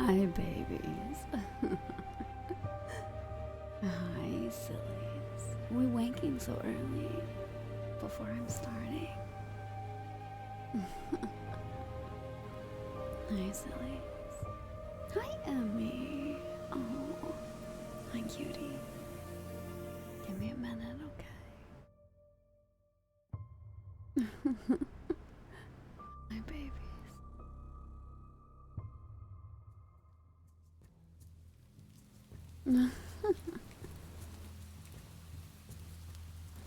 Hi, babies. Hi, sillies. We wanking so early before I'm starting. Hi, sillies. Hi, Emmy. Oh, hi, cutie. Give me a minute, okay? Hi, babies.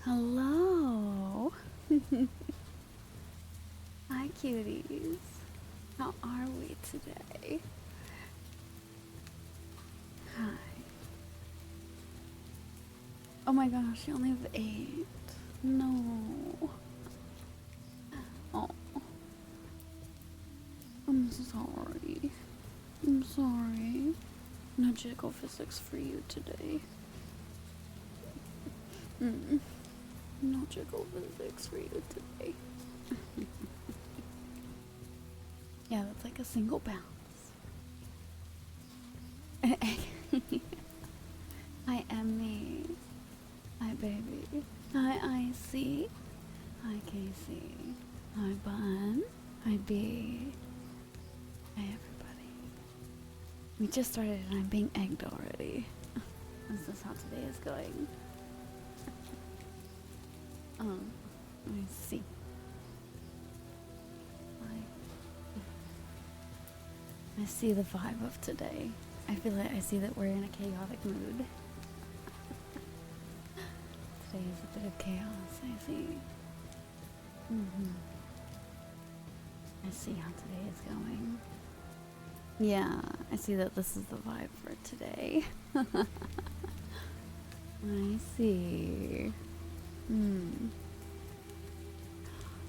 Hello. Hi, cuties. How are we today? Hi. Oh my gosh, you only have 8. No. Oh, I'm sorry. I'm sorry. No jiggle physics for you today. No jiggle physics for you today. Yeah, that's like a single bounce. Hi, Emmy. Hi, baby. Hi, Icy. Hi, Casey. Hi, Bun. Hi, B. Hi, everybody. We just started and I'm being egged already. This is how today is going. Let me see. I see the vibe of today. I feel like I see that we're in a chaotic mood. Today is a bit of chaos, I see. I see how today is going. Yeah, I see that this is the vibe for today. I see.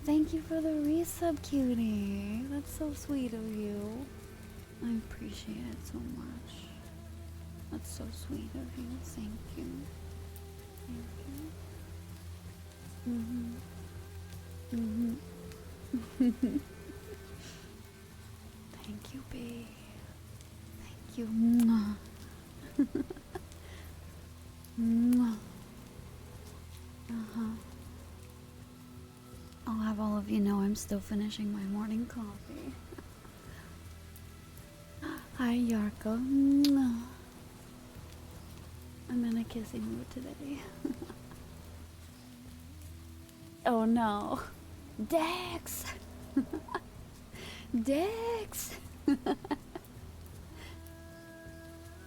Thank you for the resub, cutie. That's so sweet of you. I appreciate it so much. That's so sweet of you. Thank you. Thank you. Thank you, babe. Thank you. Mwah. Mwah. I'll have all of you know I'm still finishing my morning coffee. Hi, Yarko. Mwah. I'm in a kissing mood today. Oh no. Dex! Dex!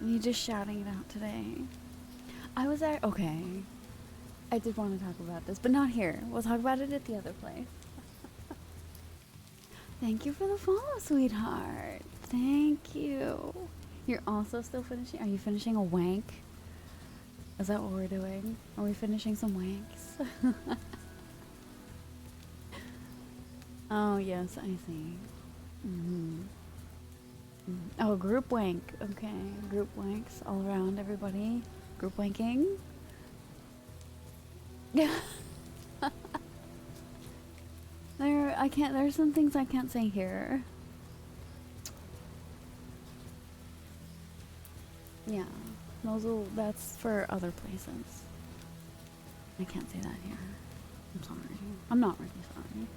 You just shouting it out today. I was at. Okay. I did want to talk about this, but not here. We'll talk about it at the other place. Thank you for the follow, sweetheart. Thank you. You're also still finishing. Are you finishing a wank? Is that what we're doing? Are we finishing some wanks? Oh, yes, I see. Oh, group wank. Okay, group wanks all around everybody. Group wanking. Yeah. There's some things I can't say here. Yeah, that's for other places. I can't say that here. I'm sorry. I'm not really sorry.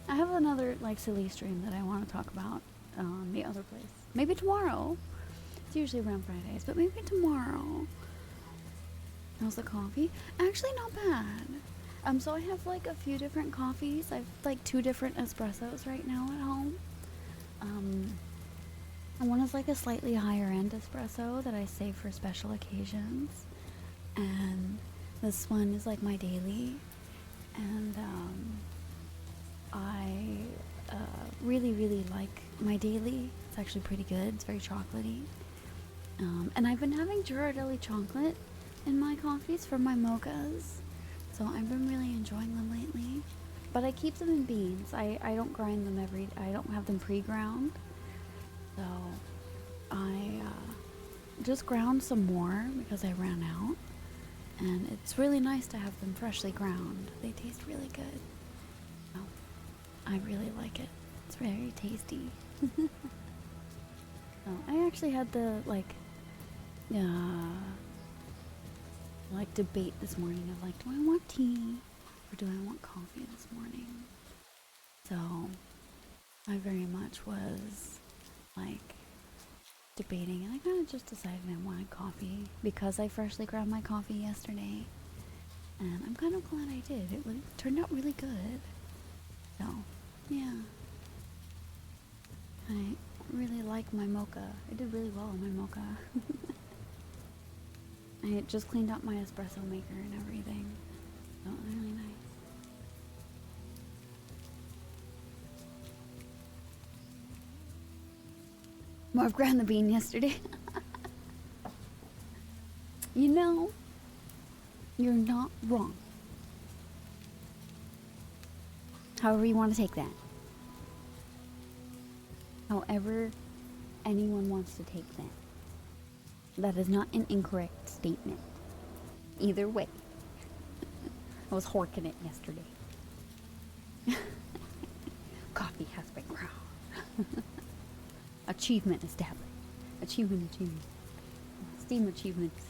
I have another, like, silly stream that I want to talk about on the other place. Maybe tomorrow. It's usually around Fridays, but maybe tomorrow. How's the coffee? Actually, not bad. So I have, like, a few different coffees. I've, like, 2 different espressos right now at home. And one is, like, a slightly higher end espresso that I save for special occasions. And this one is, like, my daily. And, I really, really like my daily. It's actually pretty good. It's very chocolatey. And I've been having Ghirardelli chocolate in my coffees for my mochas. So I've been really enjoying them lately. But I keep them in beans. I don't grind them I don't have them pre-ground. So I just ground some more because I ran out. And it's really nice to have them freshly ground. They taste really good. I really like it. It's very tasty. So I actually had the debate this morning of like, do I want tea or do I want coffee this morning? So I very much was like debating, and I kind of just decided I wanted coffee because I freshly ground my coffee yesterday, and I'm kind of glad I did. It turned out really good. So yeah, I really like my mocha. I did really well on my mocha. I just cleaned up my espresso maker and everything. So it was really nice. Marv ground the bean yesterday. You know, you're not wrong. However you want to take that. However anyone wants to take that. That is not an incorrect statement. Either way. I was horking it yesterday. Coffee has been ground. Achievement established. Achievement. Steam achievements.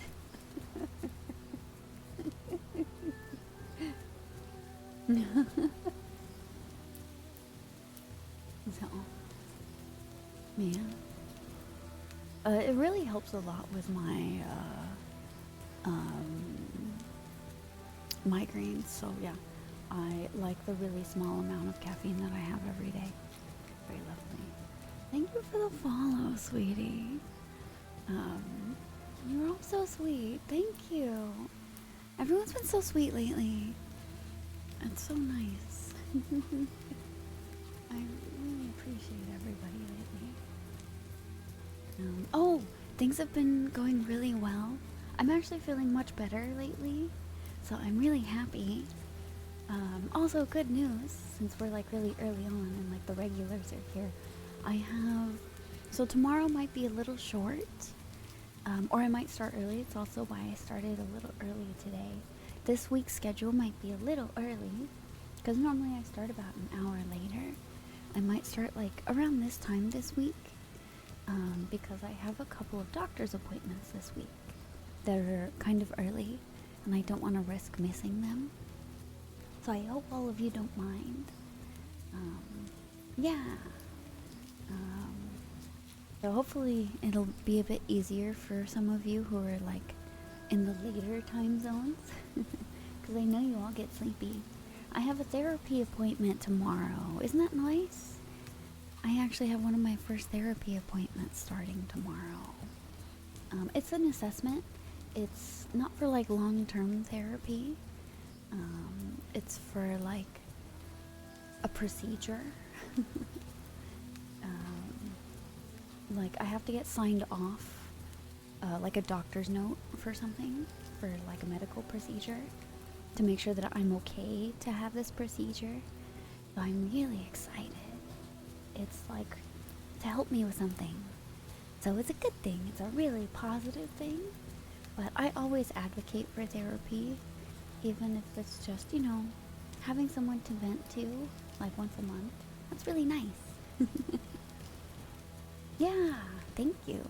So, yeah. It really helps a lot with my migraines. So yeah, I like the really small amount of caffeine that I have every day. Very lovely. Thank you for the follow, sweetie. You're all so sweet. Thank you. Everyone's been so sweet lately. It's so nice. I really appreciate everybody lately. Oh, things have been going really well. I'm actually feeling much better lately, so I'm really happy. Also, good news, since we're like really early on and like the regulars are here. So tomorrow might be a little short, or I might start early. It's also why I started a little early today. This week's schedule might be a little early, because normally I start about an hour later. I might start like around this time this week, because I have a couple of doctor's appointments this week that are kind of early, and I don't want to risk missing them. So I hope all of you don't mind. Yeah. So hopefully it'll be a bit easier for some of you who are like in the later time zones, because I know you all get sleepy. I have a therapy appointment tomorrow. Isn't that nice? I actually have one of my first therapy appointments starting tomorrow. It's an assessment. It's not for like long-term therapy. It's for like a procedure. Like I have to get signed off, like a doctor's note for something, for like a medical procedure, to make sure that I'm okay to have this procedure. So I'm really excited. It's like to help me with something. So it's a good thing. It's a really positive thing. But I always advocate for therapy, even if it's just, having someone to vent to, like once a month. That's really nice. Yeah, thank you.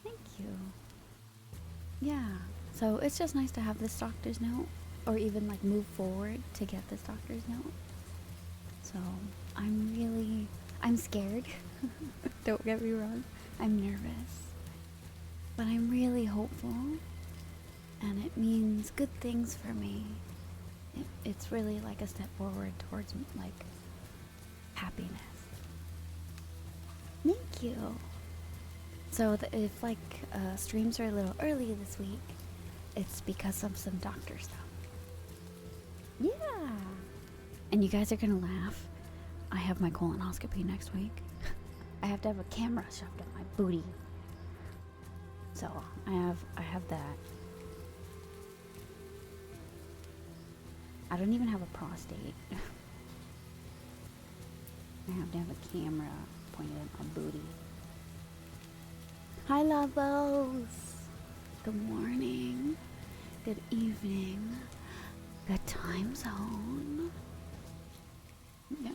Thank you. Yeah, so it's just nice to have this doctor's note, or even like move forward to get this doctor's note. So I'm scared. Don't get me wrong. I'm nervous. But I'm really hopeful, and it means good things for me. It's really like a step forward towards like happiness. Thank you. So if like streams are a little early this week, it's because of some doctor stuff. Yeah. And you guys are gonna laugh. I have my colonoscopy next week. I have to have a camera shoved up my booty. So I have that. I don't even have a prostate. I have to have a camera pointed at my booty. Hi, lovos. Good morning. Good evening. Good time zone. Yeah.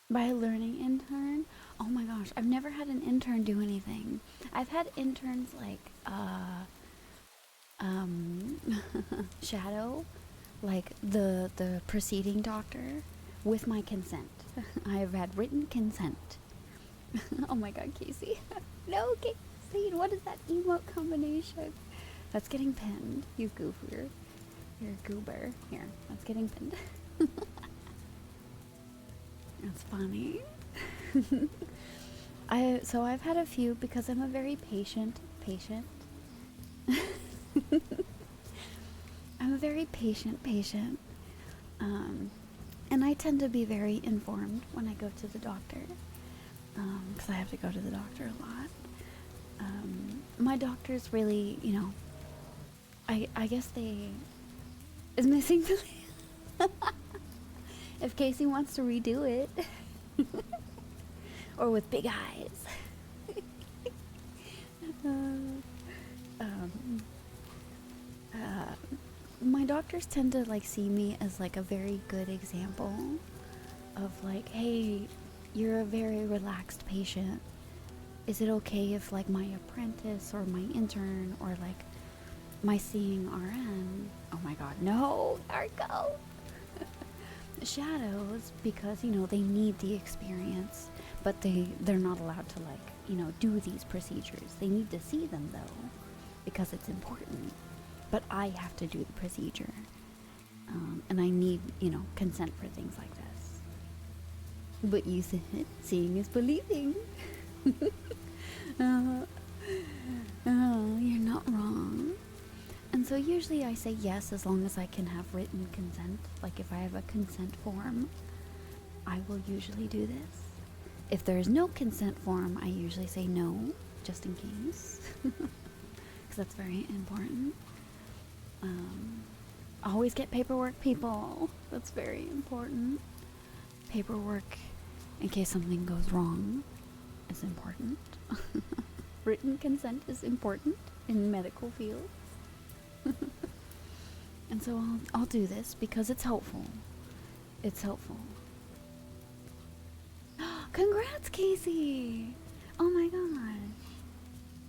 By a learning intern. Oh my gosh, I've never had an intern do anything. I've had interns like shadow like the preceding doctor with my consent. I have had written consent. Oh my god, Casey. No, Casey, what is that emote combination? That's getting pinned. You goober. You're a goober. Here, that's getting pinned. That's funny. So I've had a few because I'm a very patient. I'm a very patient. And I tend to be very informed when I go to the doctor. Because I have to go to the doctor a lot. My doctor's really, you know, I guess they is missing the if Casey wants to redo it. Or with big eyes. My doctors tend to like see me as like a very good example of like, hey, you're a very relaxed patient. Is it okay if like my apprentice or my intern or like my seeing RN, oh my god, no, Arco. Shadows, because you know they need the experience, but they're not allowed to like, you know, do these procedures. They need to see them though, because it's important. But I have to do the procedure, and I need, you know, consent for things like this. But you said seeing is believing. You're not wrong. And so usually I say yes as long as I can have written consent. Like if I have a consent form, I will usually do this. If there is no consent form, I usually say no, just in case. Because that's very important. Always get paperwork, people. That's very important. Paperwork, in case something goes wrong, is important. Written consent is important in medical fields. And so I'll do this because it's helpful. It's helpful. Congrats, Casey! Oh my gosh.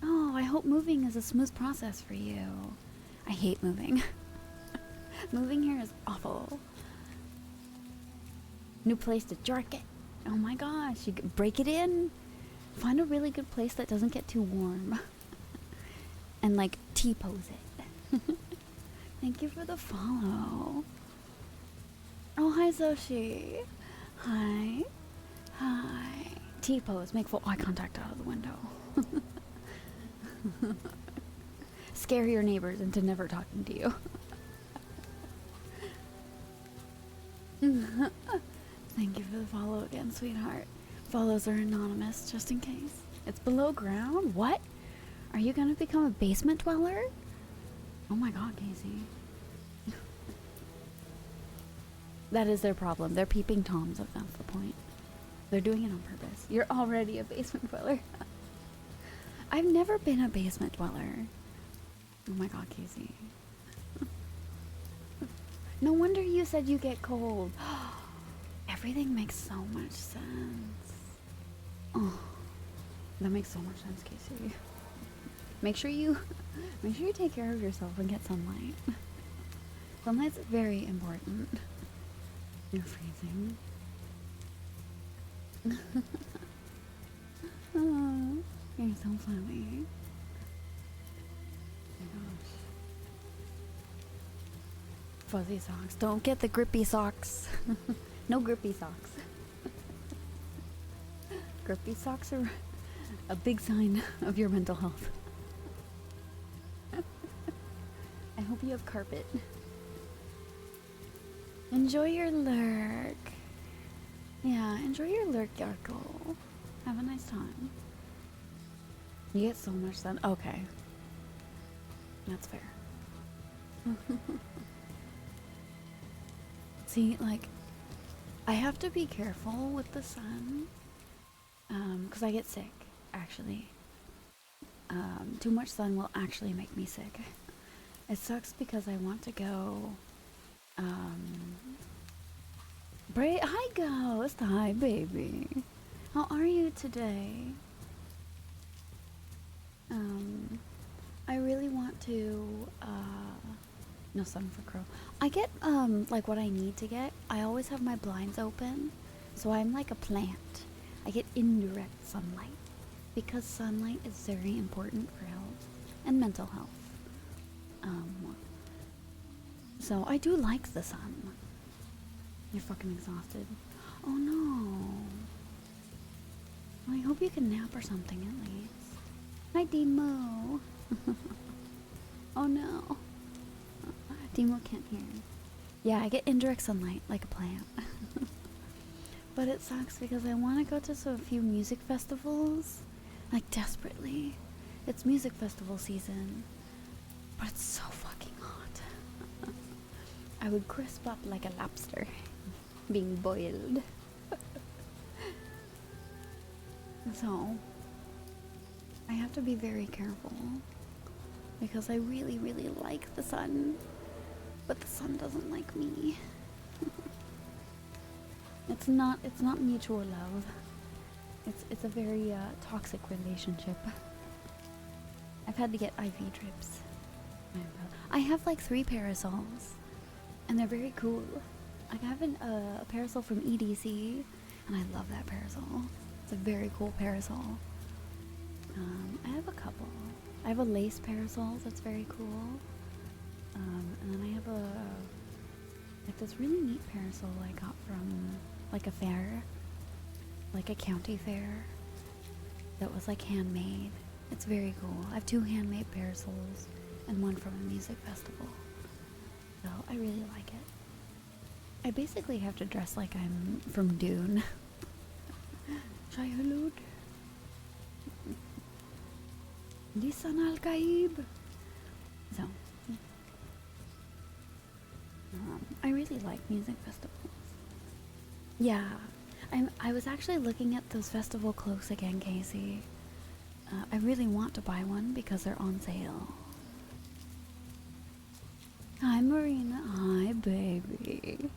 Oh, I hope moving is a smooth process for you. I hate moving. Moving here is awful. New place to jerk it. Oh my gosh, you can break it in. Find a really good place that doesn't get too warm. And like T-pose it. Thank you for the follow. Oh, hi Zoshi. Hi. Hi. T-pose. Make full eye contact out of the window. Scare your neighbors into never talking to you. Thank you for the follow again, sweetheart. Follows are anonymous, just in case. It's below ground? What? Are you gonna become a basement dweller? Oh my god, Casey. That is their problem. They're peeping Toms, if that's the point. They're doing it on purpose. You're already a basement dweller. I've never been a basement dweller. Oh my god, Casey. No wonder you said you get cold. Everything makes so much sense. Oh, that makes so much sense, Casey. Make sure you take care of yourself and get sunlight. Sunlight's very important. You're freezing. Oh, you're so funny. Oh my gosh. Fuzzy socks. Don't get the grippy socks. No grippy socks. Grippy socks are a big sign of your mental health. I hope you have carpet. Enjoy your lurk. Yeah, enjoy your lurk, Yarko. Have a nice time. You get so much sun. Okay. That's fair. See, like, I have to be careful with the sun. Because I get sick, actually. Too much sun will actually make me sick. It sucks because I want to go. Hi, Ghost. Hi, baby. How are you today? I really want to, no sun for crow. I get, like what I need to get. I always have my blinds open, so I'm like a plant. I get indirect sunlight because sunlight is very important for health and mental health. So I do like the sun. You're fucking exhausted. Oh no. Well, I hope you can nap or something at least. Hi, Demo. Oh no. Demo can't hear. Yeah, I get indirect sunlight like a plant. But it sucks because I want to go to a few music festivals. Like, desperately. It's music festival season. But it's so fucking hot. I would crisp up like a lobster being boiled. So, I have to be very careful because I really, really like the sun, but the sun doesn't like me. It's not mutual love. It's a very toxic relationship. I've had to get IV drips. I have like 3 parasols, and they're very cool. I have a parasol from EDC, and I love that parasol. It's a very cool parasol. I have a couple. I have a lace parasol that's very cool. And then I have like this really neat parasol I got from like a fair, like a county fair that was like handmade. It's very cool. I have 2 handmade parasols and one from a music festival. So I really like it. I basically have to dress like I'm from Dune. Childhood. Lisan al-Gaib. So, I really like music festivals. Yeah, I was actually looking at those festival cloaks again, Casey. I really want to buy one because they're on sale. Hi, Marina. Hi, baby.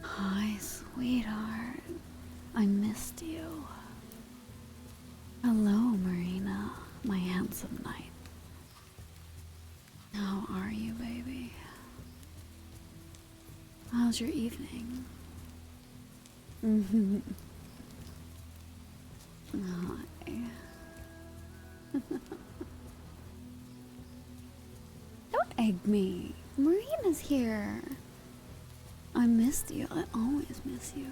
Hi, sweetheart. I missed you. Hello, Marina, my handsome knight. How are you, baby? How's your evening? Hi. Don't egg me. Marina's here. I missed you. I always miss you.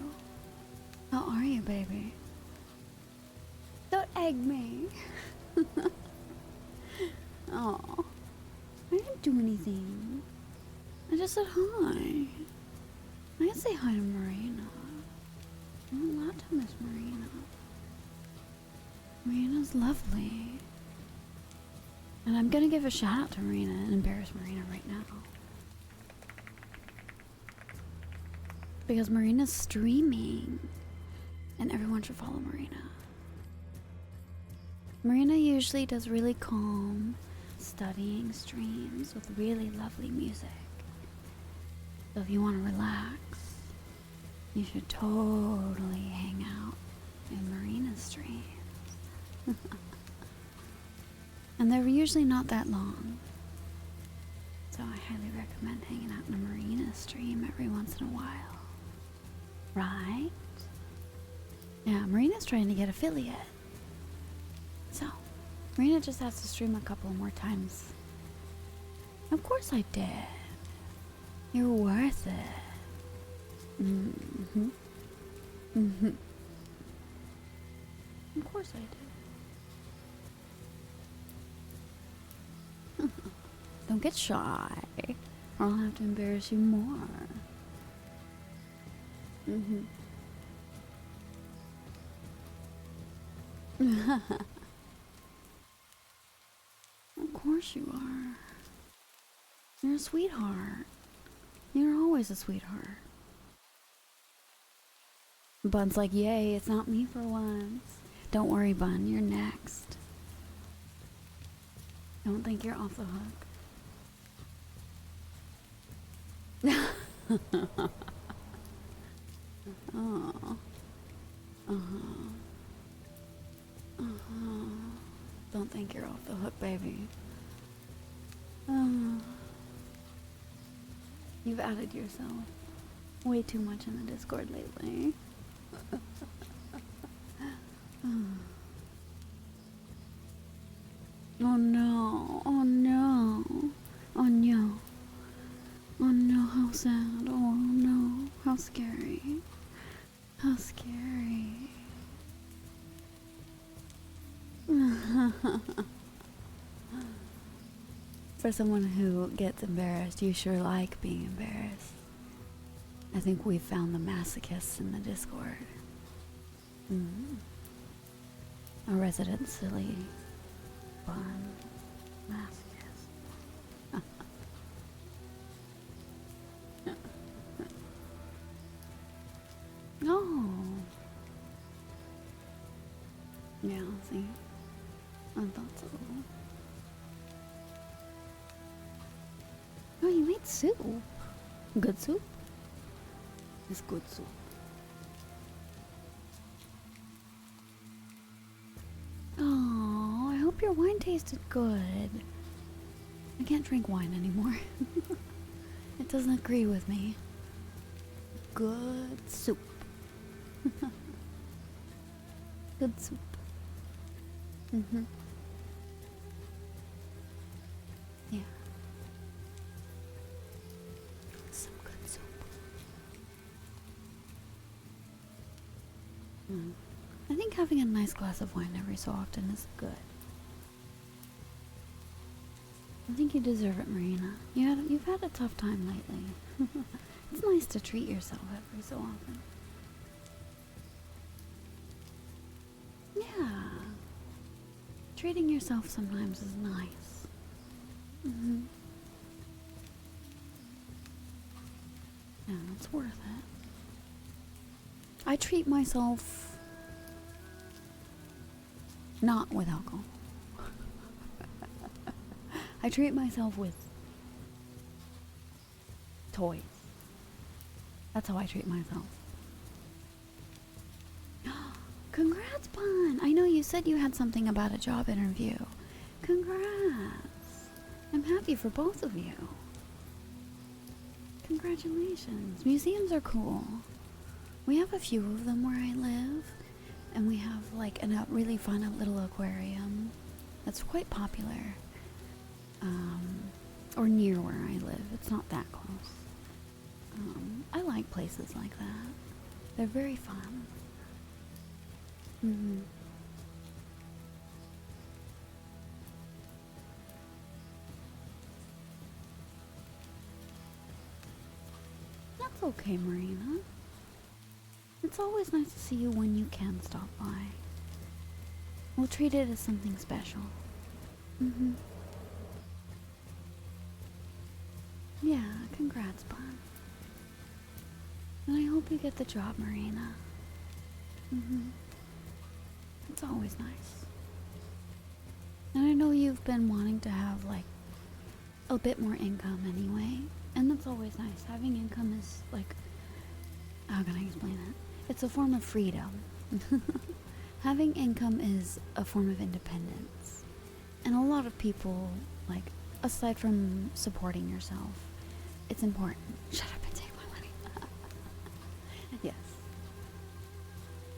How are you, baby? Don't egg me. Oh, I didn't do anything. I just said hi. I didn't say hi to Marina. I'm allowed to miss Marina. Marina's lovely. And I'm gonna give a shout out to Marina and embarrass Marina right now. Because Marina's streaming. And everyone should follow Marina. Marina usually does really calm, studying streams with really lovely music. So if you want to relax, you should totally hang out in Marina's streams. And they're usually not that long. So I highly recommend hanging out in a Marina stream every once in a while. Right? Yeah, Marina's trying to get affiliate. So, Marina just has to stream a couple more times. Of course I did. You're worth it. Mm-hmm. Mm-hmm. Of course I did. Don't get shy, or I'll have to embarrass you more. Mm-hmm. Of course you are. You're a sweetheart. You're always a sweetheart. Bun's like, yay, it's not me for once. Don't worry, Bun, you're next. Don't think you're off the hook. Oh. Uh-huh. Uh-huh. Don't think you're off the hook, baby. You've added yourself way too much in the Discord lately. Oh no, oh no, oh no, oh no, how sad, oh no, how scary, how scary. For someone who gets embarrassed, you sure like being embarrassed. I think we've found the masochists in the Discord. A resident silly fun masochist. Oh. Yeah, see? I thought so. Oh, you made soup. Good soup? It's good soup. Oh, I hope your wine tasted good. I can't drink wine anymore. It doesn't agree with me. Good soup. Good soup. Yeah. Some good soup. I think having a nice glass of wine every so often is good. I think you deserve it, Marina. You've had a tough time lately. It's nice to treat yourself every so often. Yeah. Treating yourself sometimes is nice. Yeah, it's worth it. I treat myself not with alcohol. I treat myself with toys. That's how I treat myself. Congrats, Pun! I know you said you had something about a job interview. Congrats! I'm happy for both of you. Congratulations. Museums are cool. We have a few of them where I live, and we have like a really fun little aquarium that's quite popular. Or near where I live. It's not that close. I like places like that. They're very fun. That's okay, Marina. It's always nice to see you when you can stop by. We'll treat it as something special. Yeah, congrats, Bun. And I hope you get the job, Marina. It's always nice. And I know you've been wanting to have, like, a bit more income anyway. And that's always nice. Having income is, like, how can I explain it? It's a form of freedom. Having income is a form of independence. And a lot of people, like, aside from supporting yourself, it's important. Shut up and take my money. Yes.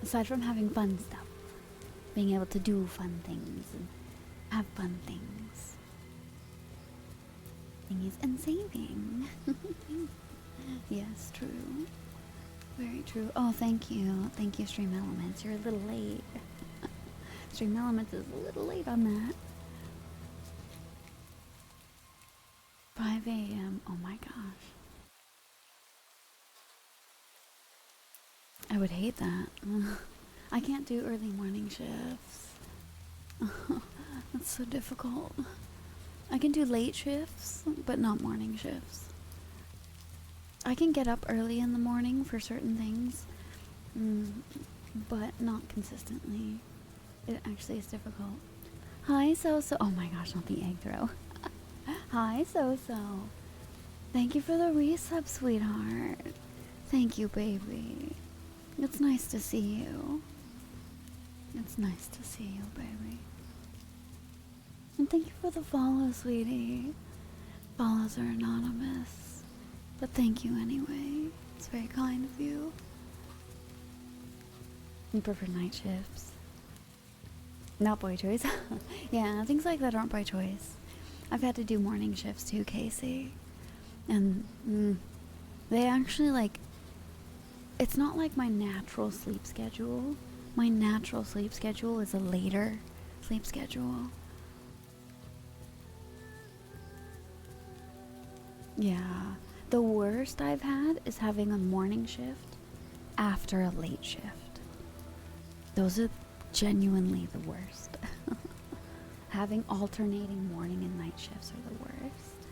Aside from having fun stuff, being able to do fun things and have fun things. And saving. Yes, true. Very true. Oh, thank you. Thank you, Stream Elements. You're a little late. Stream Elements is a little late on that. 5 a.m. Oh my gosh. I would hate that. I can't do early morning shifts. That's so difficult. I can do late shifts, but not morning shifts. I can get up early in the morning for certain things, but not consistently. It actually is difficult. Hi, So-So. Oh my gosh, not the egg throw. Hi, So-So. Thank you for the resub, sweetheart. Thank you, baby. It's nice to see you. It's nice to see you, baby. And thank you for the follow, sweetie. Follows are anonymous, but thank you anyway. It's very kind of you. You prefer night shifts? Not by choice. Yeah, things like that aren't by choice. I've had to do morning shifts too, Casey. And they actually, like, it's not like my natural sleep schedule. My natural sleep schedule is a later sleep schedule. Yeah. The worst I've had is having a morning shift after a late shift. Those are genuinely the worst. Having alternating morning and night shifts are the worst.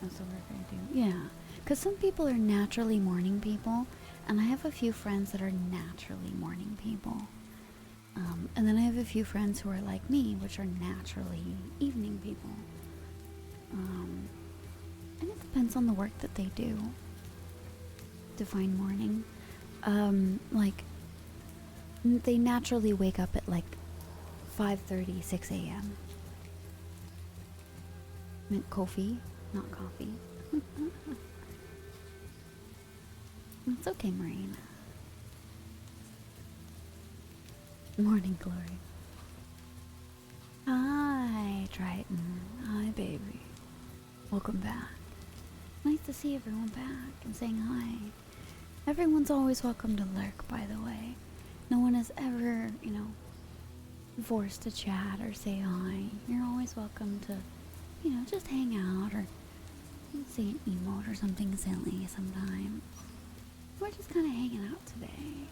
That's the work I do. Yeah, because some people are naturally morning people, and I have a few friends that are naturally morning people. And then I have a few friends who are like me, which are naturally evening people. And it depends on the work that they do. Define morning. Like, they naturally wake up at like 5:30, 6 a.m. Mint coffee, not coffee. It's okay, Marina. Morning glory. Hi, Triton. Hi, baby. Welcome back. Nice to see everyone back and saying hi. Everyone's always welcome to lurk, by the way. No one is ever, forced to chat or say hi. You're always welcome to, just hang out or say an emote or something silly sometimes. We're just kind of hanging out today.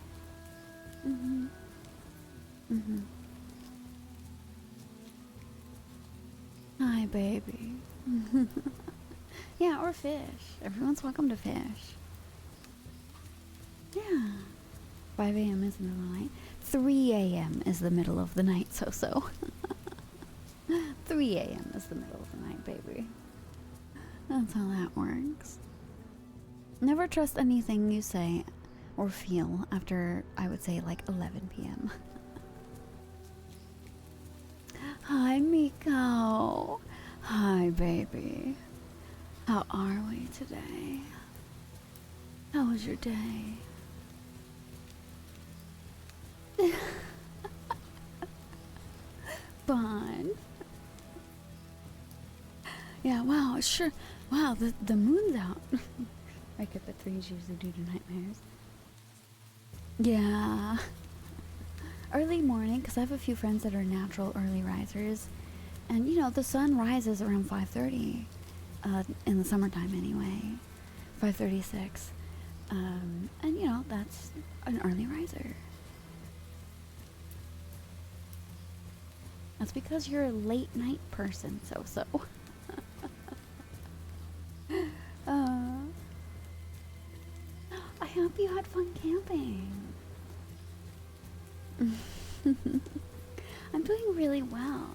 Hi, baby. Yeah, or fish. Everyone's welcome to fish. Yeah. 5 a.m. is the middle of the night. 3 a.m. is the middle of the night, so. 3 a.m. is the middle of the night, baby. That's how that works. Never trust anything you say or feel after, I would say, like 11 p.m. Hi, Miko. Hi, baby. How are we today? How was your day? Fun. Yeah, wow, sure. Wow, the moon's out. Wake up at 3 is usually due to nightmares. Yeah. Early morning, because I have a few friends that are natural early risers. And, the sun rises around 5:30. In the summertime anyway. 5:36. And, that's an early riser. That's because you're a late night person, so. I hope you had fun camping. I'm doing really well.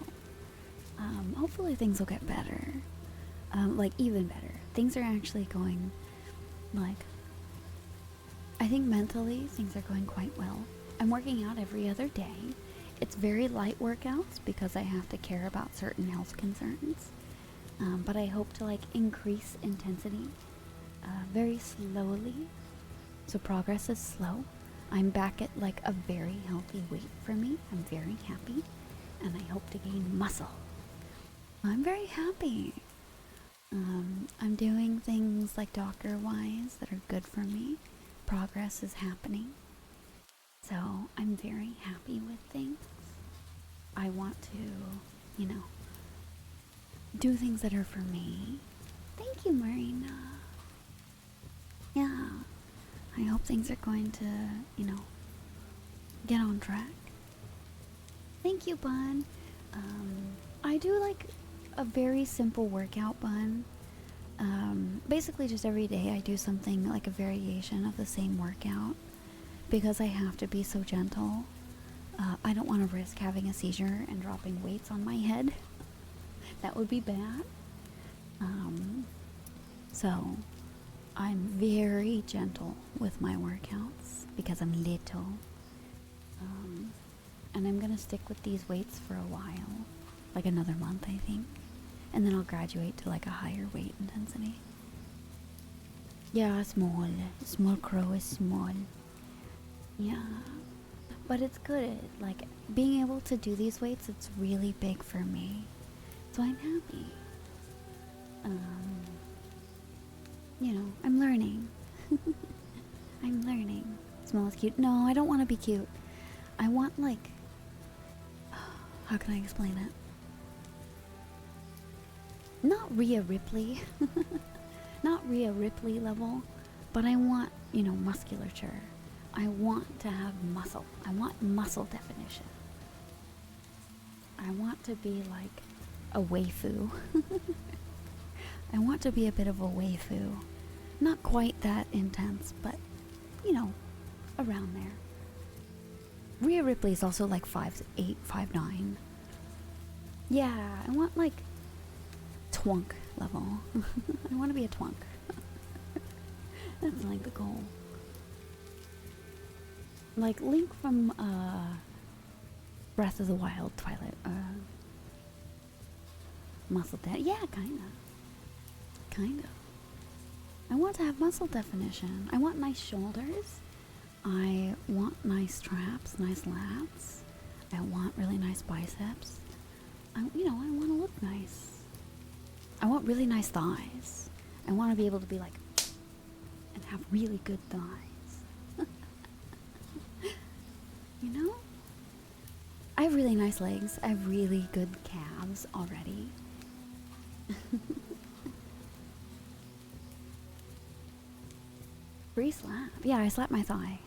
Hopefully things will get better. Like, even better. Things are actually going, like, I think mentally things are going quite well. I'm working out every other day. It's very light workouts because I have to care about certain health concerns. But I hope to, like, increase intensity very slowly. So progress is slow. I'm back at, like, a very healthy weight for me. I'm very happy. And I hope to gain muscle. I'm very happy. I'm doing things, like, doctor-wise that are good for me. Progress is happening. So I'm very happy with things. I want to, do things that are for me. Thank you, Marina. Yeah. I hope things are going to, get on track. Thank you, Bun. I do, like, a very simple workout, Bun. Basically just every day I do something like a variation of the same workout because I have to be so gentle. I don't want to risk having a seizure and dropping weights on my head. That would be bad. So I'm very gentle with my workouts because I'm little. And I'm gonna stick with these weights for a while, like another month, I think. And then I'll graduate to like a higher weight intensity. Yeah, small. Small crow is small. Yeah. But it's good. Like, being able to do these weights, it's really big for me. So I'm happy. You know, I'm learning. I'm learning. Small is cute. No, I don't want to be cute. I want, like... How can I explain it? Not Rhea Ripley. Not Rhea Ripley level. But I want, you know, musculature. I want to have muscle. I want muscle definition. I want to be like a waifu. I want to be a bit of a waifu. Not quite that intense, but, you know, around there. Rhea Ripley is also like 5'8", 5'9". Yeah, I want like twunk level. I want to be a twunk. That's like the goal. Like Link from Breath of the Wild, Twilight. Muscle yeah, kinda. Kinda. I want to have muscle definition. I want nice shoulders. I want nice traps, nice lats. I want really nice biceps. I want to look nice. I want really nice thighs. I want to be able to be like, and have really good thighs. You know? I have really nice legs. I have really good calves already. Free slap. Yeah, I slapped my thigh.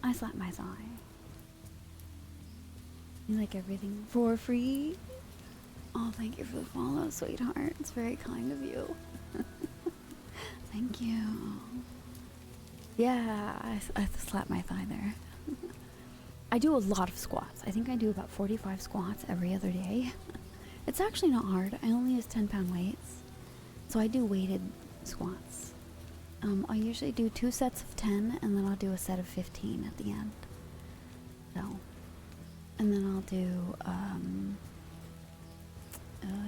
I slapped my thigh. You like everything for free? Oh, thank you for the follow, sweetheart. It's very kind of you. Thank you. Yeah, I slapped my thigh there. I do a lot of squats. I think I do about 45 squats every other day. It's actually not hard. I only use 10-pound weights. So I do weighted squats. I usually do 2 sets of 10, and then I'll do a set of 15 at the end. So, and then I'll do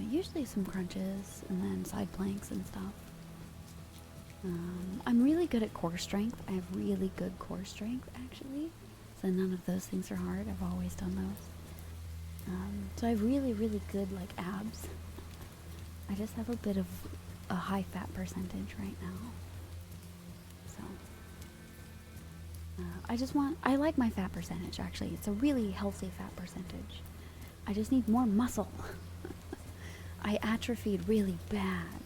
usually some crunches, and then side planks and stuff. I'm really good at core strength. I have really good core strength, actually. So none of those things are hard. I've always done those. So I have really, really good, like, abs. I just have a bit of a high fat percentage right now. So, I like my fat percentage, actually. It's a really healthy fat percentage. I just need more muscle. I atrophied really bad.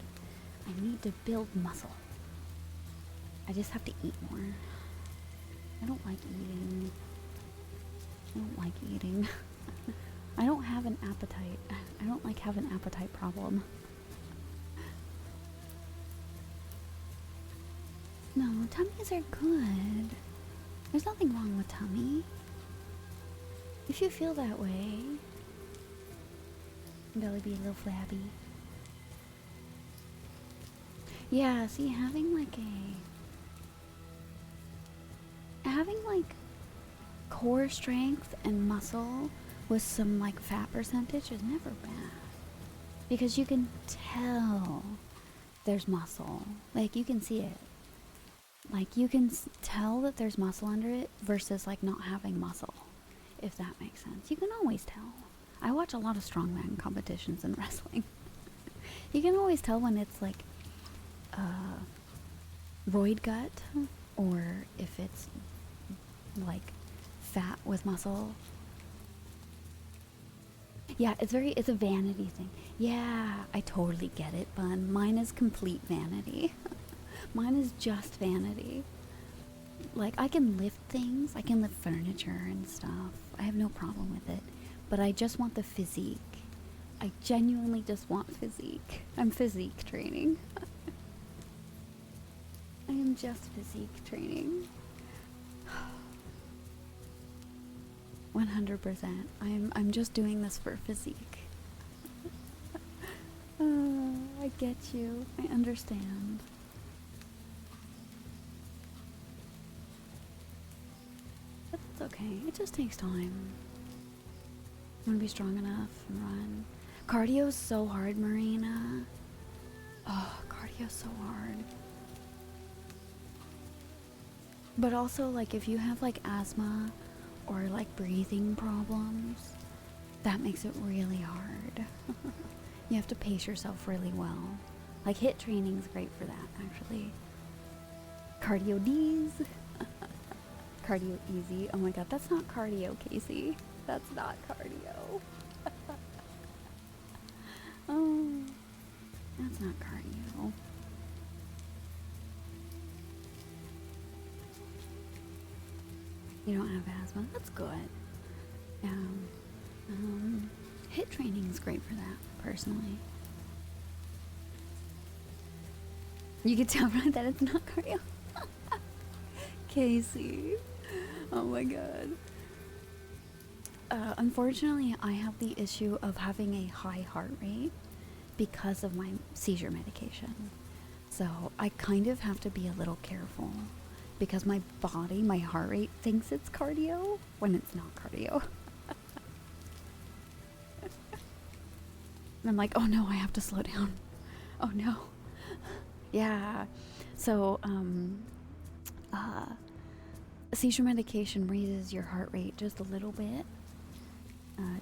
I need to build muscle. I just have to eat more. I don't like eating. I don't like eating. I don't have an appetite. I don't like have an appetite problem. No, tummies are good. There's nothing wrong with tummy. If you feel that way, belly be a little flabby. Yeah, see, having like core strength and muscle with some like fat percentage is never bad. Because you can tell there's muscle. Like, you can see it. Like, you can tell that there's muscle under it versus like not having muscle, if that makes sense. You can always tell. I watch a lot of strongman competitions in wrestling. You can always tell when it's like roid gut, or if it's like fat with muscle. Yeah, it's a vanity thing. Yeah, I totally get it, Bun. Mine is complete vanity. Mine is just vanity. Like, I can lift things, I can lift furniture and stuff. I have no problem with it. But I just want the physique. I genuinely just want physique. I'm physique training. I am just physique training. 100%. I'm just doing this for physique. I I get you. I understand. But it's okay. It just takes time. I want to be strong enough and run. Cardio's so hard, Marina. Oh, cardio's so hard. But also, like, if you have, like, asthma or, like, breathing problems, that makes it really hard. You have to pace yourself really well. Like, HIIT training's great for that, actually. Cardio D's. Cardio easy. Oh my god, that's not cardio, Casey. That's not cardio. Oh, that's not cardio. You don't have asthma? That's good. HIIT training is great for that, personally. You can tell right that it's not cardio. Casey. Oh my god. Unfortunately, I have the issue of having a high heart rate because of my seizure medication. So I kind of have to be a little careful because my body, my heart rate thinks it's cardio when it's not cardio. And I'm like, oh no, I have to slow down. Oh no. Yeah. So, seizure medication raises your heart rate just a little bit,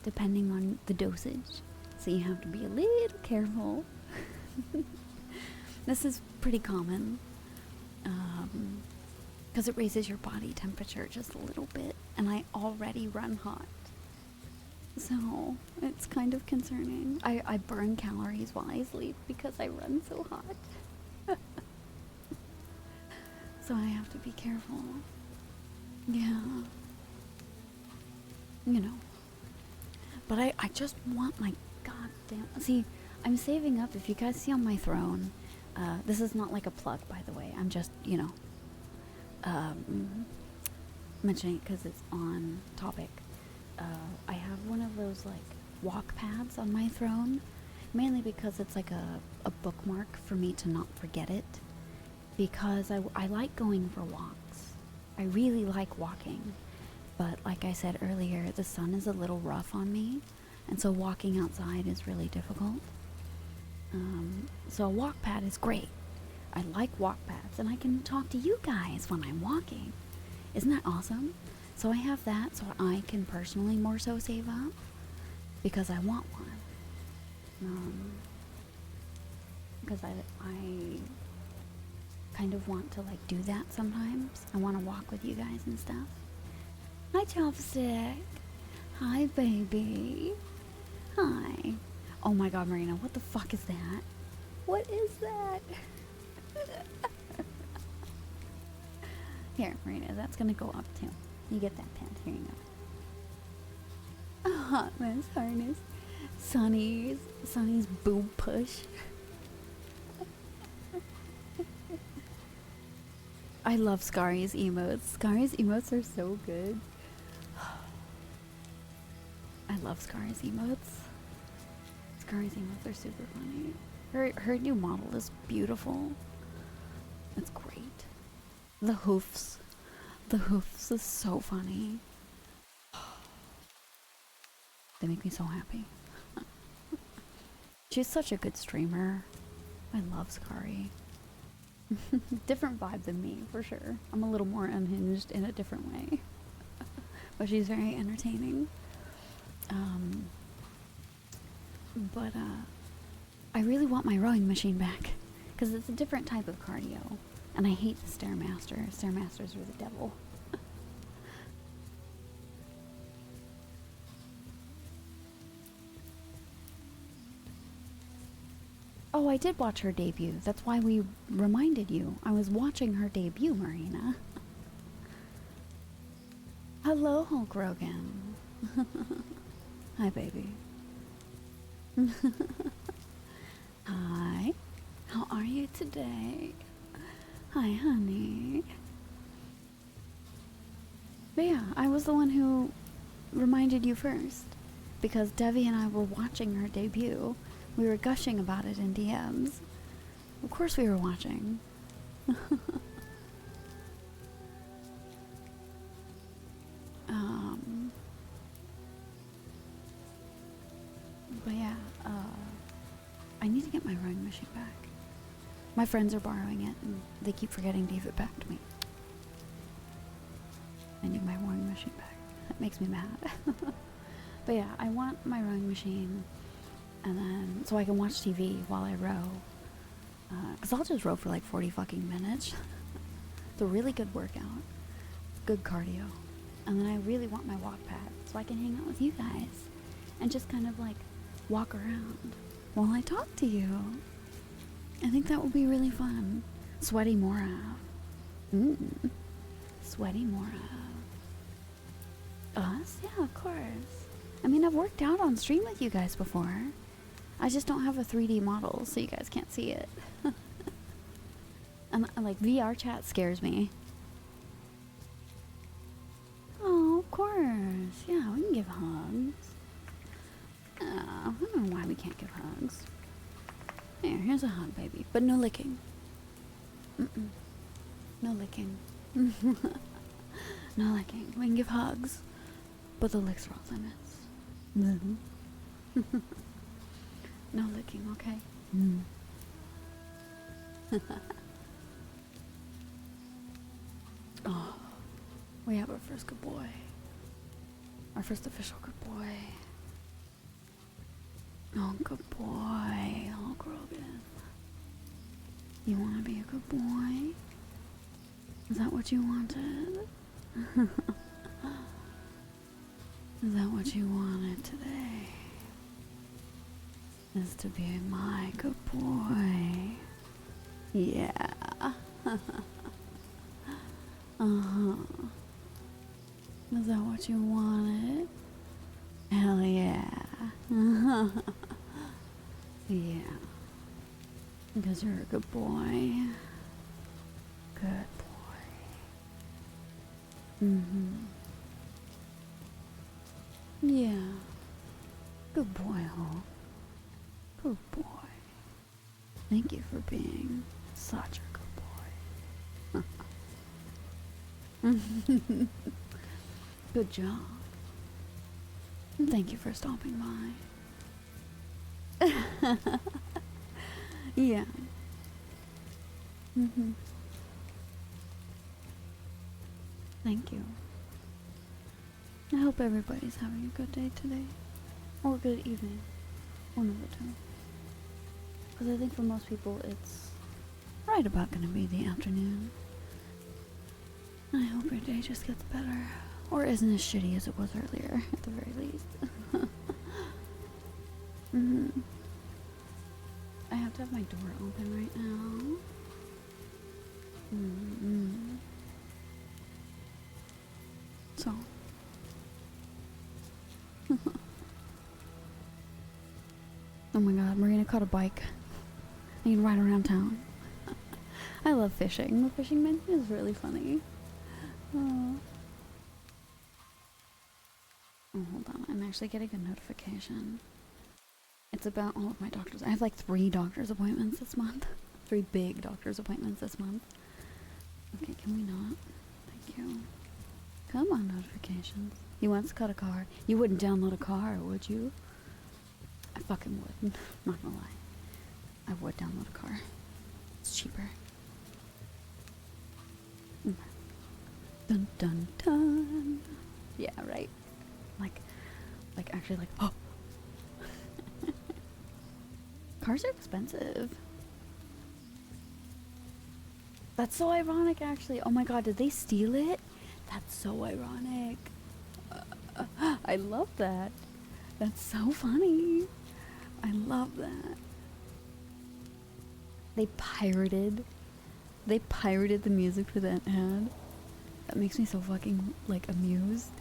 depending on the dosage. So you have to be a little careful. This is pretty common, because it raises your body temperature just a little bit, and I already run hot. So it's kind of concerning. I burn calories while I sleep because I run so hot. So I have to be careful. Yeah. You know. But I just want my goddamn... See, I'm saving up. If you guys see on my throne, this is not like a plug, by the way. I'm just, you know, mentioning it because it's on topic. I have one of those, like, walk pads on my throne. Mainly because it's like a bookmark for me to not forget it. Because I like going for walks. I really like walking. But like I said earlier, the sun is a little rough on me. And so walking outside is really difficult. So a walk pad is great. I like walk pads. And I can talk to you guys when I'm walking. Isn't that awesome? So I have that so I can personally more so save up. Because I want one. Because I kind of want to like do that sometimes. I want to walk with you guys and stuff. Hi, Chopstick. Hi, baby. Hi. Oh my god, Marina, what the fuck is that? What is that? Here, Marina, that's gonna go up too. You get that pant. Here you go. A hot mess harness. Sonny's boob push. I love Scari's emotes. Scari's emotes are so good. I love Scari's emotes. Scari's emotes are super funny. Her new model is beautiful. It's great. The hoofs. The hoofs is so funny. They make me so happy. She's such a good streamer. I love Scary. Different vibe than me, for sure. I'm a little more unhinged in a different way. But she's very entertaining. But I really want my rowing machine back. Because it's a different type of cardio. And I hate the Stairmaster. Stairmasters are the devil. Oh, I did watch her debut. That's why we reminded you. I was watching her debut, Marina. Hello, Hulk Rogan. Hi, baby. Hi. How are you today? Hi, honey. But yeah, I was the one who reminded you first. Because Devi and I were watching her debut. We were gushing about it in DMs. Of course we were watching. But yeah, I need to get my rowing machine back. My friends are borrowing it and they keep forgetting to give it back to me. I need my rowing machine back. That makes me mad. But yeah, I want my rowing machine, and then so I can watch TV while I row. Cause I'll just row for like 40 fucking minutes. It's a really good workout, good cardio, and then I really want my walk pad so I can hang out with you guys and just kind of like walk around while I talk to you. I think that would be really fun. Sweaty Mora. Sweaty Mora. Us? Yeah, of course. I mean, I've worked out on stream with you guys before. I just don't have a 3D model, so you guys can't see it. And like, VR chat scares me. Oh, of course. Yeah, we can give hugs. I don't know why we can't give hugs. Here's a hug, baby. But no licking. No licking. No licking. We can give hugs. But the licks are off limits. No licking, okay? Oh, we have our first good boy. Our first official good boy. Oh, good boy. Oh, Grogan. You want to be a good boy? Is that what you wanted? Is that what you wanted today? Is to be my good boy? Yeah. Is that what you wanted? Hell yeah. Yeah. Because you're a good boy. Good boy. Yeah. Good boy, Hulk. Good boy. Thank you for being such a good boy. Good job. And thank you for stopping by. Yeah. Thank you. I hope everybody's having a good day today. Or a good evening. One of the two. Because I think for most people it's right about gonna be the afternoon. I hope your day just gets better. Or isn't as shitty as it was earlier, at the very least. I have to have my door open right now. So. Oh my god, Marina caught a bike. I can ride around town. I love fishing. The fishing menu is really funny. Oh, hold on. I'm actually getting a notification. It's about all of my doctors. I have like 3 doctor's appointments this month. 3 big doctor's appointments this month. Okay, can we not? Thank you. Come on, notifications. He wants to cut a car. You wouldn't download a car, would you? I fucking would. Not gonna lie. I would download a car. It's cheaper. Dun dun dun. Yeah, right. Like actually like, oh. Cars are expensive. That's so ironic, actually. Oh my god, did they steal it? That's so ironic. I love that. That's so funny. I love that. They pirated the music for that ad. That makes me so fucking, like, amused,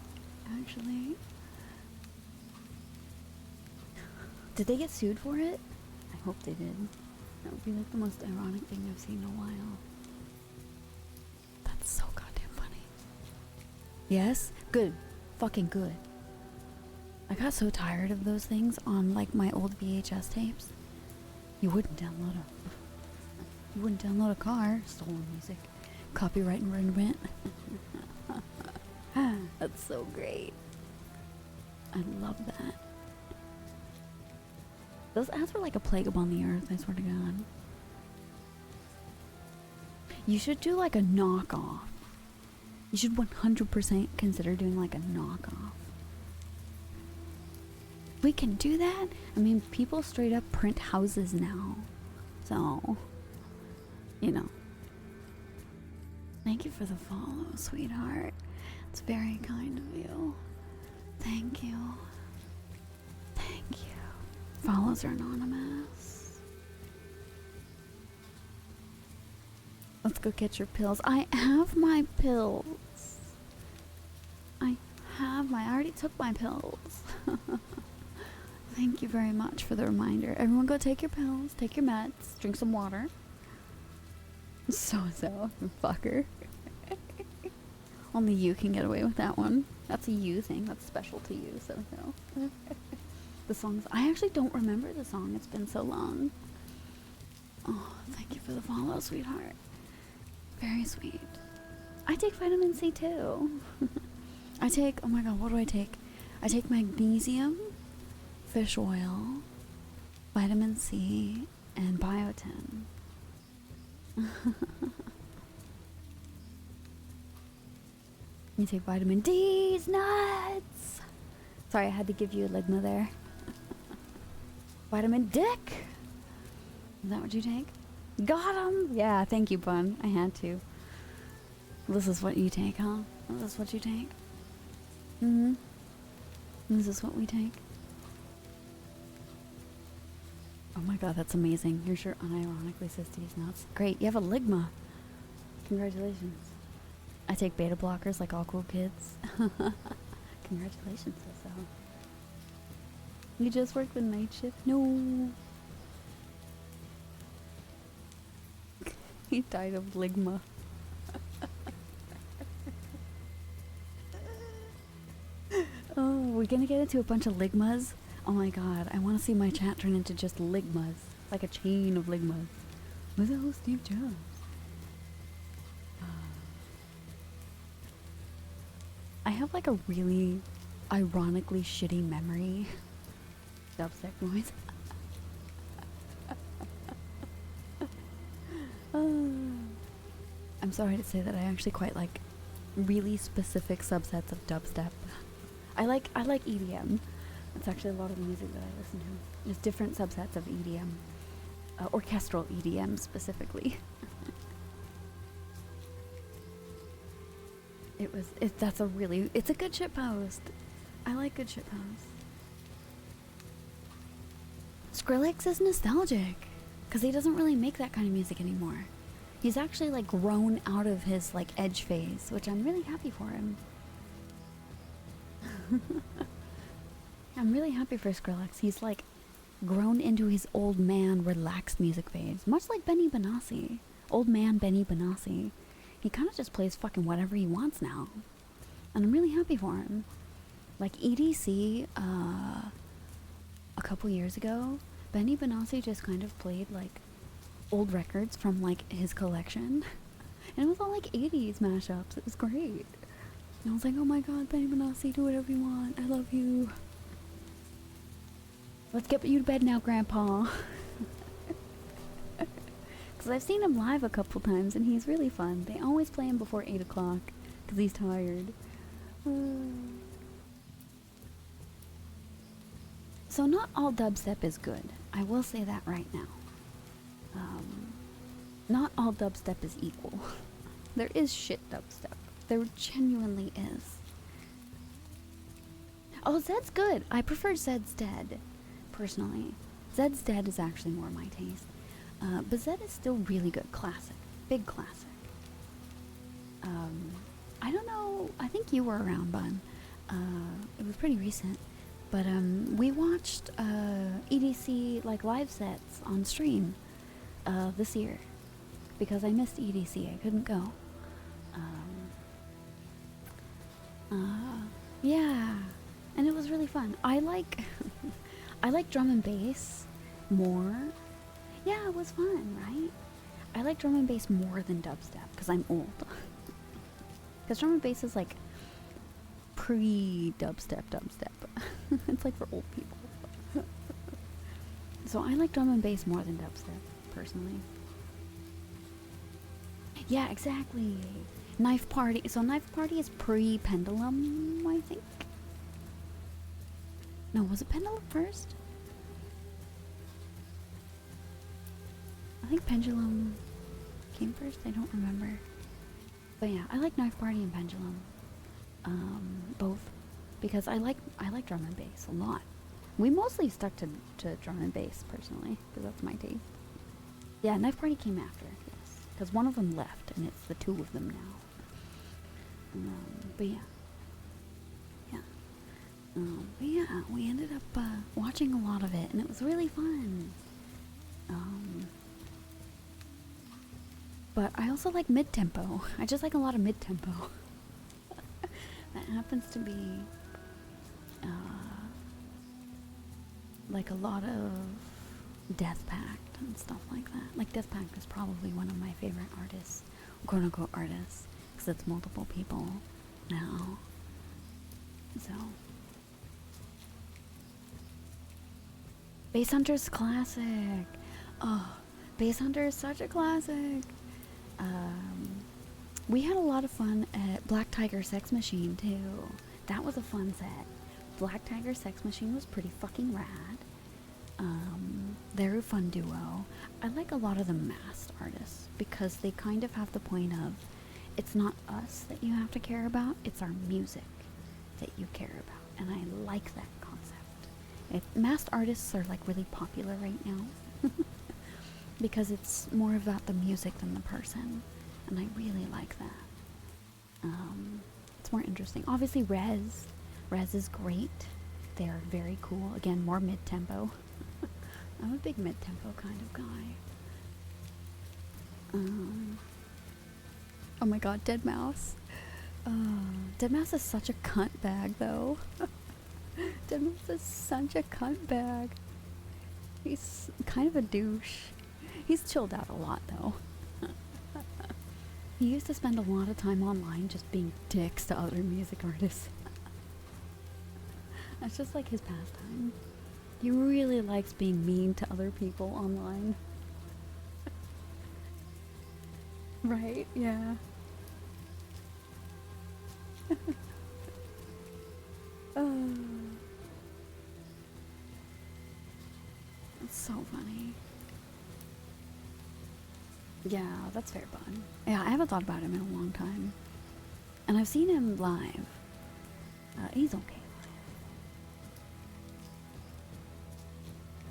actually. Did they get sued for it? I hope they did. That would be, like, the most ironic thing I've seen in a while. That's so goddamn funny. Yes? Good. Fucking good. I got so tired of those things on, like, my old VHS tapes. You wouldn't download a car. Stolen music. Copyright infringement. That's so great. I love that. Those ads were like a plague upon the earth, I swear to God. You should do like a knockoff. You should 100% consider doing like a knockoff. We can do that? I mean, people straight up print houses now. So, you know. Thank you for the follow, sweetheart. It's very kind of you. Thank you. Thank you. Follows are anonymous. Let's go get your pills. I have my pills. I already took my pills. Thank you very much for the reminder. Everyone go take your pills, take your meds, drink some water. So, fucker. Only you can get away with that one. That's a you thing. That's special to you, so. The songs. I actually don't remember the song. It's been so long. Oh, thank you for the follow, sweetheart. Very sweet. I take vitamin C too. I take, oh my god, what do I take? I take magnesium, fish oil, vitamin C, and biotin. You take vitamin D's nuts. Sorry, I had to give you a ligma there. Vitamin Dick. Is that what you take? Got him. Yeah, thank you, Bun. I had to. This is what you take, huh? This is what you take? Mm-hmm. This is what we take. Oh my god, that's amazing. Your shirt unironically says D's nuts. Great, you have a ligma. Congratulations. I take beta blockers like all cool kids. Congratulations, so. You just worked the night shift? No. He died of ligma. Oh, we're gonna get into a bunch of ligmas? Oh my god, I want to see my chat turn into just ligmas. Like a chain of ligmas. Was that whole Steve Jobs? I have like a really ironically shitty memory. Dubstep noise. I'm sorry to say that I actually quite like really specific subsets of dubstep. I like EDM. That's actually a lot of the music that I listen to. There's different subsets of EDM. Orchestral EDM specifically. It's a good shit post. I like good shit posts. Skrillex is nostalgic because he doesn't really make that kind of music anymore. He's actually like grown out of his like edge phase, which I'm really happy for him. I'm really happy for Skrillex. He's like grown into his old man relaxed music phase, much like Benny Benassi. Old man Benny Benassi. He kind of just plays fucking whatever he wants now. And I'm really happy for him. Like EDC, a couple years ago, Benny Benassi just kind of played like old records from like his collection. And it was all like 80s mashups. It was great. And I was like, oh my god, Benny Benassi, do whatever you want. I love you. Let's get you to bed now, Grandpa. Because I've seen him live a couple times and he's really fun. They always play him before 8 o'clock because he's tired. So not all dubstep is good. I will say that right now. Not all dubstep is equal. There is shit dubstep. There genuinely is. Oh, Zed's good. I prefer Zed's Dead, personally. Zed's Dead is actually more my taste. But Zed is still really good. Classic. Big classic. I don't know. I think you were around, Bun. It was pretty recent. But we watched EDC like live sets on stream this year. Because I missed EDC. I couldn't go. Yeah. And it was really fun. I like I like drum and bass more. Yeah, it was fun, right? I like drum and bass more than dubstep because I'm old. Because drum and bass is like pre-dubstep, dubstep. It's like for old people. So I like drum and bass more than dubstep, personally. Yeah, exactly. Knife Party. So Knife Party is pre-Pendulum, I think. No, was it Pendulum first? I think Pendulum came first. I don't remember. But yeah, I like Knife Party and Pendulum. Both. Because I like drum and bass a lot. We mostly stuck to drum and bass, personally, because that's my taste. Yeah, Knife Party came after, yes. Because one of them left, and it's the two of them now. But yeah. Yeah. But yeah, we ended up watching a lot of it, and it was really fun. But I also like mid-tempo. I just like a lot of mid-tempo. That happens to be like a lot of Death Pact and stuff like that. Like Death Pact is probably one of my favorite artists, quote unquote artists, because it's multiple people now. So Bass Hunter's classic. Oh, Bass Hunter is such a classic. We had a lot of fun at Black Tiger Sex Machine too. That was a fun set. Black Tiger Sex Machine was pretty fucking rad. They're a fun duo. I like a lot of the masked artists because they kind of have the point of it's not us that you have to care about, it's our music that you care about. And I like that concept. Masked artists are like really popular right now because it's more about the music than the person. And I really like that. It's more interesting. Obviously, Rez is great. They are very cool. Again, more mid-tempo. I'm a big mid-tempo kind of guy. Oh my god, Dead Mouse. Dead Mouse is such a cunt bag, though. Dead Mouse is such a cunt bag. He's kind of a douche. He's chilled out a lot, though. He used to spend a lot of time online just being dicks to other music artists. That's just like his pastime. He really likes being mean to other people online. Right? Yeah. It's so funny. Yeah, that's fair, bud. Yeah, I haven't thought about him in a long time. And I've seen him live. He's okay.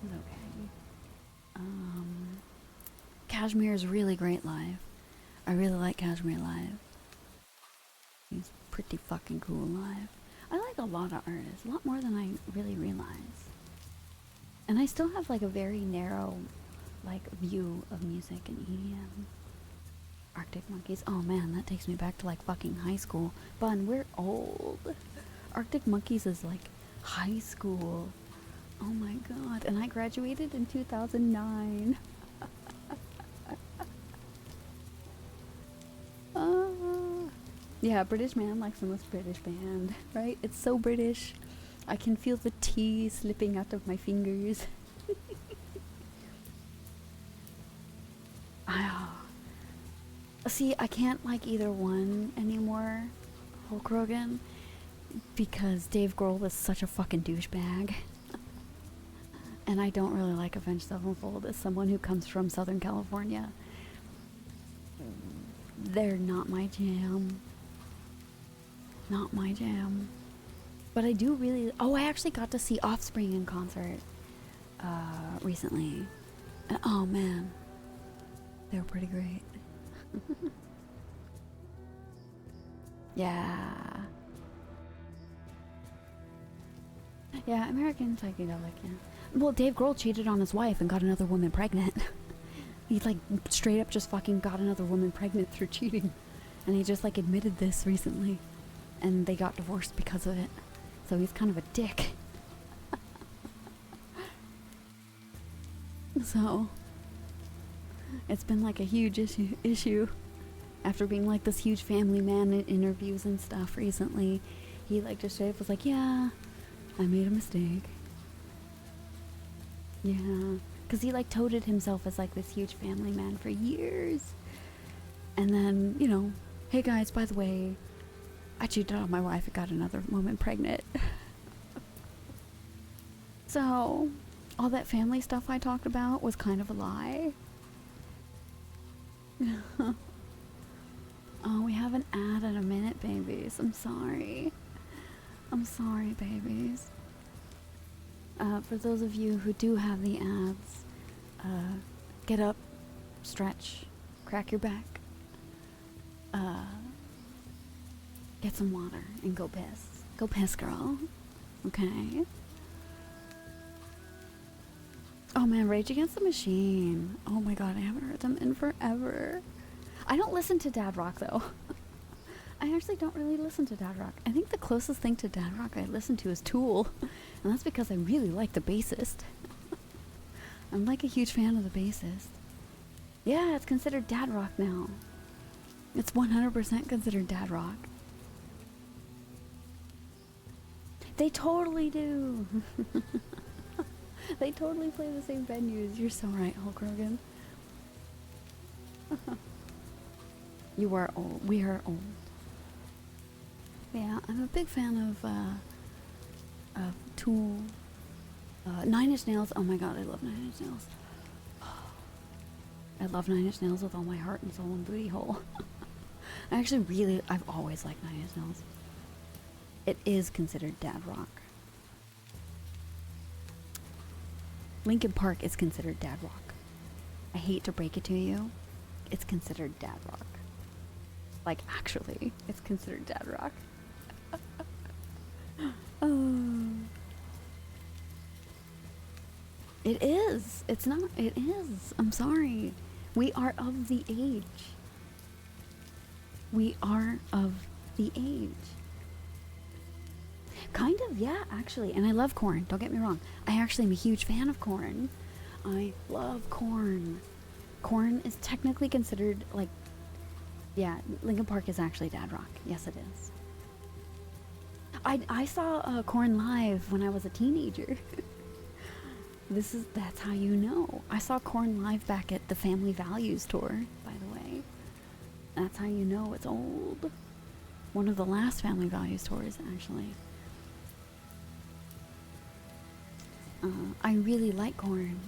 He's okay. Kashmir is really great live. I really like Kashmir live. He's pretty fucking cool live. I like a lot of artists, a lot more than I really realize. And I still have like a very narrow like view of music and EDM. Arctic Monkeys. Oh man, that takes me back to like fucking high school. Bun, we're old. Arctic Monkeys is like high school. Oh my god. And I graduated in 2009. Yeah, British Man likes the most British band, right? It's so British. I can feel the tea slipping out of my fingers. See, I can't like either one anymore, Hulk Hogan, because Dave Grohl is such a fucking douchebag. And I don't really like Avenged Sevenfold as someone who comes from Southern California. They're not my jam. Not my jam. But I do really... Oh, I actually got to see Offspring in concert recently. And oh man, they were pretty great. Yeah. Yeah, American psychedelic, yeah. Well, Dave Grohl cheated on his wife and got another woman pregnant. He like straight up just fucking got another woman pregnant through cheating. And he just like admitted this recently. And they got divorced because of it. So he's kind of a dick. So, It's been like a huge issue. After being like this huge family man in interviews and stuff recently, he like just straight up was like, yeah, I made a mistake. Yeah, because he like touted himself as like this huge family man for years. And then, you know, hey guys, by the way, I cheated on my wife and got another woman pregnant. So, all that family stuff I talked about was kind of a lie. Oh, we have an ad in a minute, babies. I'm sorry. I'm sorry, babies. For those of you who do have the ads, get up, stretch, crack your back, get some water, and go piss. Go piss, girl. Okay? Oh man, Rage Against the Machine. Oh my god, I haven't heard them in forever. I don't listen to dad rock though. I actually don't really listen to dad rock. I think the closest thing to dad rock I listen to is Tool. And that's because I really like the bassist. I'm like a huge fan of the bassist. Yeah, it's considered dad rock now. It's 100% considered dad rock. They totally do. They totally play the same venues. You're so right, Hulk Hogan. You are old. We are old. Yeah, I'm a big fan of Tool. 9 Inch Nails. Oh my god, I love 9 Inch Nails. I love 9 Inch Nails with all my heart and soul and booty hole. I've always liked 9 Inch Nails. It is considered dad rock. Linkin Park is considered dad rock. I hate to break it to you. It's considered dad rock. Like, actually, it's considered dad rock. Oh. It is. It's not. It is. I'm sorry. We are of the age. We are of the age. Kind of, yeah, actually. And I love Korn. Don't get me wrong. I actually am a huge fan of Korn. I love Korn. Korn is technically considered, like, yeah, Linkin Park is actually dad rock. Yes, it is. I saw Korn live when I was a teenager. That's how you know. I saw Korn live back at the Family Values tour, by the way. That's how you know it's old. One of the last Family Values tours, actually. I really like Korn.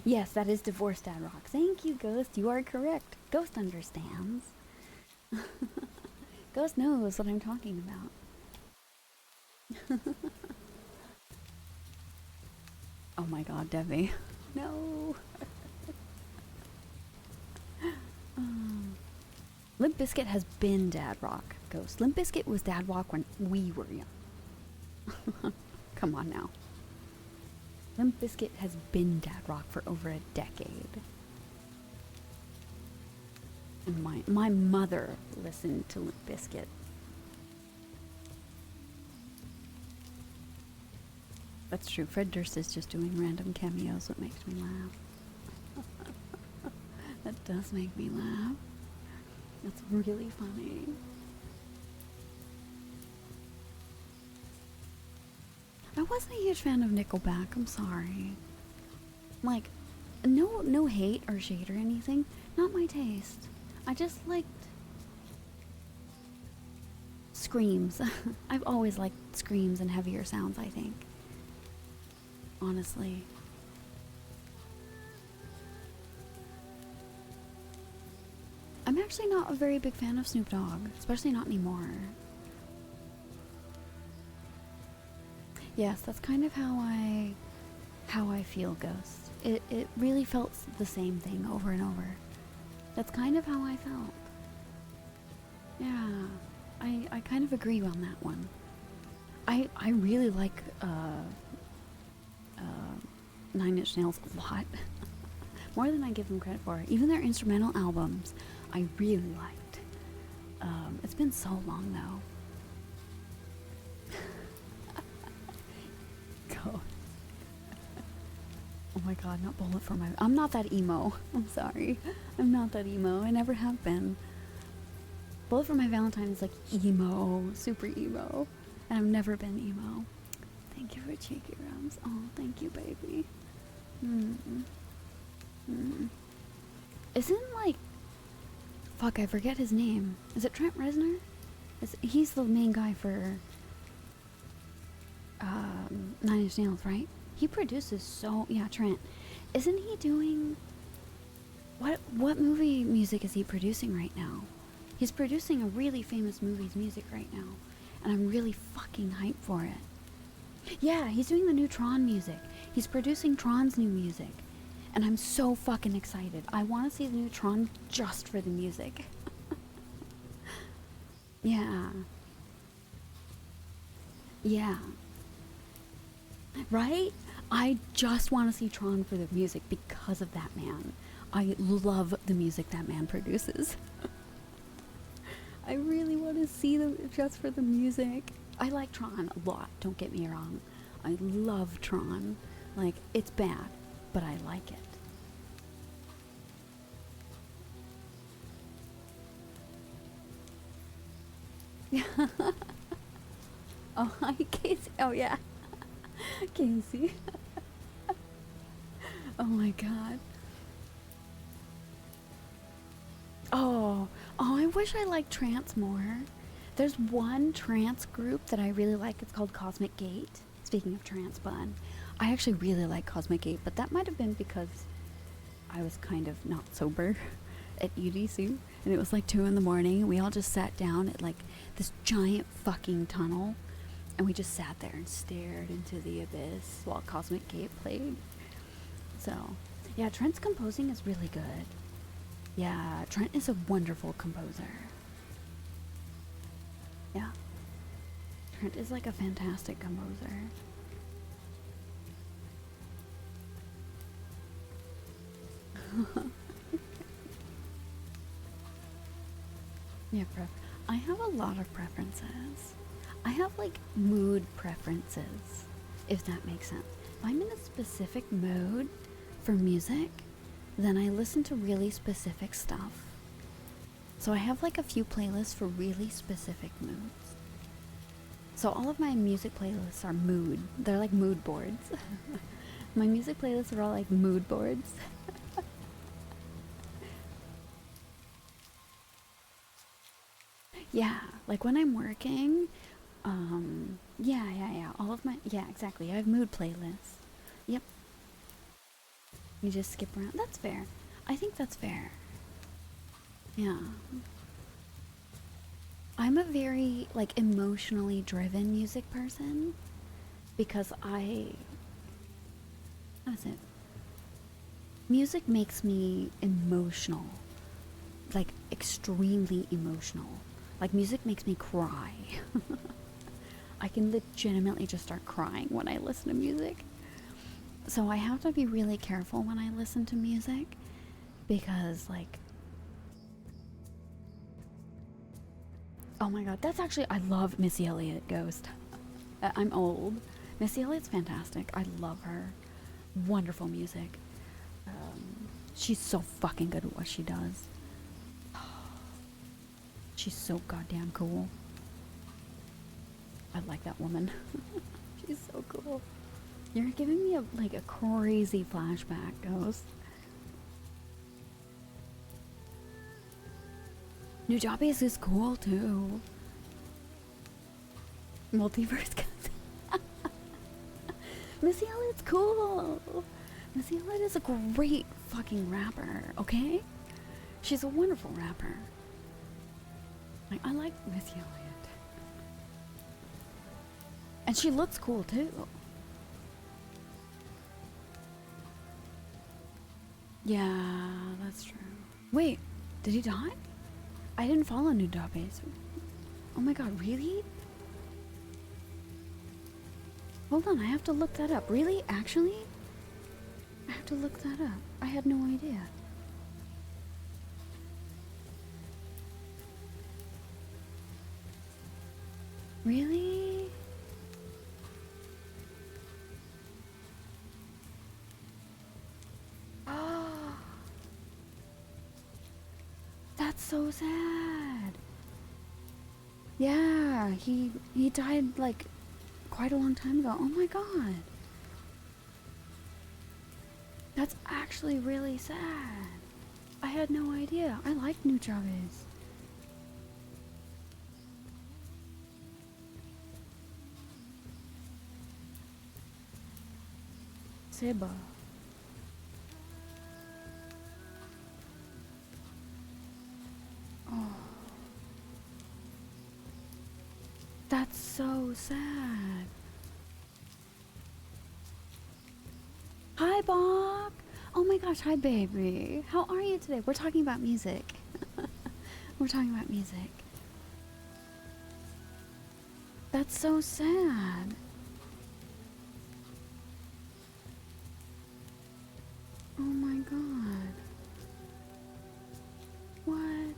Yes, that is divorced dad rock. Thank you, Ghost. You are correct. Ghost understands. Ghost knows what I'm talking about. Oh my god, Debbie. No. Limp Bizkit has been dad rock, Ghost. Limp Bizkit was dad rock when we were young. Come on now. Limp Bizkit has been dad rock for over a decade. And my mother listened to Limp Bizkit. That's true. Fred Durst is just doing random cameos, what makes me laugh. That does make me laugh. That's really funny. I wasn't a huge fan of Nickelback, I'm sorry. Like, no hate or shade or anything. Not my taste. I just liked screams. I've always liked screams and heavier sounds, I think. Honestly. I'm actually not a very big fan of Snoop Dogg, especially not anymore. Yes, that's kind of how I feel, Ghost. It really felt the same thing over and over. That's kind of how I felt. Yeah, I kind of agree on that one. I really like 9 Inch Nails a lot. More than I give them credit for. Even their instrumental albums, I really liked. It's been so long though. Oh my god, not bullet for my... I'm not that emo. I'm sorry. I'm not that emo. I never have been. Bullet for My Valentine is like emo, super emo. And I've never been emo. Thank you for cheeky rums. Oh, thank you, baby. Isn't like... Fuck, I forget his name. Is it Trent Reznor? He's the main guy for... Nine Inch Nails, right? He produces so... Yeah, Trent. Isn't he doing... What movie music is he producing right now? He's producing a really famous movie's music right now. And I'm really fucking hyped for it. Yeah, he's doing the new Tron music. He's producing Tron's new music. And I'm so fucking excited. I want to see the new Tron just for the music. Yeah. Yeah. Right? I just want to see Tron for the music because of that man. I love the music that man produces. I really want to see them just for the music. I like Tron a lot, don't get me wrong. I love Tron. Like, it's bad, but I like it. Oh, hi, Casey. Oh, yeah. Casey. Oh my god. Oh, I wish I liked trance more. There's one trance group that I really like. It's called Cosmic Gate. Speaking of trance bun, I actually really like Cosmic Gate, but that might have been because I was kind of not sober at UDC, and it was like 2 in the morning. We all just sat down at like this giant fucking tunnel, and we just sat there and stared into the abyss while Cosmic Gate played. So, yeah, Trent's composing is really good. Yeah, Trent is a wonderful composer. Yeah. Trent is like a fantastic composer. Yeah, I have a lot of preferences. I have like mood preferences, if that makes sense. If I'm in a specific mood for music, then I listen to really specific stuff. So I have like a few playlists for really specific moods. So all of my music playlists are mood. They're like mood boards. My music playlists are all like mood boards. Yeah, like when I'm working, yeah, all of my, yeah, exactly, I have mood playlists. Yep. You just skip around. That's fair. I think that's fair. Yeah. I'm a very, like, emotionally driven music person because how is it? Music makes me emotional. Like, extremely emotional. Like, music makes me cry. I can legitimately just start crying when I listen to music. So I have to be really careful when I listen to music because, like, oh my god, that's actually, I love Missy Elliott Ghost. I'm old. Missy Elliott's fantastic. I love her. Wonderful music. She's so fucking good at what she does. She's so goddamn cool. I like that woman. She's so cool. You're giving me a crazy flashback, Ghost. New Jobbies is cool too. Multiverse. Missy Elliott's cool. Missy Elliott is a great fucking rapper, okay? She's a wonderful rapper. Like, I like Missy Elliott. And she looks cool too. Yeah, that's true. Wait, did he die? I didn't follow New Jobbies. Oh my god, really? Hold on, I have to look that up. Really? Actually? I have to look that up. I had no idea. Really? That's so sad. Yeah, he died like quite a long time ago. Oh my god. That's actually really sad. I had no idea. I like New Chavez. Seba. Oh. That's so sad. Hi, Bach. Oh my gosh, hi, baby. How are you today? We're talking about music. We're talking about music. That's so sad. Oh my god. What?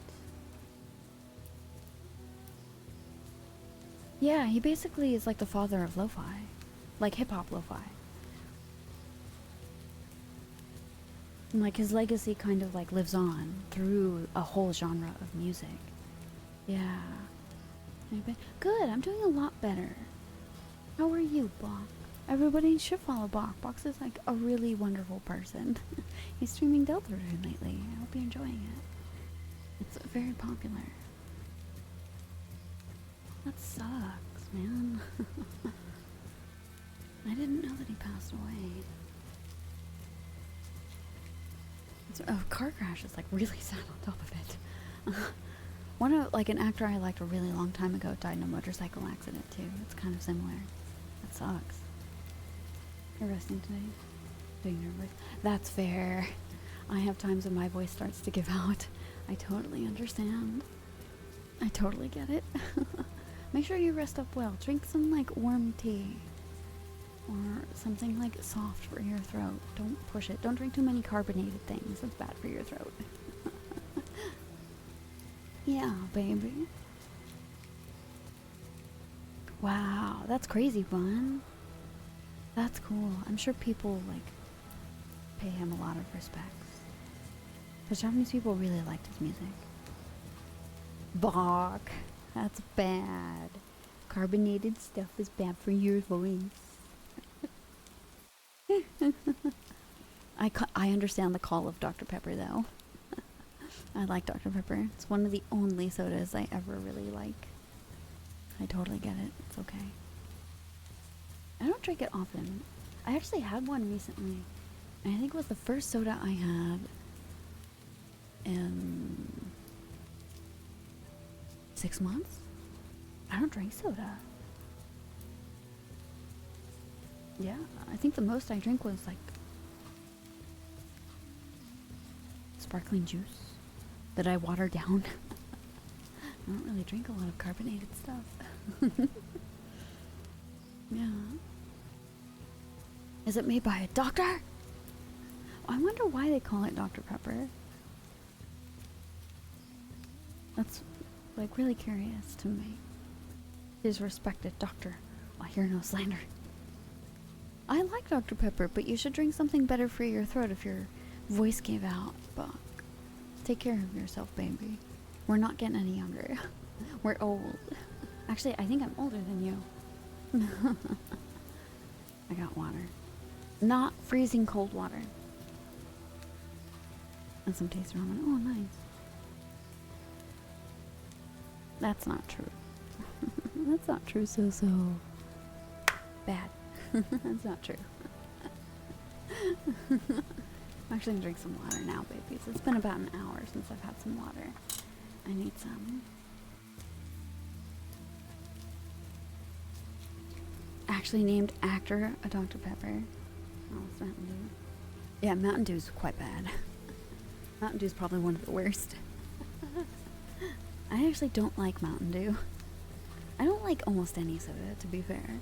Yeah, he basically is like the father of lo-fi. Like hip-hop lo-fi. And like his legacy kind of like lives on through a whole genre of music. Yeah. Good, I'm doing a lot better. How are you, Bach? Everybody should follow Bach. Bach is like a really wonderful person. He's streaming Deltarune lately. I hope you're enjoying it. It's very popular. That sucks, man. I didn't know that he passed away. A car crash is like really sad on top of it. Like an actor I liked a really long time ago died in a motorcycle accident too. It's kind of similar. That sucks. You're resting today? Doing your voice? That's fair. I have times when my voice starts to give out. I totally understand. I totally get it. Make sure you rest up well. Drink some like warm tea. Or something like soft for your throat. Don't push it. Don't drink too many carbonated things. That's bad for your throat. Yeah, baby. Wow, that's crazy fun. That's cool. I'm sure people like pay him a lot of respects. The Japanese people really liked his music. Bach. That's bad. Carbonated stuff is bad for your voice. I understand the call of Dr. Pepper though. I like Dr. Pepper. It's one of the only sodas I ever really like. I totally get it. It's okay. I don't drink it often. I actually had one recently. And I think it was the first soda I had in 6 months. I don't drink soda. Yeah, I think the most I drink was like sparkling juice that I water down. I don't really drink a lot of carbonated stuff. Yeah. Is it made by a doctor? I wonder why they call it Dr. Pepper. That's like really curious to me. His respected doctor. I hear no slander. I like Dr. Pepper, but you should drink something better for your throat if your voice gave out. Buck. Take care of yourself, baby. We're not getting any younger. We're old. Actually, I think I'm older than you. I got water. Not freezing cold water. And some taste ramen. Oh, nice. That's not true. That's not true, so bad. That's not true. I'm actually gonna drink some water now, babies. It's been about an hour since I've had some water. I need some. Actually named actor a Dr. Pepper. Oh, it's Mountain Dew. Yeah, Mountain Dew's quite bad. Mountain Dew's probably one of the worst. I actually don't like Mountain Dew. I don't like almost any soda, to be fair.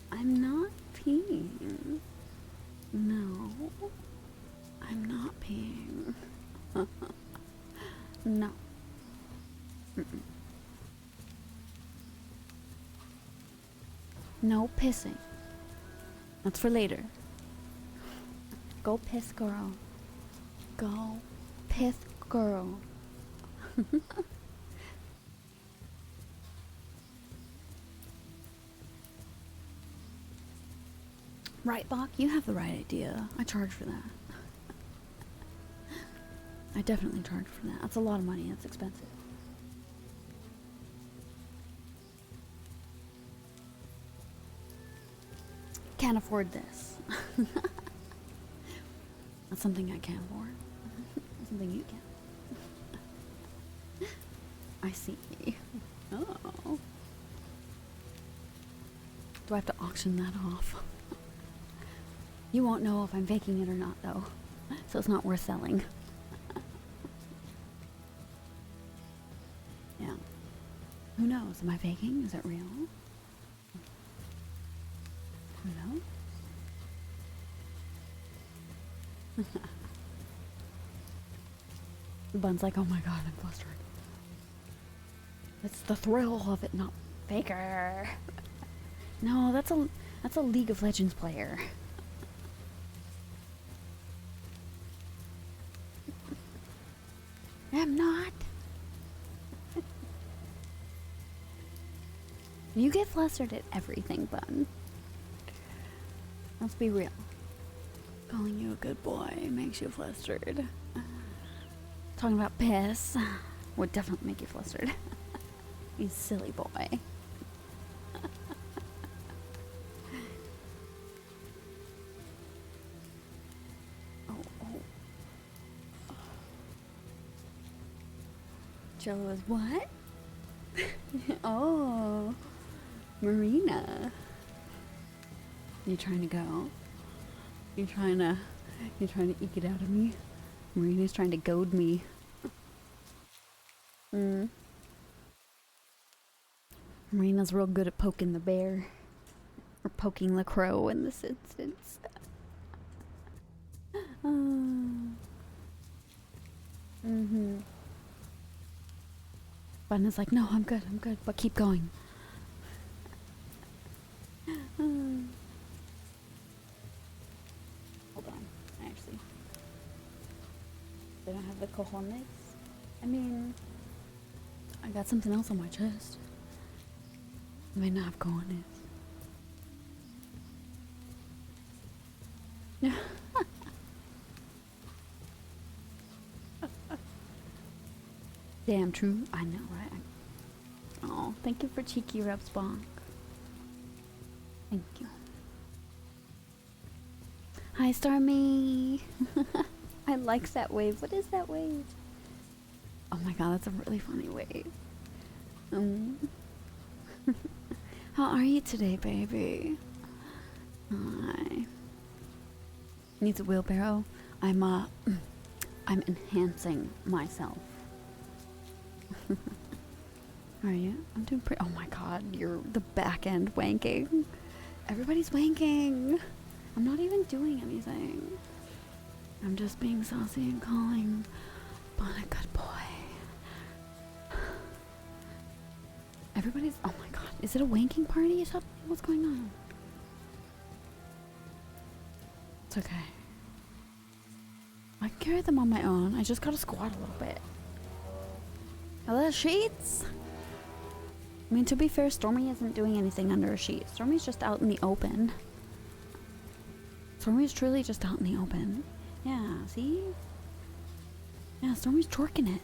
I'm No. Mm-mm. No pissing. That's for later. Go piss, girl. Go piss, girl. Right, Bach? You have the right idea. I charge for that. I definitely charge for that. That's a lot of money. That's expensive. Can't afford this. That's something I can afford. Something you can. I see. Oh. Do I have to auction that off? You won't know if I'm faking it or not, though. So it's not worth selling. Yeah. Who knows? Am I faking? Is it real? Who knows? The bun's like, oh my god, I'm flustered. It's the thrill of it, not faker. No, that's a League of Legends player. I'm not. You get flustered at everything, Bun. Let's be real. Calling you a good boy makes you flustered. Talking about piss would definitely make you flustered. You silly boy. Jello is what? Oh, Marina. You trying to go? You trying to eke it out of me? Marina's trying to goad me. Marina's real good at poking the bear. Or poking the crow in this instance. Bun is like, no, I'm good, but keep going. Hold on, actually. They don't have the cojones. I mean, I got something else on my chest. I may not have cojones. Damn true. I know, right? Oh, thank you for cheeky rubs, Bonk. Thank you. Hi, Stormy. I like that wave. What is that wave? Oh my god, that's a really funny wave. How are you today, baby? Hi. Needs a wheelbarrow. I'm enhancing myself. Are you? I'm doing pretty. Oh my god, you're the back end wanking. Everybody's wanking. I'm not even doing anything. I'm just being saucy and calling Bon a good boy. Everybody's. Oh my god, is it a wanking party? What's going on? It's okay. I can carry them on my own. I just gotta squat a little bit. Are those sheets? I mean, to be fair, Stormy isn't doing anything under a sheet. Stormy's just out in the open. Stormy's truly just out in the open. Yeah, see? Yeah, Stormy's jorking it.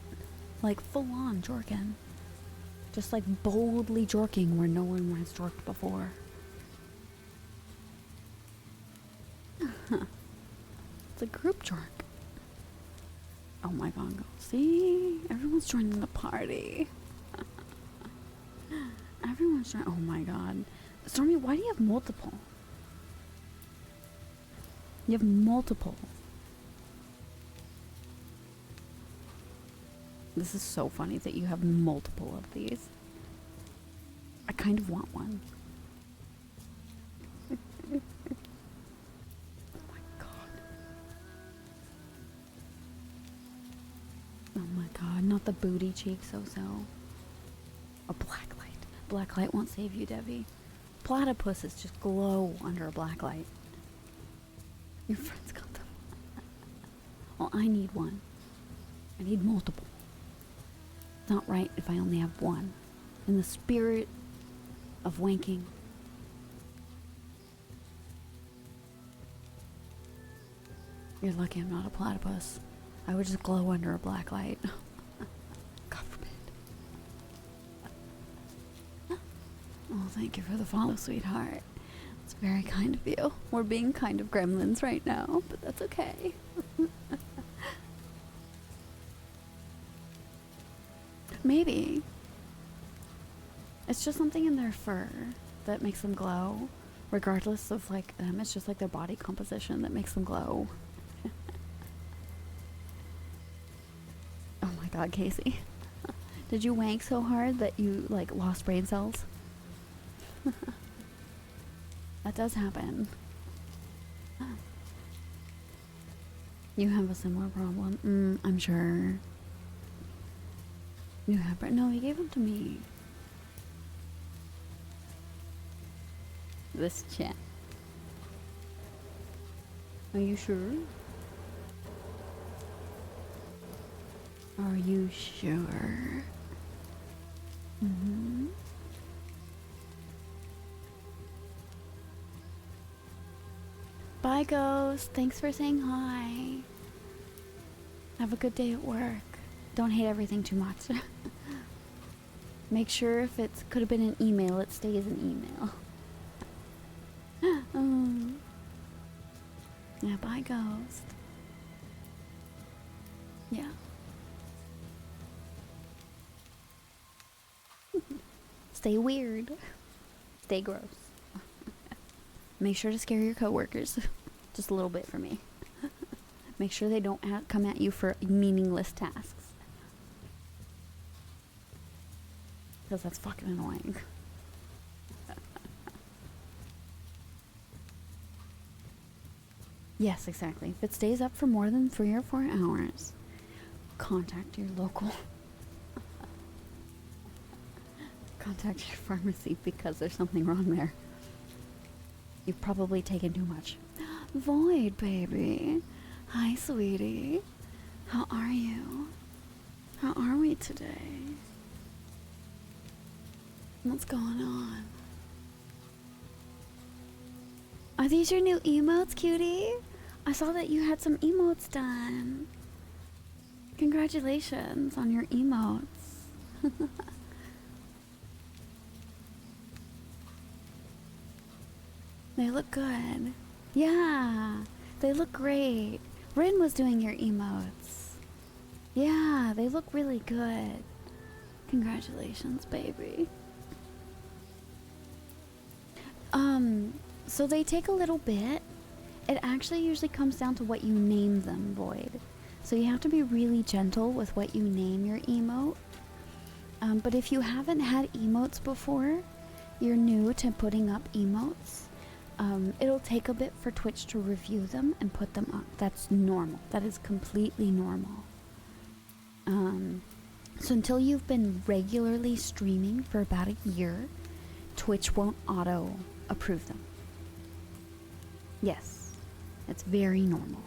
Like, full on jorking. Just like boldly jorking where no one has jorked before. It's a group jork. Oh my god, go. See? Everyone's joining the party. Everyone's trying. Oh my god. Stormy, why do you have multiple? You have multiple. This is so funny that you have multiple of these. I kind of want one. Oh my god. Oh my god, not not the booty cheek so-so. A black light. Black light won't save you, Debbie. Platypuses just glow under a black light. Your friends got them. Well, I need one. I need multiple. It's not right if I only have one. In the spirit of wanking. You're lucky I'm not a platypus. I would just glow under a black light. God forbid. Oh, thank you for the follow, sweetheart. It's very kind of you. We're being kind of gremlins right now, but that's okay. Maybe. It's just something in their fur that makes them glow. Regardless of like them, it's just like their body composition that makes them glow. Oh my god, Casey. Did you wank so hard that you like lost brain cells? That does happen. You have a similar problem. I'm sure. You have, no, you gave them to me. This chat. Are you sure? Are you sure? Mm-hmm. Bye, Ghost. Thanks for saying hi. Have a good day at work. Don't hate everything too much. Make sure if it could have been an email, it stays an email. Yeah, bye, Ghost. Yeah. Stay weird. Stay gross. Make sure to scare your coworkers. Just a little bit for me. Make sure they don't come at you for meaningless tasks. Because that's fucking annoying. Yes, exactly. If it stays up for more than 3 or 4 hours, contact your local. Contact your pharmacy because there's something wrong there. You've probably taken too much. Void, baby. Hi, sweetie. How are you? How are we today? What's going on? Are these your new emotes, cutie? I saw that you had some emotes done. Congratulations on your emotes. They look good. Yeah, they look great. Rin was doing your emotes. Yeah, they look really good. Congratulations, baby. So they take a little bit. It actually usually comes down to what you name them, Void. So you have to be really gentle with what you name your emote. But if you haven't had emotes before, you're new to putting up emotes, it'll take a bit for Twitch to review them and put them up. That's normal. That is completely normal. So until you've been regularly streaming for about a year, Twitch won't auto approve them. Yes, it's very normal.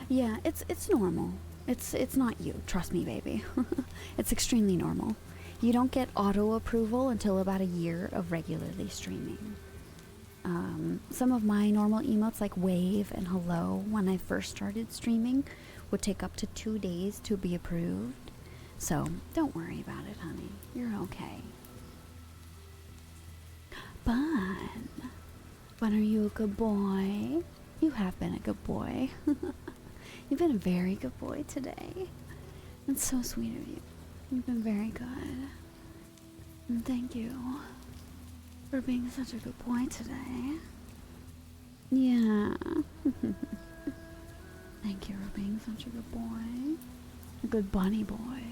Yeah, it's normal. It's not you. Trust me, baby. It's extremely normal. You don't get auto approval until about a year of regularly streaming. Some of my normal emotes like wave and hello when I first started streaming would take up to 2 days to be approved. So don't worry about it, honey. You're okay. But are you a good boy? You have been a good boy. You've been a very good boy today. That's so sweet of you. You've been very good. And thank you for being such a good boy today. Yeah. Thank you for being such a good boy. A good bunny boy.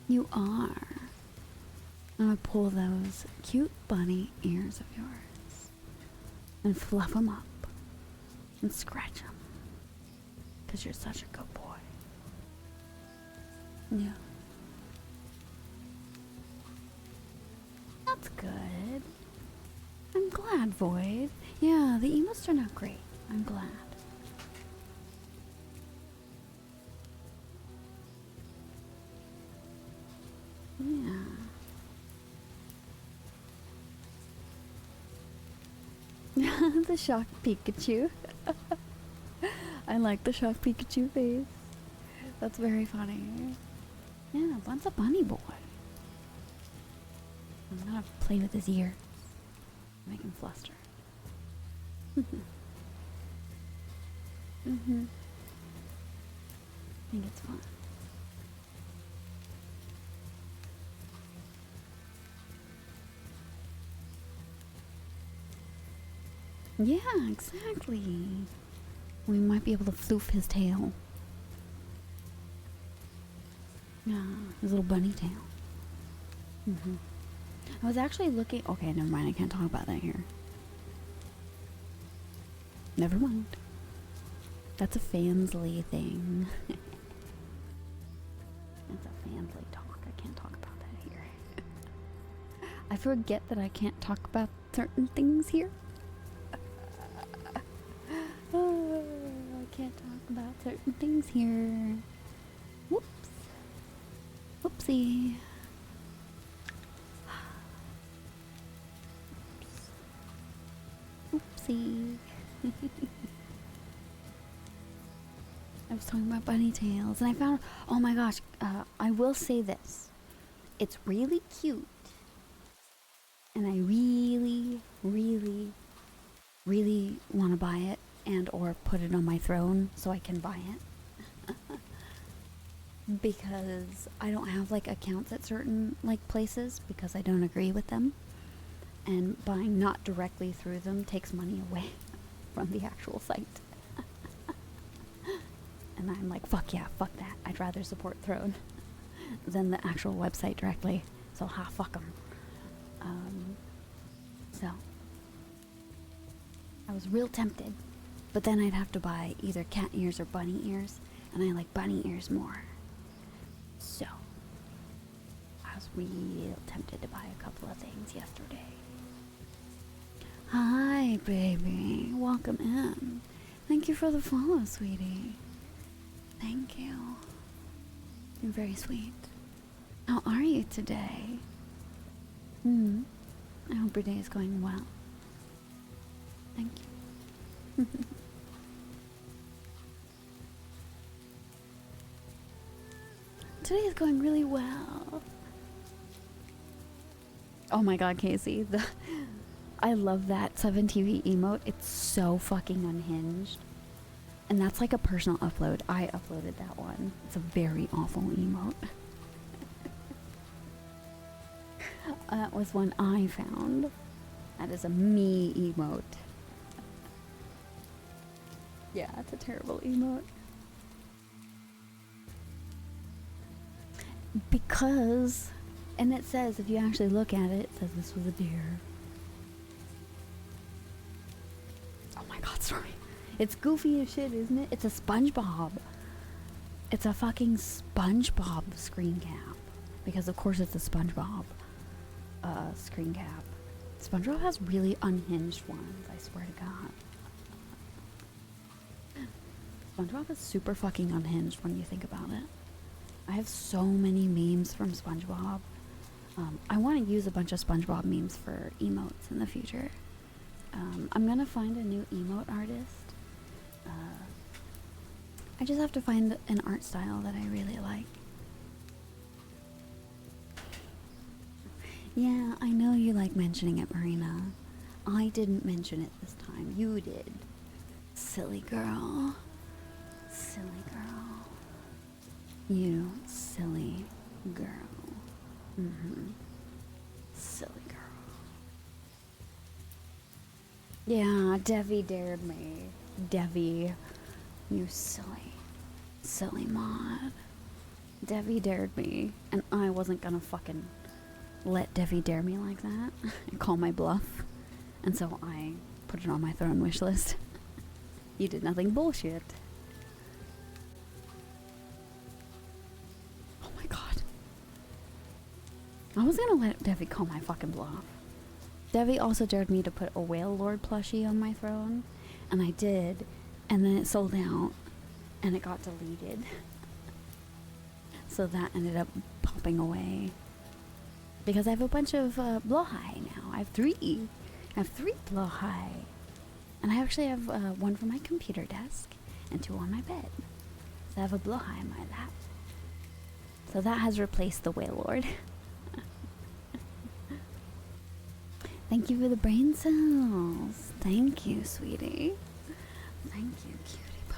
You are. I'm gonna pull those cute bunny ears of yours and fluff them up. and scratch them. Because you're such a good boy. Yeah. That's good. I'm glad, Void. Yeah, the emotes turned out great. I'm glad. Yeah. The shocked Pikachu. I like the shocked Pikachu face. That's very funny. Yeah, Bun's a bunny boy. I'm gonna play with his ear. Make him fluster. Mm-hmm. I think it's fun. Yeah, exactly. We might be able to floof his tail. Yeah, his little bunny tail. Mm-hmm. I was actually looking... Okay, never mind. I can't talk about that here. Never mind. That's a Fansly thing. That's a Fansly talk. I can't talk about that here. I forget that I can't talk about certain things here. Oh, I can't talk about certain things here. Whoops. Whoopsie. Oopsie. I was talking about bunny tails, and I found... Oh my gosh, I will say this. It's really cute. And I really, really, really want to buy it and or put it on my throne so I can buy it. Because I don't have like accounts at certain like places because I don't agree with them. And buying not directly through them takes money away from the actual site. And I'm like, fuck yeah, fuck that. I'd rather support Throne than the actual website directly. So fuck them. So I was real tempted, but then I'd have to buy either cat ears or bunny ears, and I like bunny ears more. So I was real tempted to buy a couple of things yesterday. Hi, baby. Welcome in. Thank you for the follow, sweetie. Thank you. You're very sweet. How are you today? I hope your day is going well. Thank you. Today is going really well. Oh my god, Casey. I love that 7TV emote. It's so fucking unhinged. And that's like a personal upload. I uploaded that one. It's a very awful emote. That was one I found. That is a me emote. Yeah, it's a terrible emote. Because, and it says, if you actually look at it, it says this was a deer. Oh my god, sorry. It's goofy as shit, isn't it? It's a SpongeBob. It's a fucking SpongeBob screen cap. Because of course it's a SpongeBob screen cap. SpongeBob has really unhinged ones, I swear to god. SpongeBob is super fucking unhinged when you think about it. I have so many memes from SpongeBob. I want to use a bunch of SpongeBob memes for emotes in the future. I'm gonna find a new emote artist. I just have to find an art style that I really like. Yeah, I know you like mentioning it, Marina. I didn't mention it this time. You did. Silly girl. Silly girl. You silly girl. Silly girl. Yeah, Devi dared me. Devi. You silly mod. Devi dared me, and I wasn't gonna fucking let Devi dare me like that and call my bluff. And so I put it on my throne wish list. You did nothing bullshit. Oh my god. I was gonna let Devi call my fucking bluff. Devi also dared me to put a Whale Lord plushie on my throne, and I did, and then it sold out, and it got deleted. So that ended up popping away. Because I have a bunch of blowhigh now. I have three. I have 3 blowhigh. And I actually have 1 for my computer desk and 2 on my bed. So I have a blowhigh in my lap. So that has replaced the Whale Lord. Thank you for the brain cells. Thank you, sweetie. Thank you, cutie pie.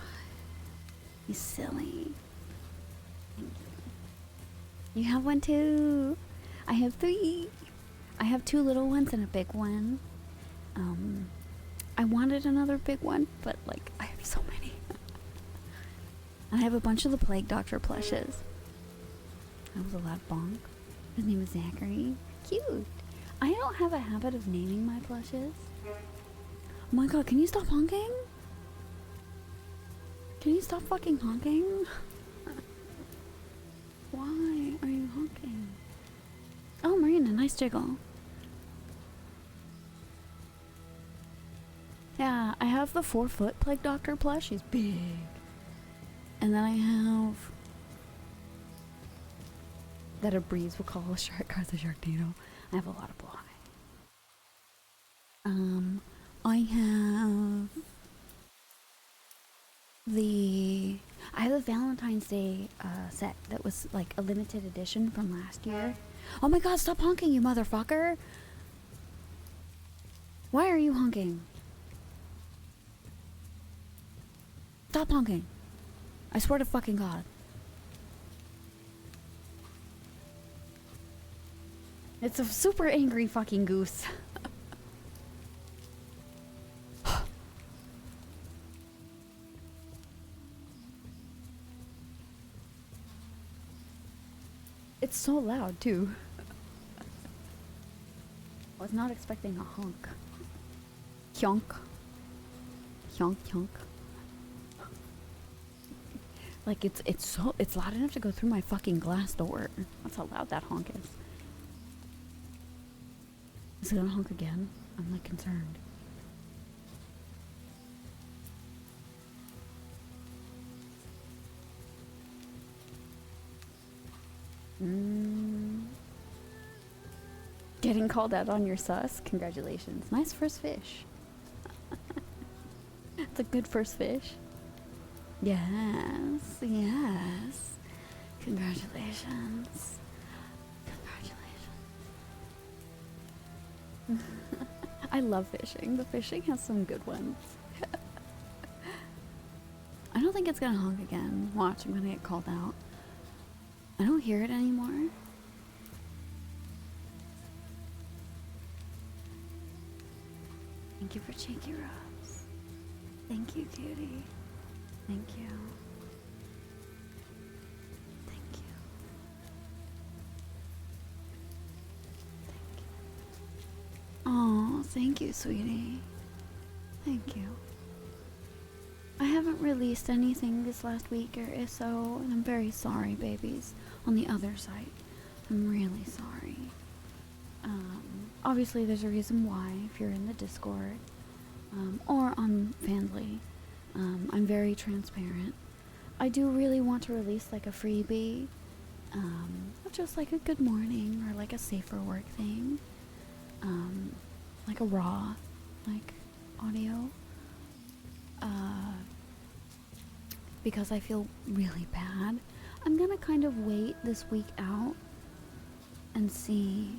You silly. Thank you. You have 1 too. I have 3. I have 2 little ones and a big one. I wanted another big one, but like I have so many. And I have a bunch of the Plague Doctor plushes. That was a loud bonk. His name is Zachary. Cute. I don't have a habit of naming my plushes. Oh my god, can you stop honking? Can you stop fucking honking? Why are you honking? Oh, Marina, nice jiggle. Yeah, I have the 4-foot Plague Doctor plush. He's big. And then I have that a breeze will call a shark cars a Sharknado. I have a lot of blowhigh. I have the Valentine's Day set that was like a limited edition from last year. Oh my god, stop honking, you motherfucker! Why are you honking? Stop honking. I swear to fucking god. It's a super angry fucking goose. It's so loud too. I was not expecting a honk. Hyonk. Hyonk hyonk. Like it's loud enough to go through my fucking glass door. That's how loud that honk is. Is it gonna honk again? I'm like concerned. Getting called out on your sus? Congratulations. Nice first fish. It's a good first fish. Yes, yes. Congratulations. Congratulations. I love fishing. The fishing has some good ones. I don't think it's gonna honk again. Watch, I'm gonna get called out. I don't hear it anymore. Thank you for cheeky rubs. Thank you, cutie. Thank you. Thank you. Thank you. Oh, thank you, sweetie. Thank you. I haven't released anything this last week or so, and I'm very sorry, babies. On the other side, I'm really sorry. Obviously, there's a reason why if you're in the Discord or on Fanly. I'm very transparent. I do really want to release like a freebie of just like a good morning or like a safer work thing, like a raw like audio, because I feel really bad. I'm gonna kind of wait this week out and see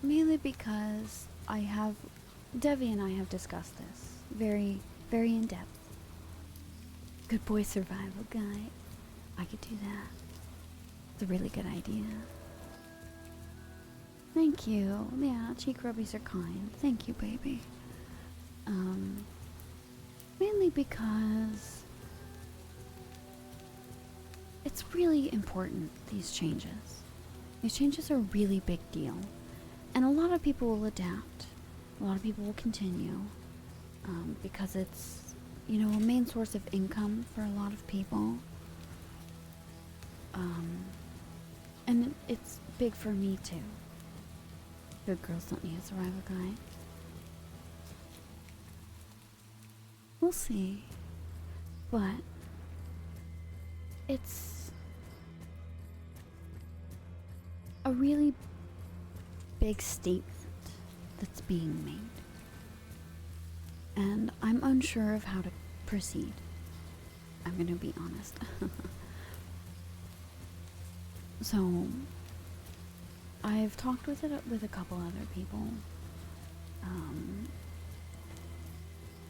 mainly because Devi and I have discussed this very, very in depth. Good boy survival guide. I could do that. It's a really good idea. Thank you. Yeah, cheek rubbies are kind. Thank you, baby. Mainly because it's really important, these changes. These changes are a really big deal. And a lot of people will adapt. A lot of people will continue because it's, you know, a main source of income for a lot of people. And it's big for me too. Good girls don't need a survival guide. We'll see. But it's a really big statement that's being made. And I'm unsure of how to proceed. I'm gonna be honest. So, I've talked with a couple other people,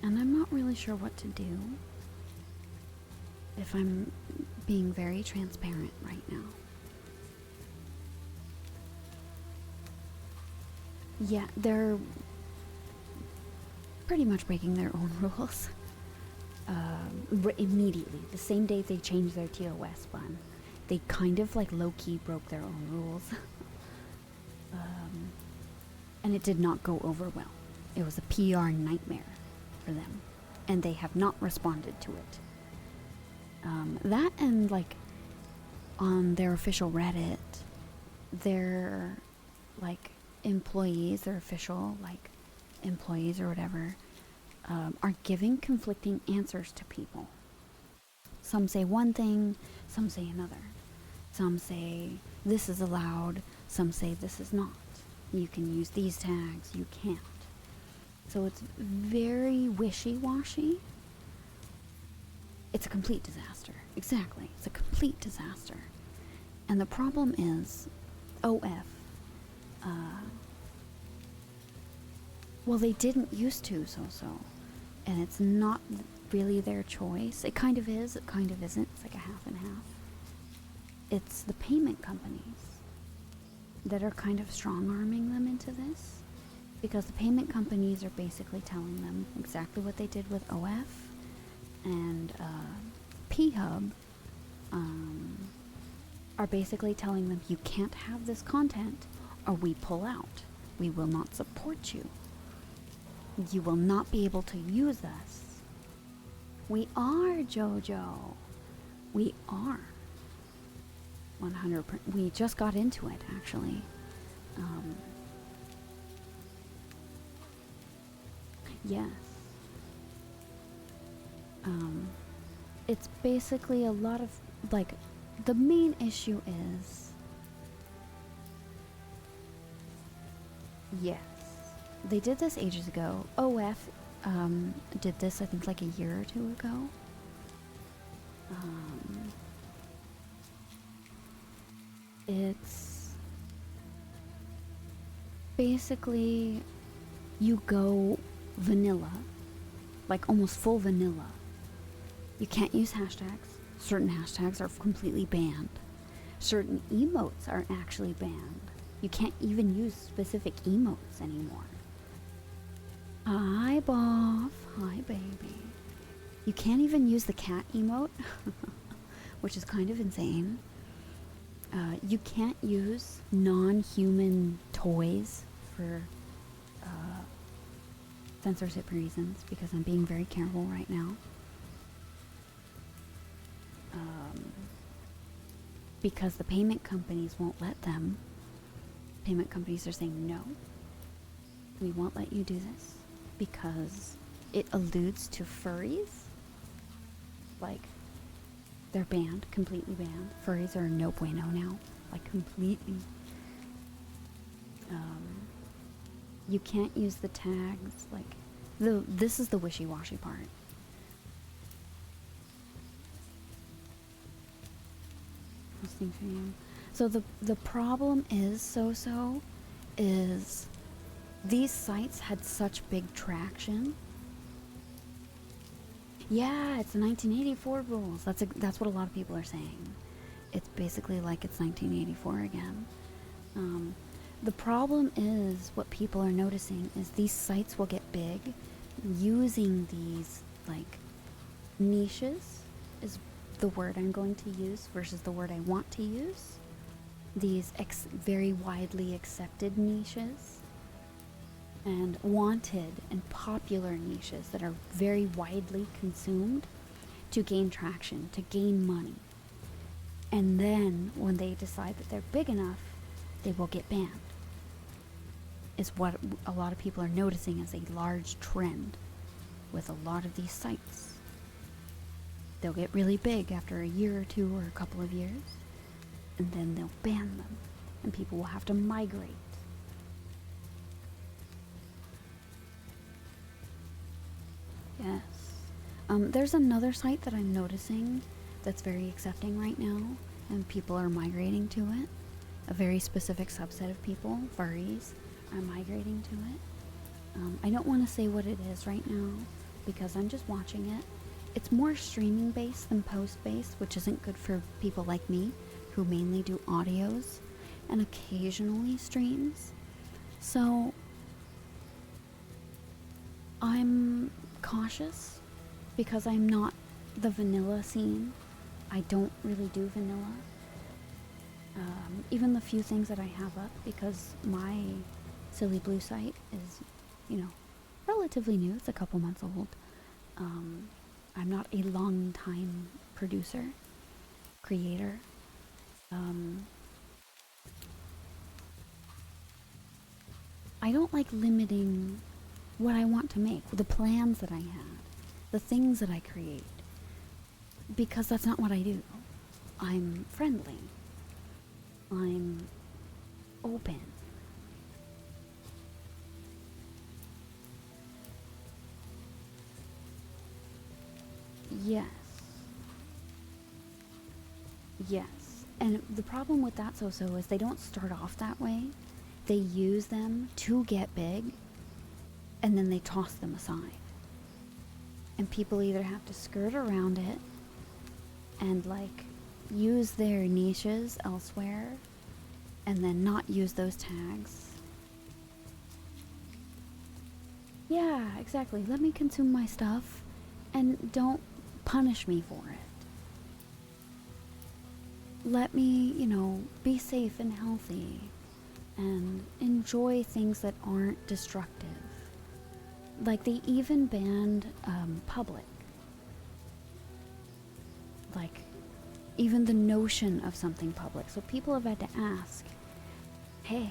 and I'm not really sure what to do, if I'm being very transparent right now. Yeah, they're pretty much breaking their own rules. Immediately, the same day they changed their TOS button, they kind of like low-key broke their own rules. And it did not go over well. It was a PR nightmare for them, and they have not responded to it. That and like on their official Reddit, their like employees, their official like employees or whatever, are giving conflicting answers to people. Some say one thing, some say another. Some say this is allowed, some say this is not. You can use these tags, you can't. So it's very wishy-washy. It's a complete disaster. Exactly, it's a complete disaster. And the problem is, OF, well, they didn't used to so. And it's not really their choice. It kind of is, it kind of isn't. It's like a half and half. It's the payment companies that are kind of strong-arming them into this, because the payment companies are basically telling them exactly what they did with OF and P-Hub, are basically telling them, you can't have this content or we pull out. We will not support you. You will not be able to use us. We are, Jojo. We are. 100%. We just got into it, actually. Yes. It's basically a lot of, like, the main issue is, yes, they did this ages ago. OF did this, I think, like a year or two ago. It's basically you go vanilla, like almost full vanilla. You can't use hashtags. Certain hashtags are completely banned. Certain emotes are actually banned. You can't even use specific emotes anymore. Hi, Boff. Hi, baby. You can't even use the cat emote, which is kind of insane. You can't use non-human toys for censorship reasons, because I'm being very careful right now. Because the payment companies won't let them. Payment companies are saying, no, we won't let you do this because it alludes to furries. Like, they're banned, completely banned. Furries are no bueno now, like completely. You can't use the tags, like, this is the wishy-washy part. Listening for you. So the problem is, is these sites had such big traction. Yeah, it's the 1984 rules. That's what a lot of people are saying. It's basically like it's 1984 again. The problem is, what people are noticing is these sites will get big using these, like, niches is the word I'm going to use versus the word I want to use. These very widely accepted niches. and wanted and popular niches that are very widely consumed to gain traction, to gain money. And then when they decide that they're big enough, they will get banned. Is what a lot of people are noticing as a large trend with a lot of these sites. They'll get really big after a year or two or a couple of years, and then they'll ban them, and people will have to migrate. Yes. There's another site that I'm noticing that's very accepting right now, and people are migrating to it. A very specific subset of people, furries, are migrating to it. I don't want to say what it is right now because I'm just watching it. It's more streaming based than post based, which isn't good for people like me who mainly do audios and occasionally streams. So I'm cautious because I'm not the vanilla scene. I don't really do vanilla. Even the few things that I have up, because my Silly Blue site is, relatively new. It's a couple months old. I'm not a long time producer, creator. I don't like limiting what I want to make, the plans that I have, the things that I create, because that's not what I do. I'm friendly. I'm open. Yes. Yes. And the problem with that so is they don't start off that way. They use them to get big, and then they toss them aside. And people either have to skirt around it and use their niches elsewhere and then not use those tags. Yeah, exactly. Let me consume my stuff and don't punish me for it. Let me, be safe and healthy and enjoy things that aren't destructive. Like, they even banned public. Like, even the notion of something public. So people have had to ask, hey.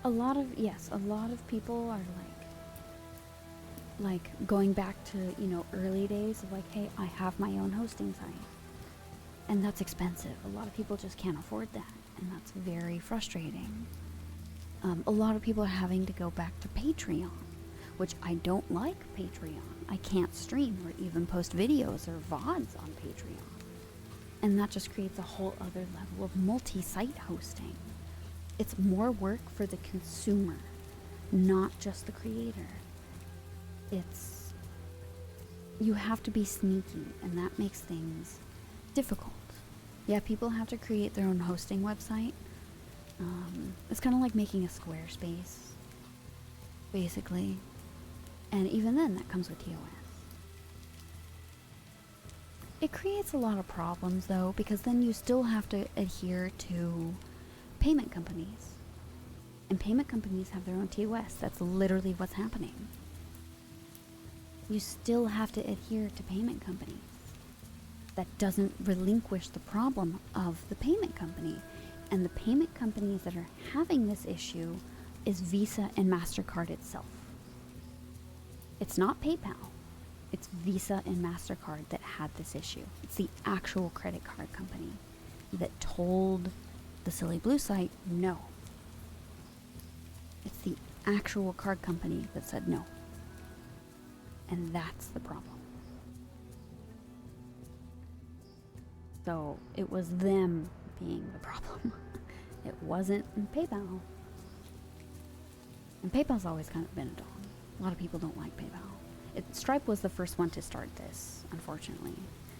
A lot of people are going back to, early days of hey, I have my own hosting site. And that's expensive. A lot of people just can't afford that. And that's very frustrating. A lot of people are having to go back to Patreon, which I don't like Patreon. I can't stream or even post videos or VODs on Patreon. And that just creates a whole other level of multi-site hosting. It's more work for the consumer, not just the creator. You have to be sneaky, and that makes things difficult. Yeah, people have to create their own hosting website. It's kind of like making a Squarespace, basically. And even then, that comes with TOS. It creates a lot of problems, though, because then you still have to adhere to payment companies. And payment companies have their own TOS. That's literally what's happening. You still have to adhere to payment companies. That doesn't relinquish the problem of the payment company. And the payment companies that are having this issue is Visa and MasterCard itself. It's not PayPal. It's Visa and MasterCard that had this issue. It's the actual credit card company that told the Silly Blue site no. It's the actual card company that said no. And that's the problem. So it was them being the problem. It wasn't PayPal. And PayPal's always kind of been a dog. A lot of people don't like PayPal. Stripe was the first one to start this, unfortunately.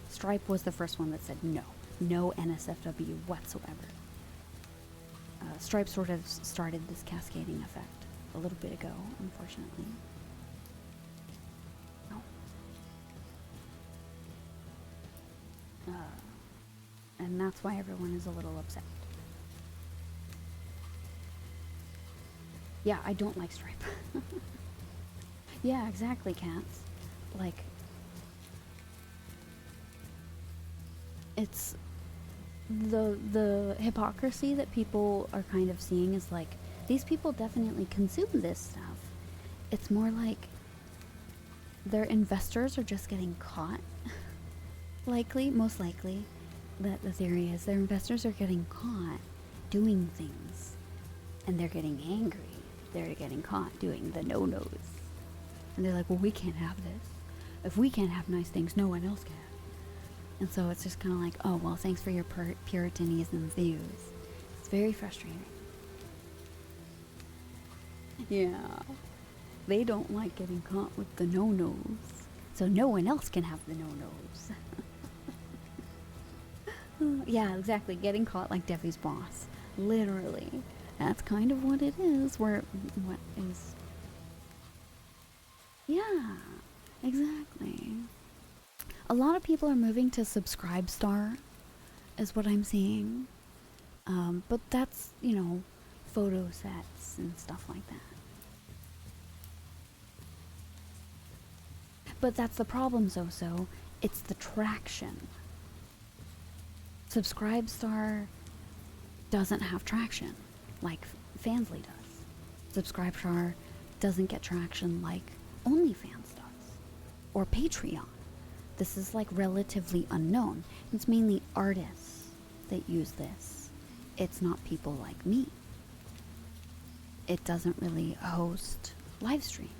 Stripe was the first one that said no. No NSFW whatsoever. Stripe sort of started this cascading effect a little bit ago, unfortunately. And that's why everyone is a little upset. Yeah, I don't like Stripe. Yeah, exactly, cats. Like, it's the hypocrisy that people are kind of seeing is like, these people definitely consume this stuff. It's more like their investors are just getting caught. Most likely, that the theory is their investors are getting caught doing things, and they're getting angry. They're getting caught doing the no-nos. And they're like, well, we can't have this. If we can't have nice things, no one else can. And so it's just kind of like, oh, well, thanks for your Puritanism views. It's very frustrating. Yeah. They don't like getting caught with the no-nos. So no one else can have the no-nos. Yeah, exactly. Getting caught like Debbie's boss. Literally. That's kind of what it is. What is... Yeah, exactly. A lot of people are moving to Subscribestar, is what I'm seeing. But that's, photo sets and stuff like that. But that's the problem, Zoso. It's the traction. Subscribestar doesn't have traction like Fansly does. Subscribestar doesn't get traction like OnlyFans does. Or Patreon. This is like relatively unknown. It's mainly artists that use this. It's not people like me. It doesn't really host live streams.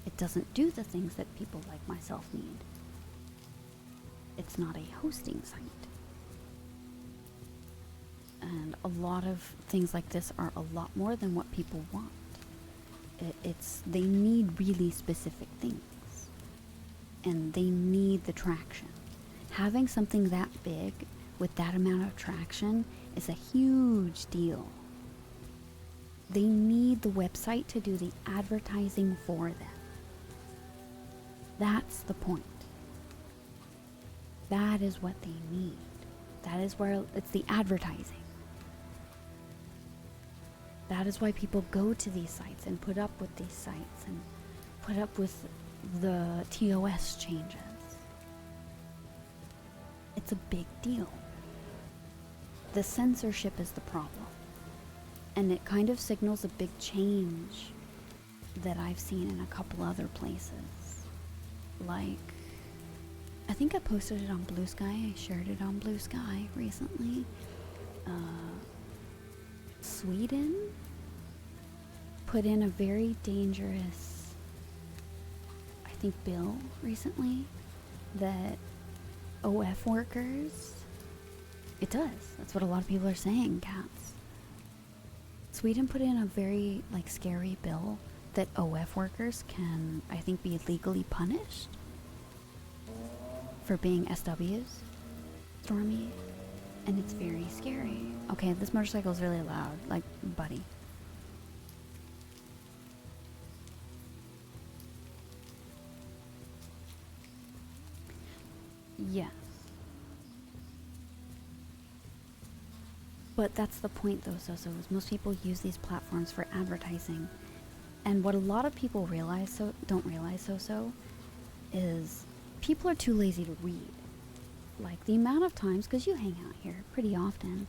It doesn't do the things that people like myself need. It's not a hosting site. And a lot of things like this are a lot more than what people want. They need really specific things. And they need the traction. Having something that big with that amount of traction is a huge deal. They need the website to do the advertising for them. That's the point. That is what they need. That is where it's the advertising. That is why people go to these sites and put up with these sites and put up with the TOS changes. It's a big deal. The censorship is the problem. And it kind of signals a big change that I've seen in a couple other places. Like, I think I posted it on Blue Sky. I shared it on Blue Sky recently. Sweden put in a very dangerous, I think, bill recently that OF workers, it does. That's what a lot of people are saying, cats. Sweden put in a very, scary bill that OF workers can, I think, be legally punished for being SWs for me. And it's very scary. Okay, this motorcycle is really loud. Buddy. Yes. But that's the point, though, Soso, is most people use these platforms for advertising. And what a lot of people don't realize, Soso, is people are too lazy to read. The amount of times, because you hang out here pretty often,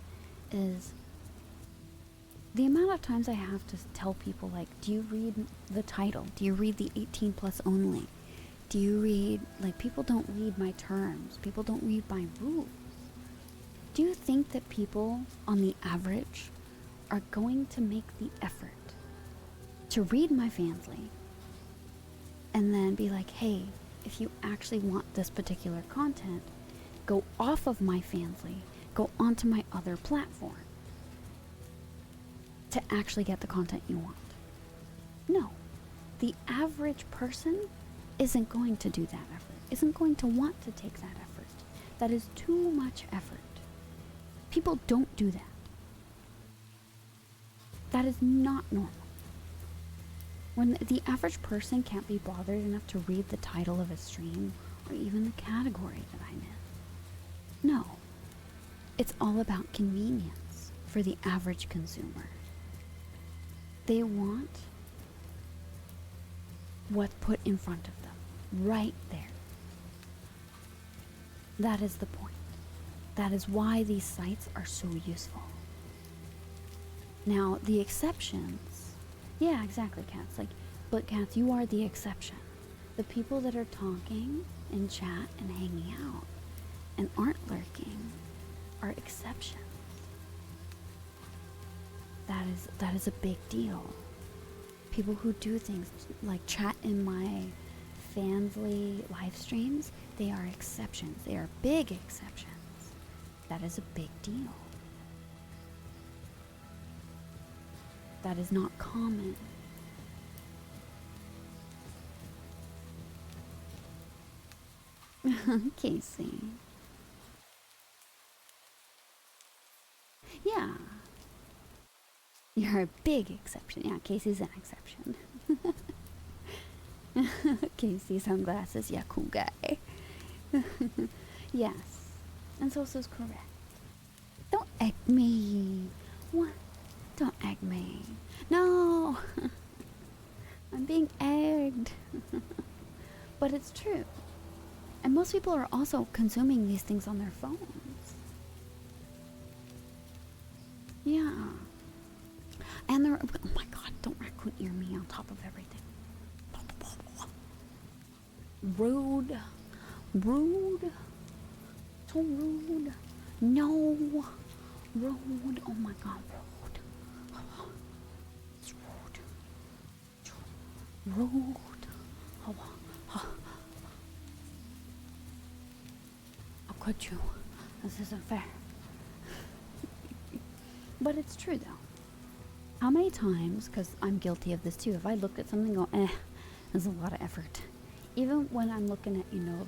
is the amount of times I have to tell people, do you read the title? Do you read the 18 plus only? Do you read, people don't read my terms. People don't read my rules. Do you think that people, on the average, are going to make the effort to read my Fansly and then be like, hey, if you actually want this particular content, go off of my Fansly, go onto my other platform to actually get the content you want? No. The average person isn't going to do that effort, isn't going to want to take that effort. That is too much effort. People don't do that. That is not normal. When the average person can't be bothered enough to read the title of a stream or even the category that I'm in. No. It's all about convenience for the average consumer. They want what's put in front of them, right there. That is the point. That is why these sites are so useful. Now, the exceptions, yeah, exactly, cats. Like, but cats, you are the exception. The people that are talking in chat and hanging out and aren't lurking are exceptions. That is a big deal. People who do things like chat in my Fansly live streams, they are exceptions. They are big exceptions. That is a big deal. That is not common. Casey. Yeah. You're a big exception. Yeah, Casey's an exception. Casey sunglasses. Yeah, cool guy. Yes. And Sosa's correct. Don't egg me. What? Don't egg me. No. I'm being egged. But it's true. And most people are also consuming these things on their phones. Yeah. And they're, oh my god, don't raccoon ear me on top of everything. Rude. Rude. So rude. No. Rude. Oh my god, rude. It's rude. Rude. Oh, how could you? This isn't fair. But it's true though. How many times, because I'm guilty of this too, if I looked at something and go, there's a lot of effort. Even when I'm looking at, you know,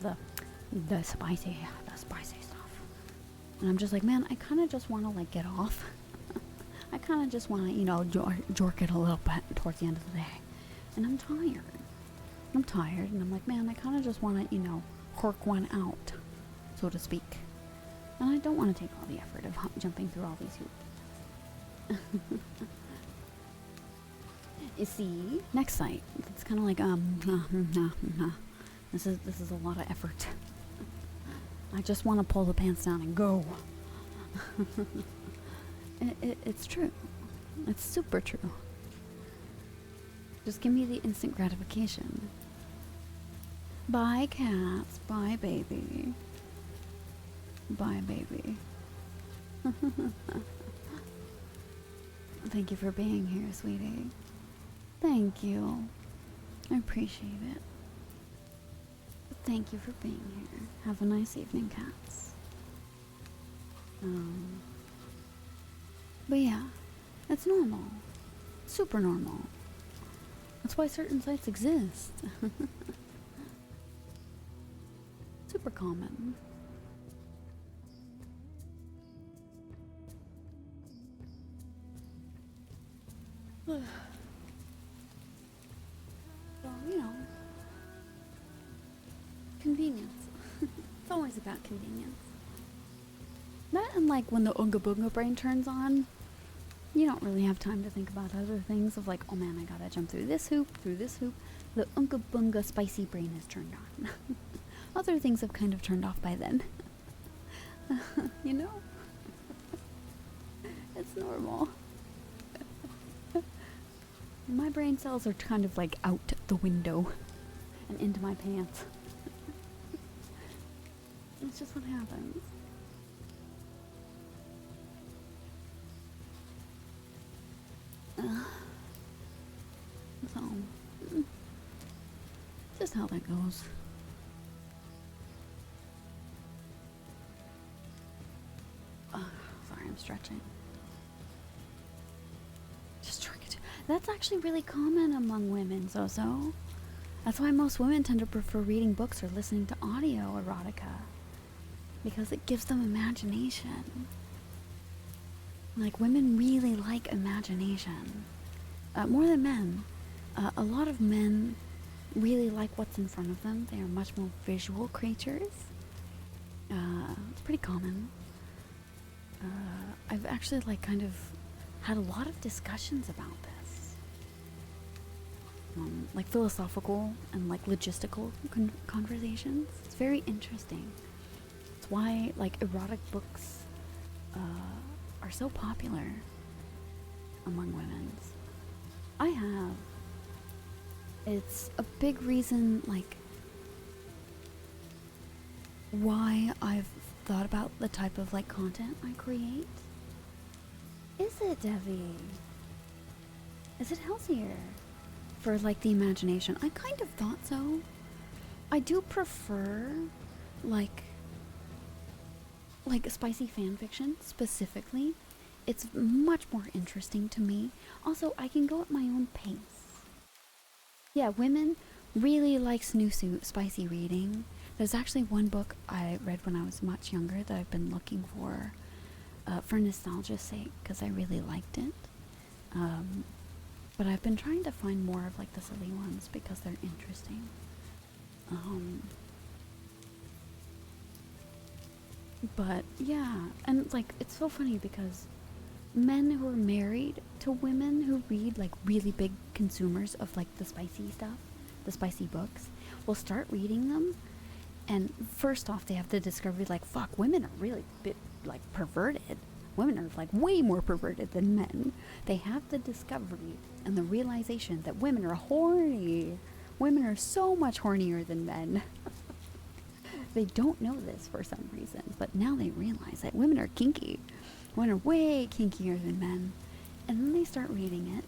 the spicy stuff. And I'm just like, man, I kind of just want to like get off. I kind of just want to, you know, jork it a little bit towards the end of the day. And I'm tired. And I'm like, man, I kind of just want to, you know, hork one out, so to speak. And I don't want to take all the effort of jumping through all these hoops. You see, next site. It's kind of like This is a lot of effort. I just want to pull the pants down and go. It's true. It's super true. Just give me the instant gratification. Bye, cats. Bye, baby. Bye, baby. Thank you for being here, sweetie. Thank you. I appreciate it. Thank you for being here. Have a nice evening, cats. But yeah, it's normal. Super normal. That's why certain sites exist. Super common. So, you know, convenience. It's always about convenience. That and like when the Oonga Boonga brain turns on, you don't really have time to think about other things of like, oh man, I gotta jump through this hoop. The Oonga Boonga spicy brain is turned on. Other things have kind of turned off by then. You know? It's normal. My brain cells are kind of like out the window and into my pants. It's just what happens. So, just how that goes. Sorry, I'm stretching. Just trying to. That's actually really common among women, Zozo. That's why most women tend to prefer reading books or listening to audio erotica. Because it gives them imagination. Like, women really like imagination. More than men. A lot of men really like what's in front of them. They are much more visual creatures. It's pretty common. I've actually, like, kind of had a lot of discussions about this. like philosophical and like logistical conversations. It's very interesting. It's why like erotic books are so popular among women. I have. It's a big reason, like, why I've thought about the type of like content I create. Is it, Debbie? Is it healthier for like the imagination? I kind of thought so. I do prefer like spicy fan fiction specifically. It's much more interesting to me. Also, I can go at my own pace. Yeah, women really likes new spicy reading. There's actually one book I read when I was much younger that I've been looking for nostalgia's sake, because I really liked it. But I've been trying to find more of like the silly ones because they're interesting. But yeah, and like it's so funny because men who are married to women who read like really big consumers of like the spicy stuff, the spicy books, will start reading them, and first off they have the discovery like, fuck, women are really like perverted. Women are like way more perverted than men. They have the discovery and the realization that women are horny. Women are so much hornier than men. They don't know this for some reason, but now they realize that women are kinky. Women are way kinkier than men. And then they start reading it.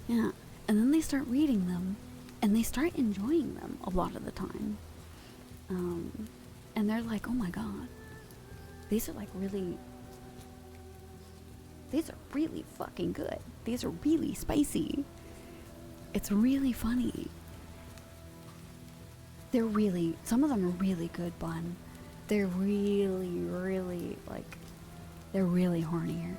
Yeah. And then they start reading them, and they start enjoying them a lot of the time. And they're like, oh my god, these are really fucking good. These are really spicy. It's really funny. Some of them are really good, Bun. They're really hornier.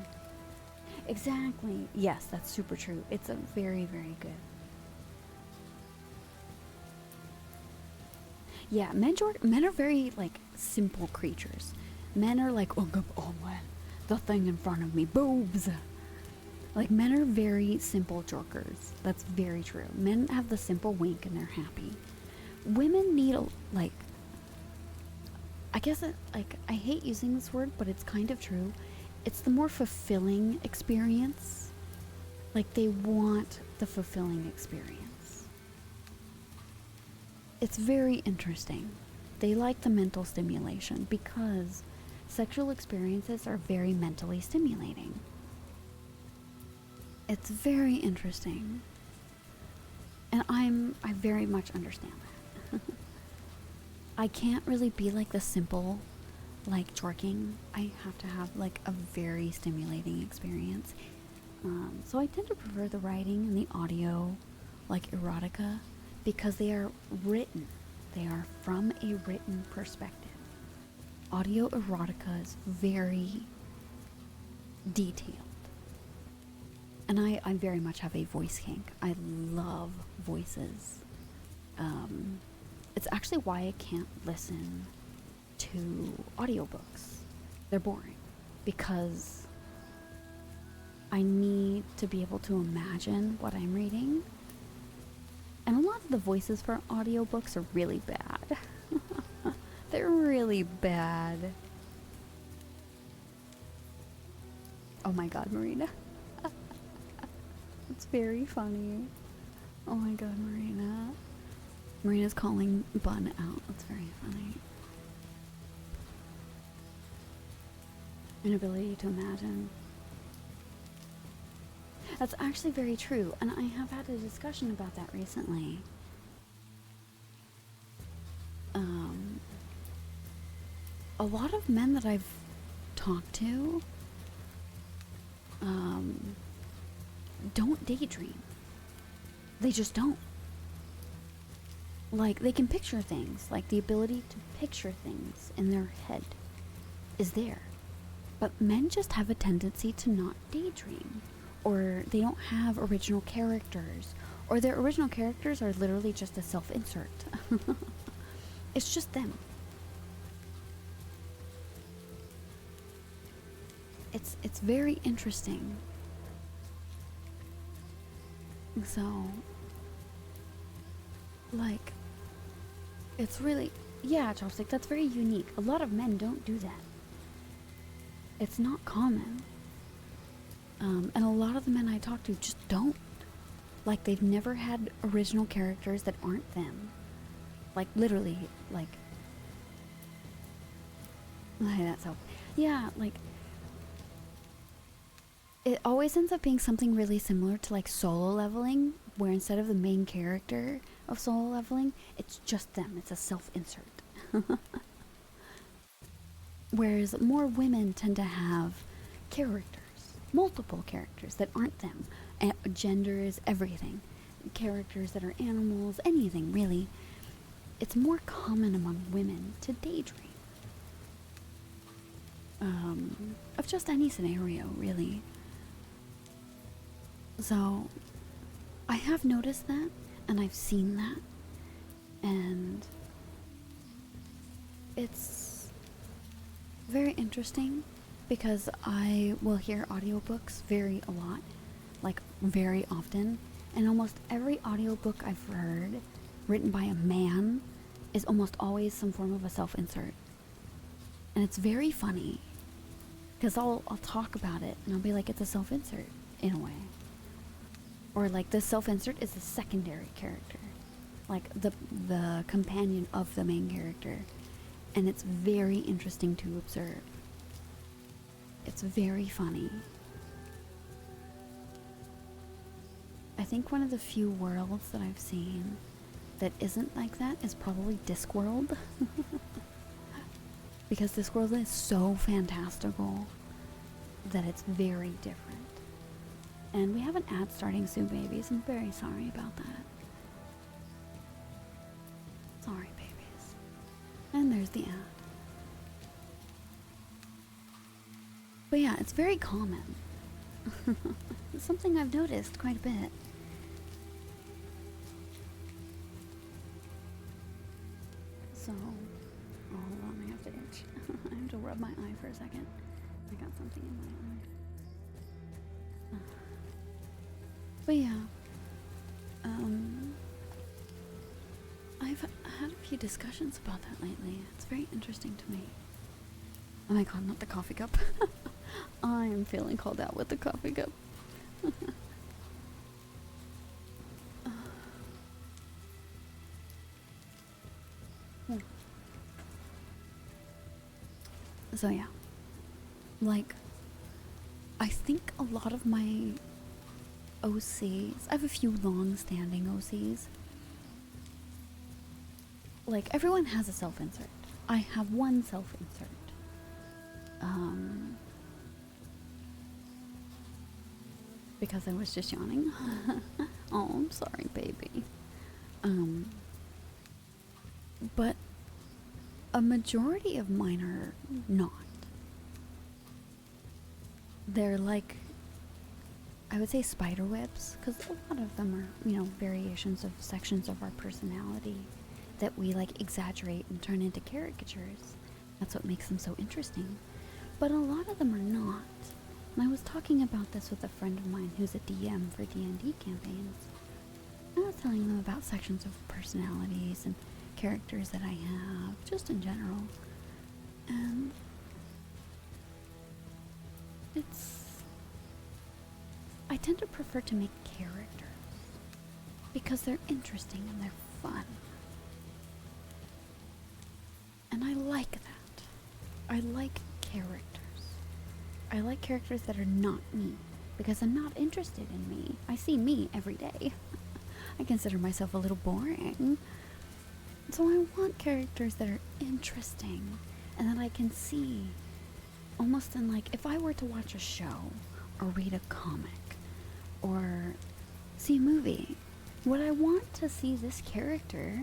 Exactly. Yes, that's super true. It's a very, very good. Yeah, men are very, like, simple creatures. Men are like, oh man, the thing in front of me, boobs. Like, men are very simple jerkers. That's very true. Men have the simple wink and they're happy. Women need I hate using this word, but it's kind of true. It's the more fulfilling experience. Like, they want the fulfilling experience. It's very interesting. They like the mental stimulation because sexual experiences are very mentally stimulating. It's very interesting. And I very much understand that. I can't really be like the simple, like, twerking. I have to have like a very stimulating experience. So I tend to prefer the writing and the audio, like erotica, because they are written. They are from a written perspective. Audio erotica is very detailed. And I very much have a voice kink. I love voices. It's actually why I can't listen to audiobooks. They're boring. Because I need to be able to imagine what I'm reading. And a lot of the voices for audiobooks are really bad. They're really bad. Oh my god, Marina. It's very funny. Oh my god, Marina. Marina's calling Bun out. That's very funny. Inability to imagine. That's actually very true, and I have had a discussion about that recently. A lot of men that I've talked to don't daydream. They just don't. Like, they can picture things. Like, the ability to picture things in their head is there. But men just have a tendency to not daydream. Or they don't have original characters. Or their original characters are literally just a self-insert. It's just them. It's very interesting. So, Like, it's really, yeah, Chopstick, that's very unique. A lot of men don't do that. It's not common. And a lot of the men I talk to just don't. Like, they've never had original characters that aren't them. Like, literally, like, that's how, yeah, like, it always ends up being something really similar to, like, Solo Leveling, where instead of the main character of Solo Leveling, it's just them. It's a self-insert. Whereas more women tend to have characters, multiple characters that aren't them. Genders, everything. Characters that are animals, anything really. It's more common among women to daydream. Of just any scenario, really. So, I have noticed that, and I've seen that, and it's very interesting because I will hear audiobooks a lot, like very often, and almost every audiobook I've heard written by a man is almost always some form of a self-insert. And it's very funny because I'll talk about it and I'll be like, it's a self-insert in a way. Or like this self-insert is a secondary character, like the companion of the main character. And it's very interesting to observe. It's very funny. I think one of the few worlds that I've seen that isn't like that is probably Discworld. Because Discworld is so fantastical that it's very different. And we have an ad starting soon, babies. I'm very sorry about that. Sorry, babies. And there's the ad. But yeah, it's very common. It's something I've noticed quite a bit. So, oh, hold on, I have to itch. I have to rub my eye for a second. I got something in my eye. But yeah, I've had a few discussions about that lately. It's very interesting to me. Oh my god, not the coffee cup. I am feeling called out with the coffee cup. So yeah, like, I think a lot of my OCs, I have a few long-standing OCs. Like, everyone has a self-insert. I have one self-insert. Because I was just yawning. Oh, I'm sorry, baby. But a majority of mine are not. They're like, I would say spider webs, because a lot of them are, you know, variations of sections of our personality that we like exaggerate and turn into caricatures. That's what makes them so interesting. But a lot of them are not. And I was talking about this with a friend of mine who's a DM for D&D campaigns. I was telling them about sections of personalities and characters that I have, just in general. And I tend to prefer to make characters because they're interesting and they're fun. And I like that. I like characters. I like characters that are not me because I'm not interested in me. I see me every day. I consider myself a little boring. So I want characters that are interesting and that I can see almost in, like, if I were to watch a show or read a comic or see a movie, would I want to see this character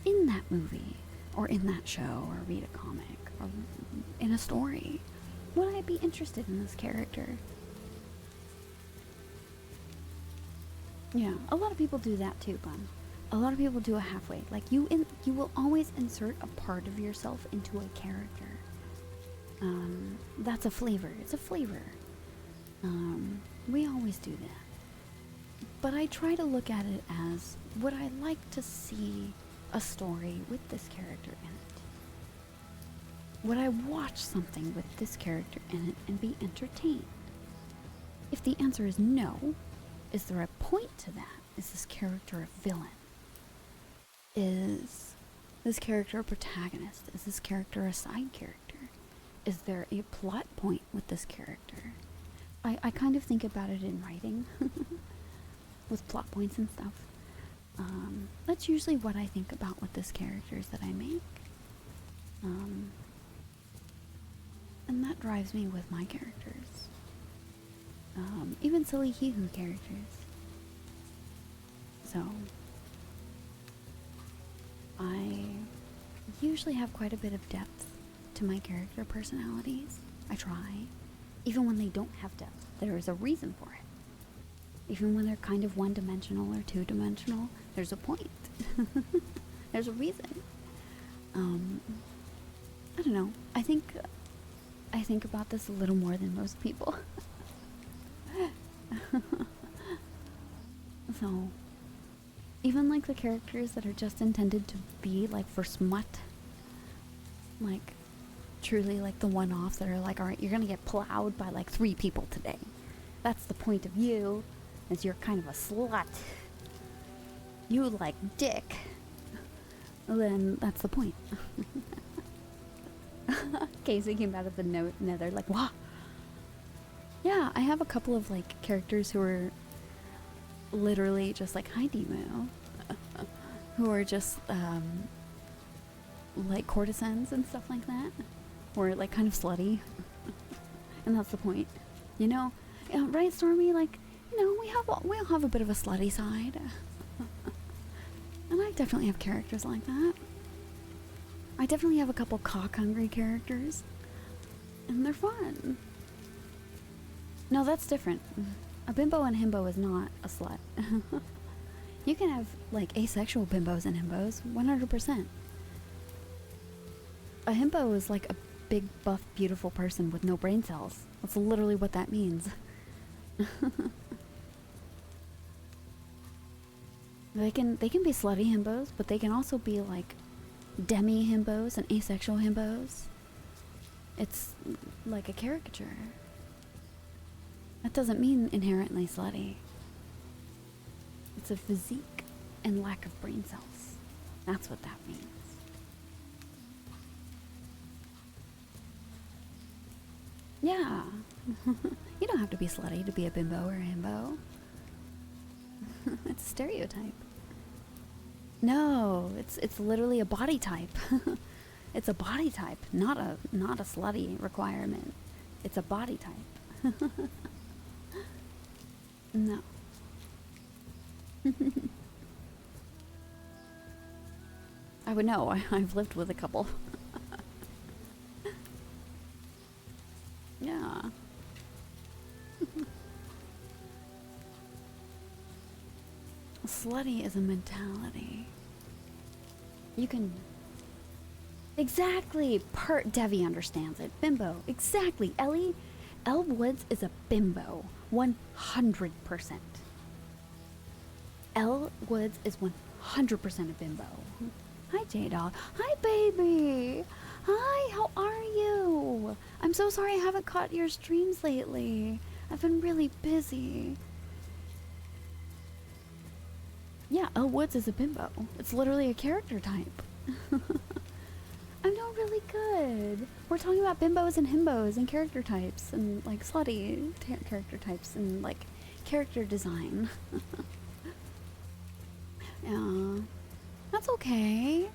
in that movie or in that show or read a comic or in a story? Would I be interested in this character? Yeah, a lot of people do that too, Bun. A lot of people do a halfway. Like, you will always insert a part of yourself into a character. That's a flavor. It's a flavor. We always do that. But I try to look at it as would I like to see a story with this character in it? Would I watch something with this character in it and be entertained? If the answer is no, is there a point to that? Is this character a villain? Is this character a protagonist? Is this character a side character? Is there a plot point with this character? I kind of think about it in writing with plot points and stuff. That's usually what I think about with this characters that I make. And that drives me with my characters. Even silly Hee-Hoo characters. So, I usually have quite a bit of depth to my character personalities. I try. Even when they don't have depth, there is a reason for it. Even when they're kind of one-dimensional or two-dimensional, there's a point. There's a reason. I don't know. I think about this a little more than most people. So, even like the characters that are just intended to be like for smut, like truly like the one-offs that are like, alright, you're gonna get plowed by like 3 people today. That's the point of you, is you're kind of a slut. You like dick. Then that's the point. Casey came out of the nether like, what? Yeah, I have a couple of like characters who are literally just like, hi Demo. Who are just like courtesans and stuff like that. Or like kind of slutty. And that's the point. You know? Right, Stormy? Like, you know, we all have a bit of a slutty side. And I definitely have characters like that. I definitely have a couple cock-hungry characters. And they're fun. No, that's different. A bimbo and himbo is not a slut. You can have, like, asexual bimbos and himbos. 100%. A himbo is like a big, buff, beautiful person with no brain cells. That's literally what that means. They can be slutty himbos, but they can also be like demi himbos and asexual himbos. It's like a caricature. That doesn't mean inherently slutty. It's a physique and lack of brain cells. That's what that means. Yeah. You don't have to be slutty to be a bimbo or a himbo. It's a stereotype. No, it's literally a body type. It's a body type, not a slutty requirement. It's a body type. No. I would know. I've lived with a couple. Yeah. Slutty is a mentality. You can... Exactly! Devi understands it. Bimbo. Exactly. Ellie. Elle Woods is a bimbo. 100%. Elle Woods is 100% a bimbo. Hi, J-Dog. Hi, baby! Hi, how are you? I'm so sorry I haven't caught your streams lately. I've been really busy. Yeah, Elle Woods is a bimbo. It's literally a character type. I'm doing really good. We're talking about bimbos and himbos and character types and like slutty character types and like character design. Yeah, that's okay.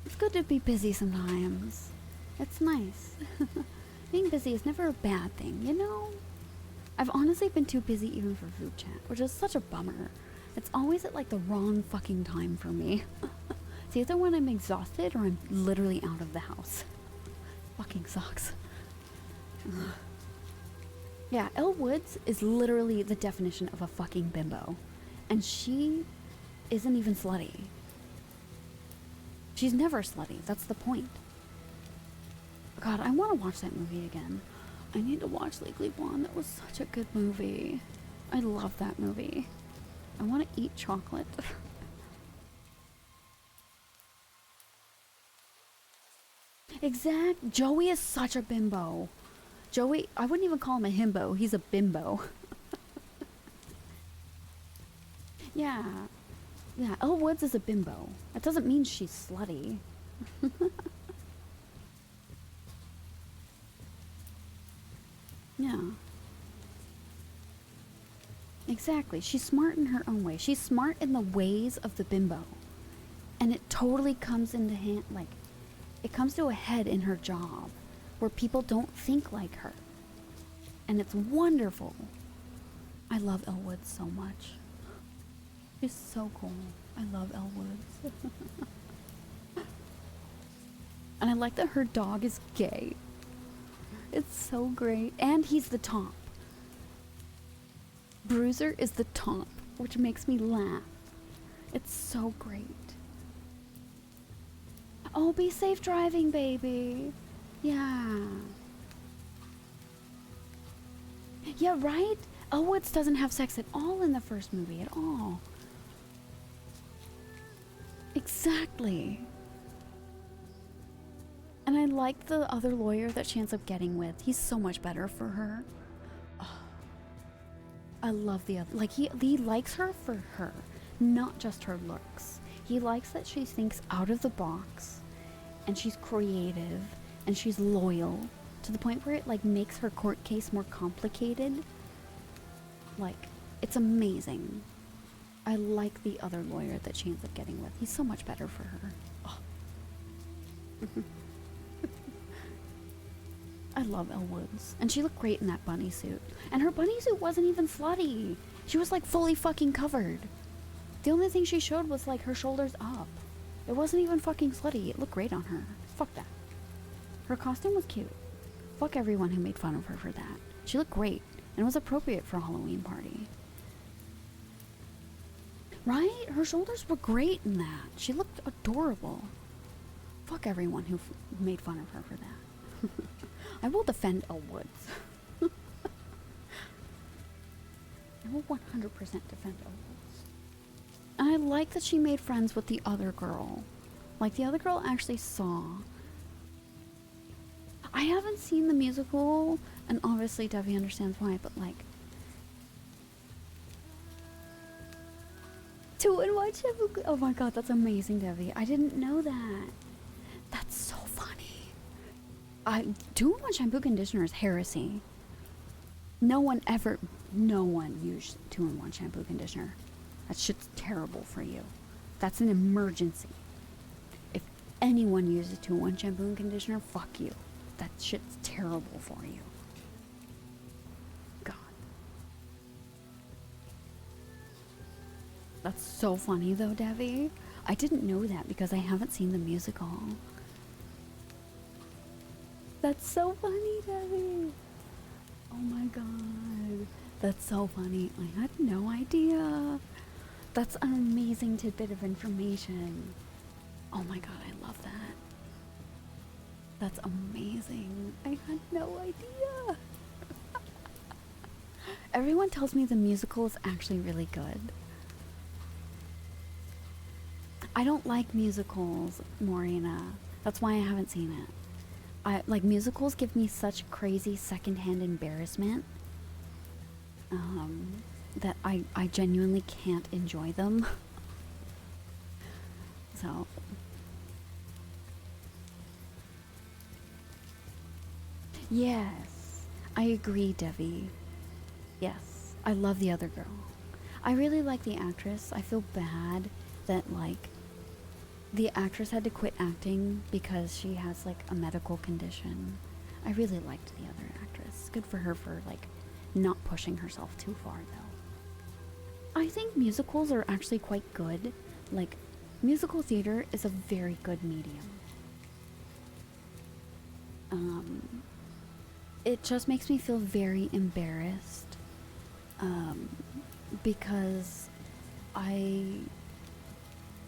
It's good to be busy sometimes. It's nice. Being busy is never a bad thing, you know? I've honestly been too busy even for food chat, which is such a bummer. It's always at like the wrong fucking time for me. It's either when I'm exhausted or I'm literally out of the house. Fucking sucks. Yeah, Elle Woods is literally the definition of a fucking bimbo. And she isn't even slutty. She's never slutty. That's the point. God, I want to watch that movie again. I need to watch Legally Blonde. That was such a good movie. I love that movie. I want to eat chocolate. Exact. Joey is such a bimbo. Joey, I wouldn't even call him a himbo. He's a bimbo. Yeah. Yeah, Elle Woods is a bimbo. That doesn't mean she's slutty. Yeah. Exactly. She's smart in her own way. She's smart in the ways of the bimbo. And it totally comes into hand, like, it comes to a head in her job where people don't think like her. And it's wonderful. I love Elle Woods so much. She's so cool. I love Elle Woods. And I like that her dog is gay. It's so great. And he's the top. Bruiser is the top, which makes me laugh. It's so great. Oh, be safe driving, baby. Yeah. Yeah, right? Elle Woods doesn't have sex at all in the first movie, at all. Exactly. And I like the other lawyer that she ends up getting with. He's so much better for her. Oh, I love the other. Like, he likes her for her, not just her looks. He likes that she thinks out of the box, and she's creative, and she's loyal, to the point where it, like, makes her court case more complicated. Like, it's amazing. I like the other lawyer that she ends up getting with. He's so much better for her. Oh. I love Elle Woods. And she looked great in that bunny suit. And her bunny suit wasn't even slutty. She was like fully fucking covered. The only thing she showed was like her shoulders up. It wasn't even fucking slutty. It looked great on her. Fuck that. Her costume was cute. Fuck everyone who made fun of her for that. She looked great. And it was appropriate for a Halloween party. Right? Her shoulders were great in that. She looked adorable. Fuck everyone who made fun of her for that. I will defend Elle Woods. I will 100% defend Elle Woods. And I like that she made friends with the other girl. Like, the other girl actually saw. I haven't seen the musical, and obviously Debbie understands why, but like... 2-in-1 shampoo. Oh my god, that's amazing, Debbie. I didn't know that. That's so funny. 2-in-1 shampoo conditioner is heresy. No one used 2-in-1 shampoo conditioner. That shit's terrible for you. That's an emergency. If anyone uses 2-in-1 shampoo and conditioner, fuck you. That shit's terrible for you. God. That's so funny though, Debbie. I didn't know that because I haven't seen the musical. That's so funny, Debbie. Oh my god. That's so funny. I had no idea. That's an amazing tidbit of information. Oh my god, I love that. That's amazing. I had no idea. Everyone tells me the musical is actually really good. I don't like musicals, Morena. That's why I haven't seen it. Like, musicals give me such crazy secondhand embarrassment that I genuinely can't enjoy them. So... Yes, I agree, Debbie. Yes, I love the other girl. I really like the actress. I feel bad that, like, the actress had to quit acting because she has, like, a medical condition. I really liked the other actress. Good for her for, like, not pushing herself too far, though. I think musicals are actually quite good. Like, musical theater is a very good medium. It just makes me feel very embarrassed because I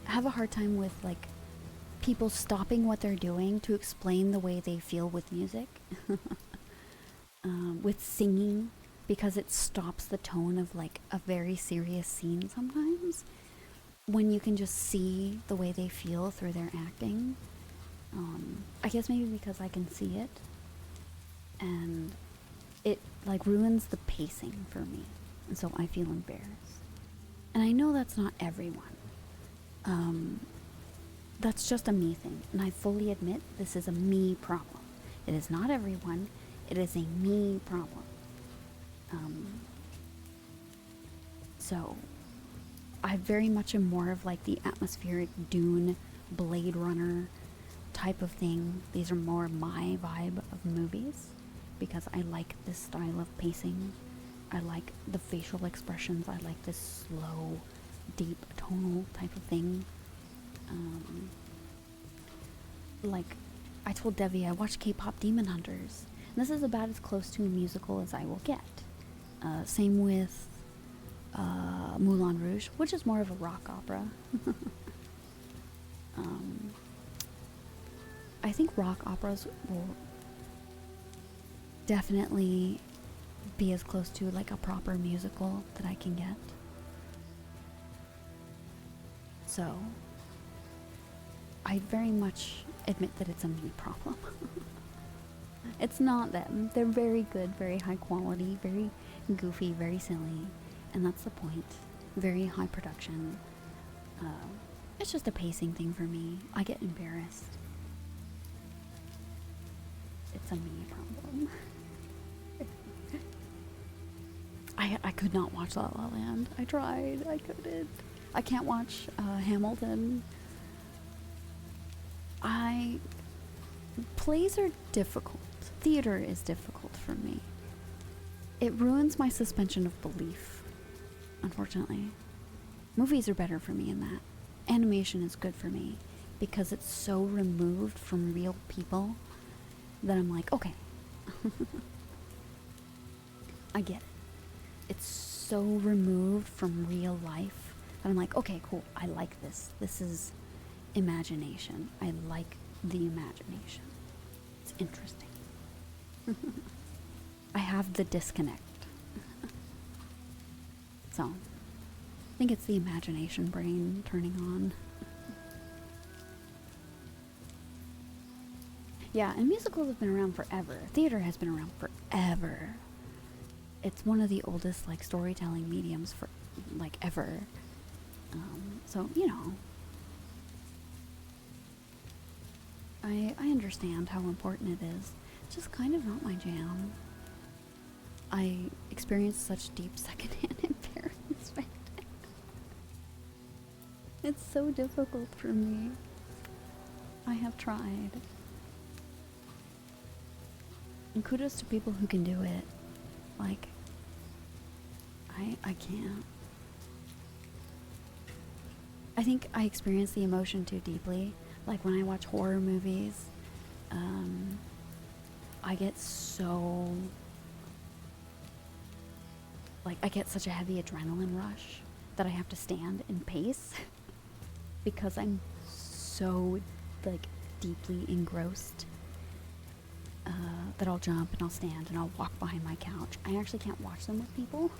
have a hard time with, like, people stopping what they're doing to explain the way they feel with music. With singing, because it stops the tone of like a very serious scene sometimes when you can just see the way they feel through their acting. I guess maybe because I can see it, and it like ruins the pacing for me, and so I feel embarrassed. And I know that's not everyone. That's just a me thing, and I fully admit this is a me problem. It is not everyone, it is a me problem. So I very much am more of like the atmospheric Dune, Blade Runner type of thing. These are more my vibe of movies because I like this style of pacing. I like the facial expressions. I like this slow, deep, tonal type of thing. Like I told Devi, I watched K-pop Demon Hunters. And this is about as close to a musical as I will get. Same with Moulin Rouge, which is more of a rock opera. I think rock operas will definitely be as close to like a proper musical that I can get. So I very much admit that it's a me problem. It's not them. They're very good, very high quality, very goofy, very silly, and that's the point. Very high production. It's just a pacing thing for me. I get embarrassed. It's a me problem. I could not watch La La Land. I tried. I couldn't. I can't watch Hamilton. Plays are difficult. Theater is difficult for me. It ruins my suspension of belief, unfortunately. Movies are better for me in that. Animation is good for me because it's so removed from real people that I'm like, okay. I get it. It's so removed from real life that I'm like, okay, cool. I like this. This is imagination. I like the imagination. It's interesting. I have the disconnect. So, I think it's the imagination brain turning on. Yeah, and musicals have been around forever. Theater has been around forever. It's one of the oldest, like, storytelling mediums for, like, ever. So, you know. I understand how important it is. It's just kind of not my jam. I experienced such deep secondhand embarrassment. It's so difficult for me. I have tried. And kudos to people who can do it. Like, I can't. I think I experience the emotion too deeply. Like when I watch horror movies, I get so, like, I get such a heavy adrenaline rush that I have to stand and pace because I'm so, like, deeply engrossed that I'll jump and I'll stand and I'll walk behind my couch. I actually can't watch them with people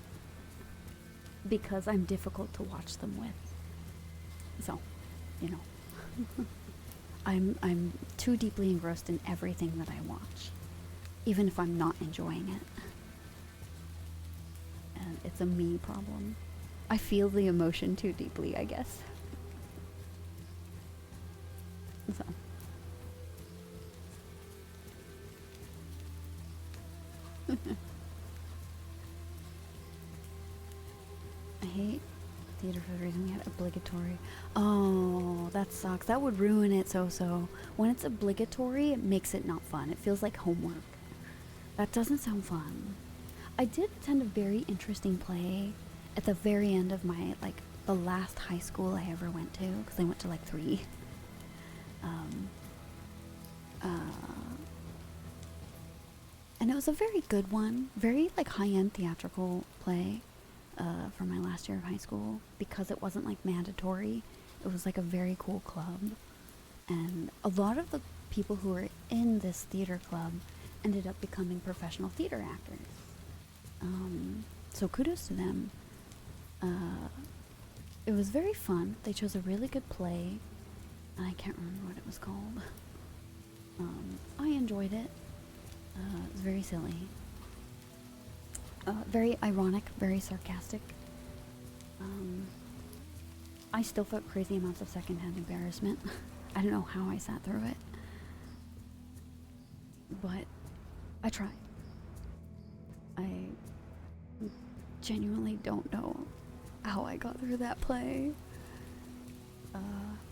because I'm difficult to watch them with. So, you know. I'm too deeply engrossed in everything that I watch, even if I'm not enjoying it. And it's a me problem. I feel the emotion too deeply, I guess. So. I hate theater for the reason we had obligatory. Oh, that sucks. That would ruin it so. When it's obligatory, it makes it not fun. It feels like homework. That doesn't sound fun. I did attend a very interesting play at the very end of my, like, the last high school I ever went to, because I went to, like, 3. And it was a very good one. Very, like, high-end theatrical play. For my last year of high school, because it wasn't like mandatory. It was like a very cool club, and a lot of the people who were in this theater club ended up becoming professional theater actors. So kudos to them. It was very fun. They chose a really good play, and I can't remember what it was called. I enjoyed it. It was very silly. Very ironic, very sarcastic. I still felt crazy amounts of secondhand embarrassment. I don't know how I sat through it. But I tried. I genuinely don't know how I got through that play.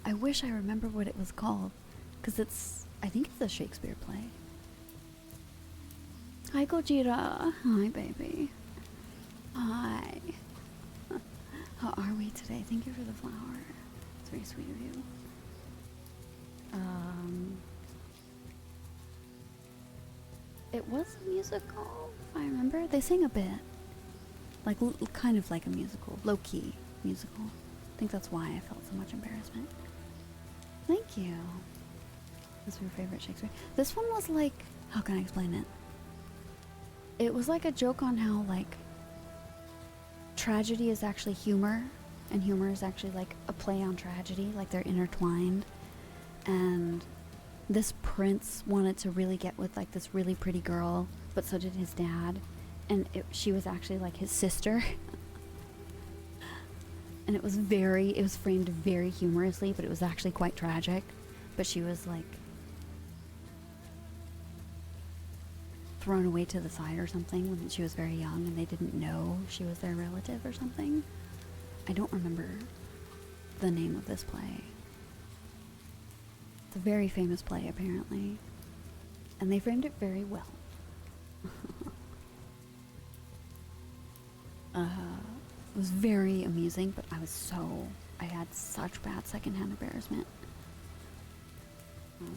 I wish I remember what it was called, because I think it's a Shakespeare play. Hi Gojira. Hi baby. Hi. How are we today? Thank you for the flower. It's very sweet of you. It was a musical, if I remember. They sang a bit. Like, kind of like a musical. Low-key musical. I think that's why I felt so much embarrassment. Thank you. That's your favorite Shakespeare. This one was like, how can I explain it? It was like a joke on how, like, tragedy is actually humor, and humor is actually like a play on tragedy, like they're intertwined. And this prince wanted to really get with like this really pretty girl, but so did his dad, and she was actually like his sister. And it was framed very humorously, but it was actually quite tragic. But she was like thrown away to the side or something when she was very young, and they didn't know she was their relative or something. I don't remember the name of this play. It's a very famous play, apparently. And they framed it very well. It was very amusing, but I had such bad secondhand embarrassment.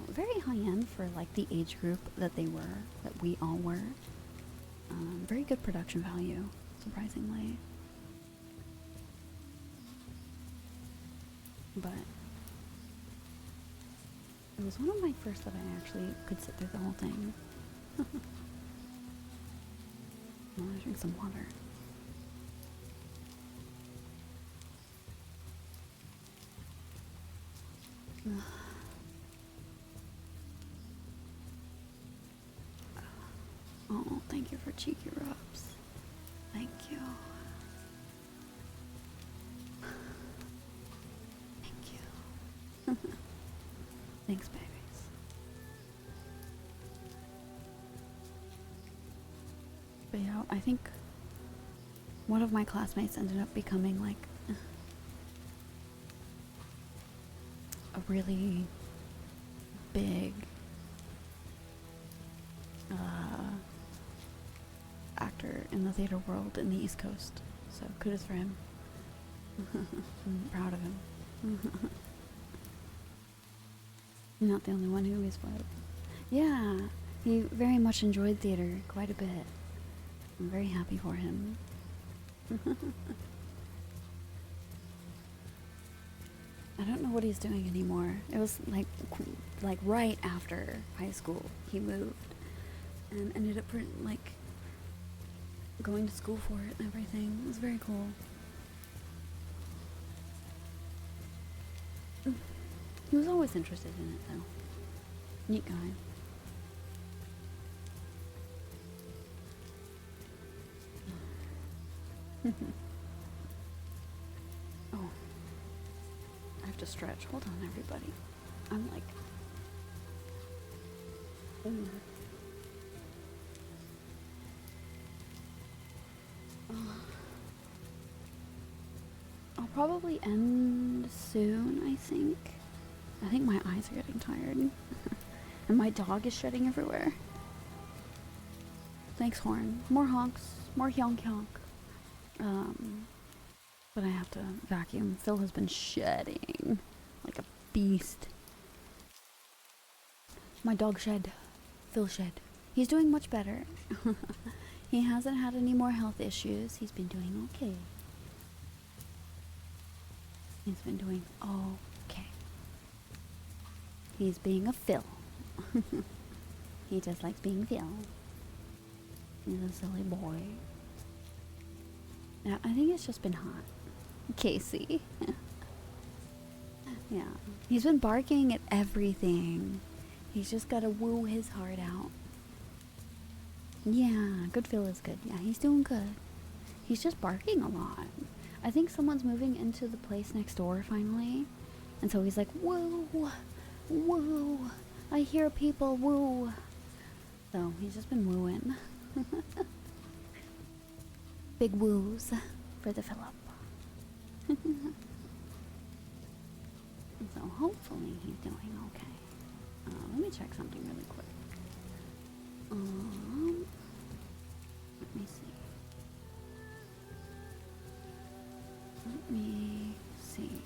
Very high end for like the age group that we all were. Very good production value, surprisingly. But it was one of my first that I actually could sit through the whole thing. I'm gonna drink some water. Oh, thank you for cheeky rubs. Thank you. Thank you. Thanks, babies. But yeah, I think one of my classmates ended up becoming like a really big actor in the theater world in the East Coast. So kudos for him. I'm proud of him. You're not the only one who is proud. Yeah, he very much enjoyed theater quite a bit. I'm very happy for him. I don't know what he's doing anymore. It was like right after high school he moved and ended up like going to school for it and everything. It was very cool. He was always interested in it though. Neat guy. Oh. I have to stretch. Hold on, everybody. I'm like... I'll probably end soon, I think. I think my eyes are getting tired. And my dog is shedding everywhere. Thanks, Horn. More honks. More honk honk. But I have to vacuum. Phil has been shedding like a beast. My dog shed. Phil shed. He's doing much better. He hasn't had any more health issues. He's been doing okay. He's been doing okay. He's being a Phil. He just likes being Phil. He's a silly boy. Yeah, I think it's just been hot. Casey. Yeah. He's been barking at everything. He's just gotta woo his heart out. Yeah, good feel is good. Yeah, he's doing good. He's just barking a lot. I think someone's moving into the place next door finally. And so he's like, woo, woo. I hear people woo. So he's just been wooing. Big woos for the Philip. So hopefully he's doing okay. Let me check something really quick. Let me see. Let me see.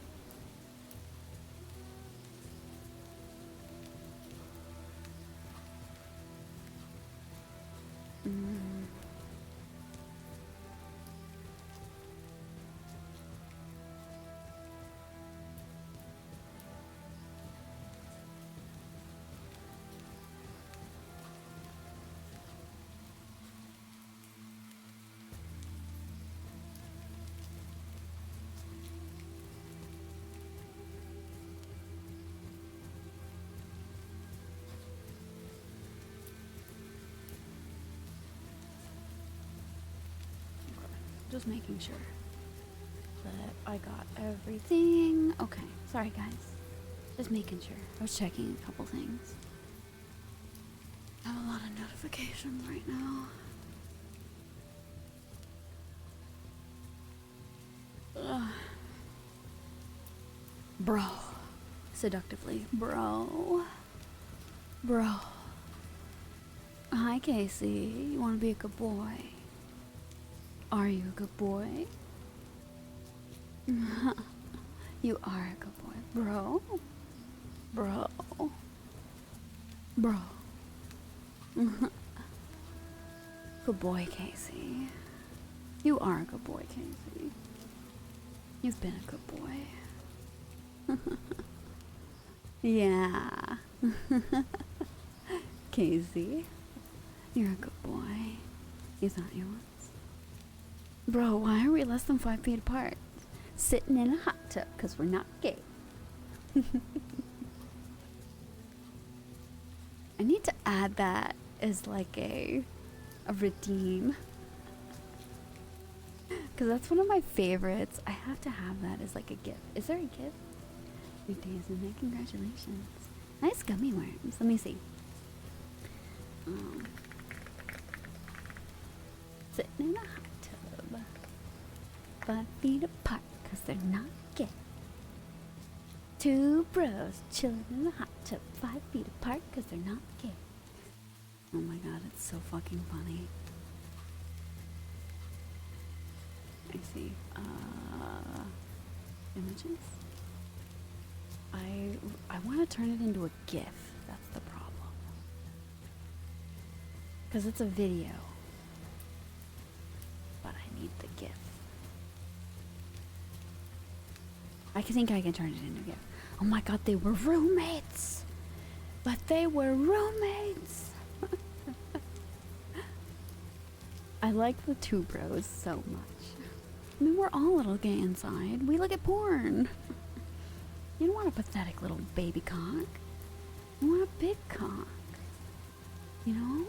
Just making sure that I got everything. Okay, sorry guys. Just making sure. I was checking a couple things. I have a lot of notifications right now. Ugh. Bro. Seductively. Bro. Hi Casey. You wanna be a good boy? Are you a good boy? You are a good boy. Bro. Good boy, Casey. You are a good boy, Casey. You've been a good boy. Yeah. Casey. You're a good boy. You thought you was. Bro, why are we less than 5 feet apart? Sitting in a hot tub because we're not gay. I need to add that as like a redeem. Because that's one of my favorites. I have to have that as like a gift. Is there a gift? 3 days in May. Congratulations. Nice gummy worms. Let me see. Sitting in a hot tub. 5 feet apart because they're not gay. 2 bros chilling in a hot tub 5 feet apart because they're not gay. Oh my god, it's so fucking funny. I see. Images? I want to turn it into a GIF. That's the problem. Because it's a video. But I need the GIF. I think I can turn it into a GIF. Oh my god, they were roommates! But they were roommates! I like the 2 bros so much. I mean, we're all a little gay inside. We look at porn. You don't want a pathetic little baby cock. You want a big cock. You know?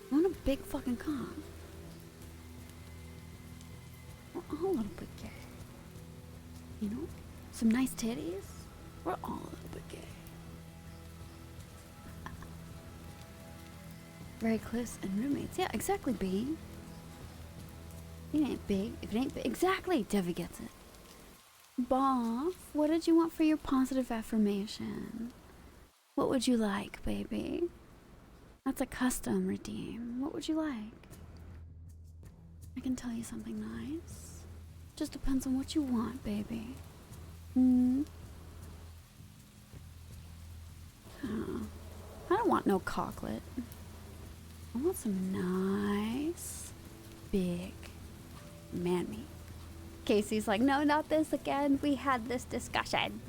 You want a big fucking cock. We're all a little bit gay. You know? Some nice titties. We're all a little bit gay. Very close and roommates. Yeah, exactly, B. It ain't big. If it ain't big. Exactly! Devi gets it. Boff, what did you want for your positive affirmation? What would you like, baby? That's a custom redeem. What would you like? I can tell you something nice. Just depends on what you want, baby. Oh, I don't want no cocklet. I want some nice, big man meat. Casey's like, no, not this again. We had this discussion.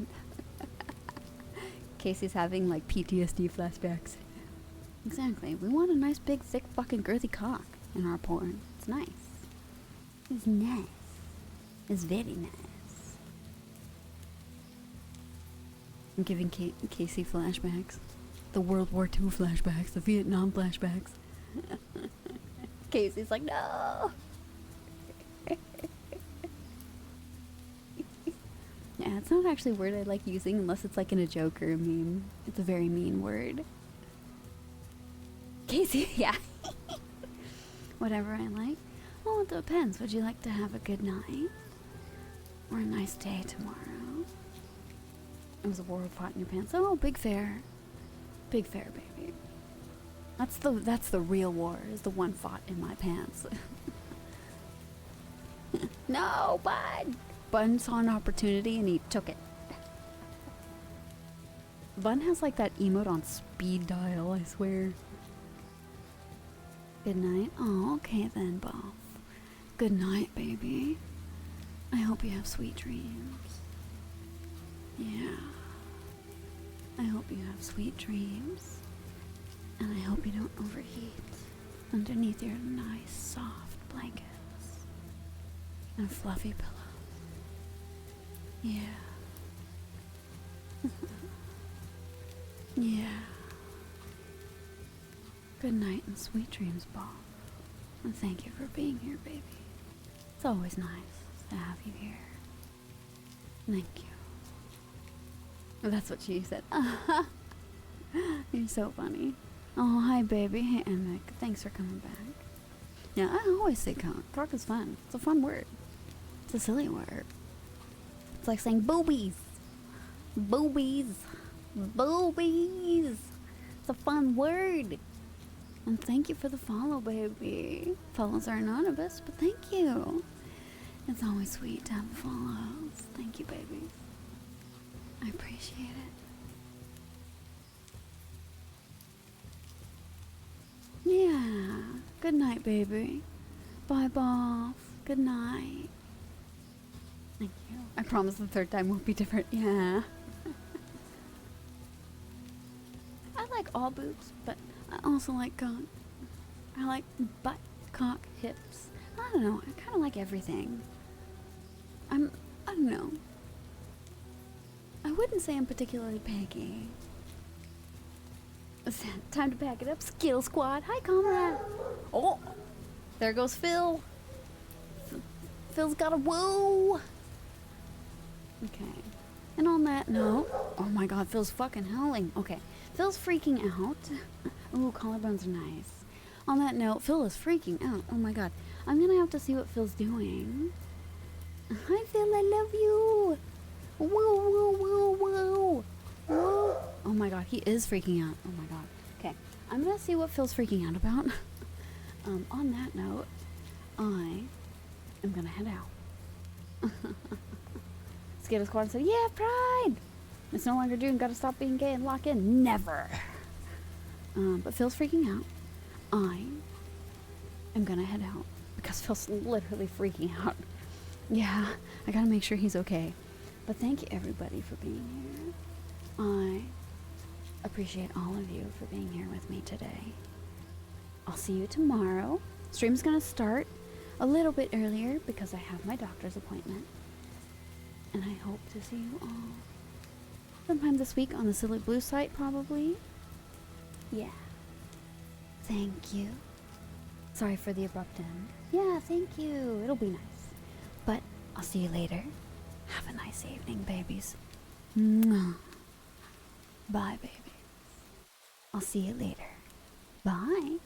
Casey's having like PTSD flashbacks. Exactly. We want a nice, big, thick, fucking girthy cock in our porn. It's It's nice. It's nice. It's very nice. I'm giving Casey flashbacks. The World War II flashbacks. The Vietnam flashbacks. Casey's like, no! Yeah, it's not actually a word I like using unless it's like in a joke or a meme. It's a very mean word. Casey, yeah. Whatever I like. Well, it depends. Would you like to have a good night? Or a nice day tomorrow? It was a war fought in your pants. Oh, big fair. Big fair, baby. That's the real war, is the one fought in my pants. No, Bud! Bun saw an opportunity and he took it. Bun has like that emote on speed dial, I swear. Good night. Oh, okay then, Bob. Good night, baby. I hope you have sweet dreams. Yeah. I hope you have sweet dreams. And I hope you don't overheat underneath your nice, soft blankets and fluffy pillows. Yeah. Yeah. Good night and sweet dreams, Bob. And thank you for being here, baby. It's always nice to have you here. Thank you. That's what she said. You're so funny. Oh, hi, baby. Hey, Emmett. Thanks for coming back. Yeah, I always say cock. Cock is fun. It's a fun word. It's a silly word. It's like saying boobies. Boobies. Boobies. It's a fun word. And thank you for the follow, baby. Follows are anonymous, but thank you. It's always sweet to have follows. Thank you, baby. I appreciate it. Yeah. Good night, baby. Bye, Bob. Good night. Thank you. I promise the third time won't be different. Yeah. I like all boobs, but I also like cock. I like butt, cock, hips. I don't know. I kind of like everything. I don't know. I wouldn't say I'm particularly picky. It's time to pack it up. Skill Squad. Hi, comrade. Oh, there goes Phil. Phil's got a woo. Okay. And on that note, oh my god, Phil's fucking howling. Okay, Phil's freaking out. Ooh, collarbones are nice. On that note, Phil is freaking out. Oh my god. I'm gonna have to see what Phil's doing. Hi, Phil, I love you. Whoa, whoa, whoa, whoa. Whoa. Oh my god, he is freaking out. Oh my god. Okay, I'm gonna see what Phil's freaking out about. On that note, I am gonna head out. Skater Squad said, yeah, pride! It's no longer June, gotta stop being gay and lock in. Never! But Phil's freaking out. I am gonna head out because Phil's literally freaking out. Yeah, I gotta make sure he's okay. But thank you everybody for being here. I appreciate all of you for being here with me today. I'll see you tomorrow. Stream's gonna start a little bit earlier because I have my doctor's appointment. And I hope to see you all sometime this week on the Silly Blue site, probably. Yeah. Thank you. Sorry for the abrupt end. Yeah, thank you. It'll be nice. But I'll see you later. Have a nice evening, babies. Mwah. Bye, babies. I'll see you later. Bye.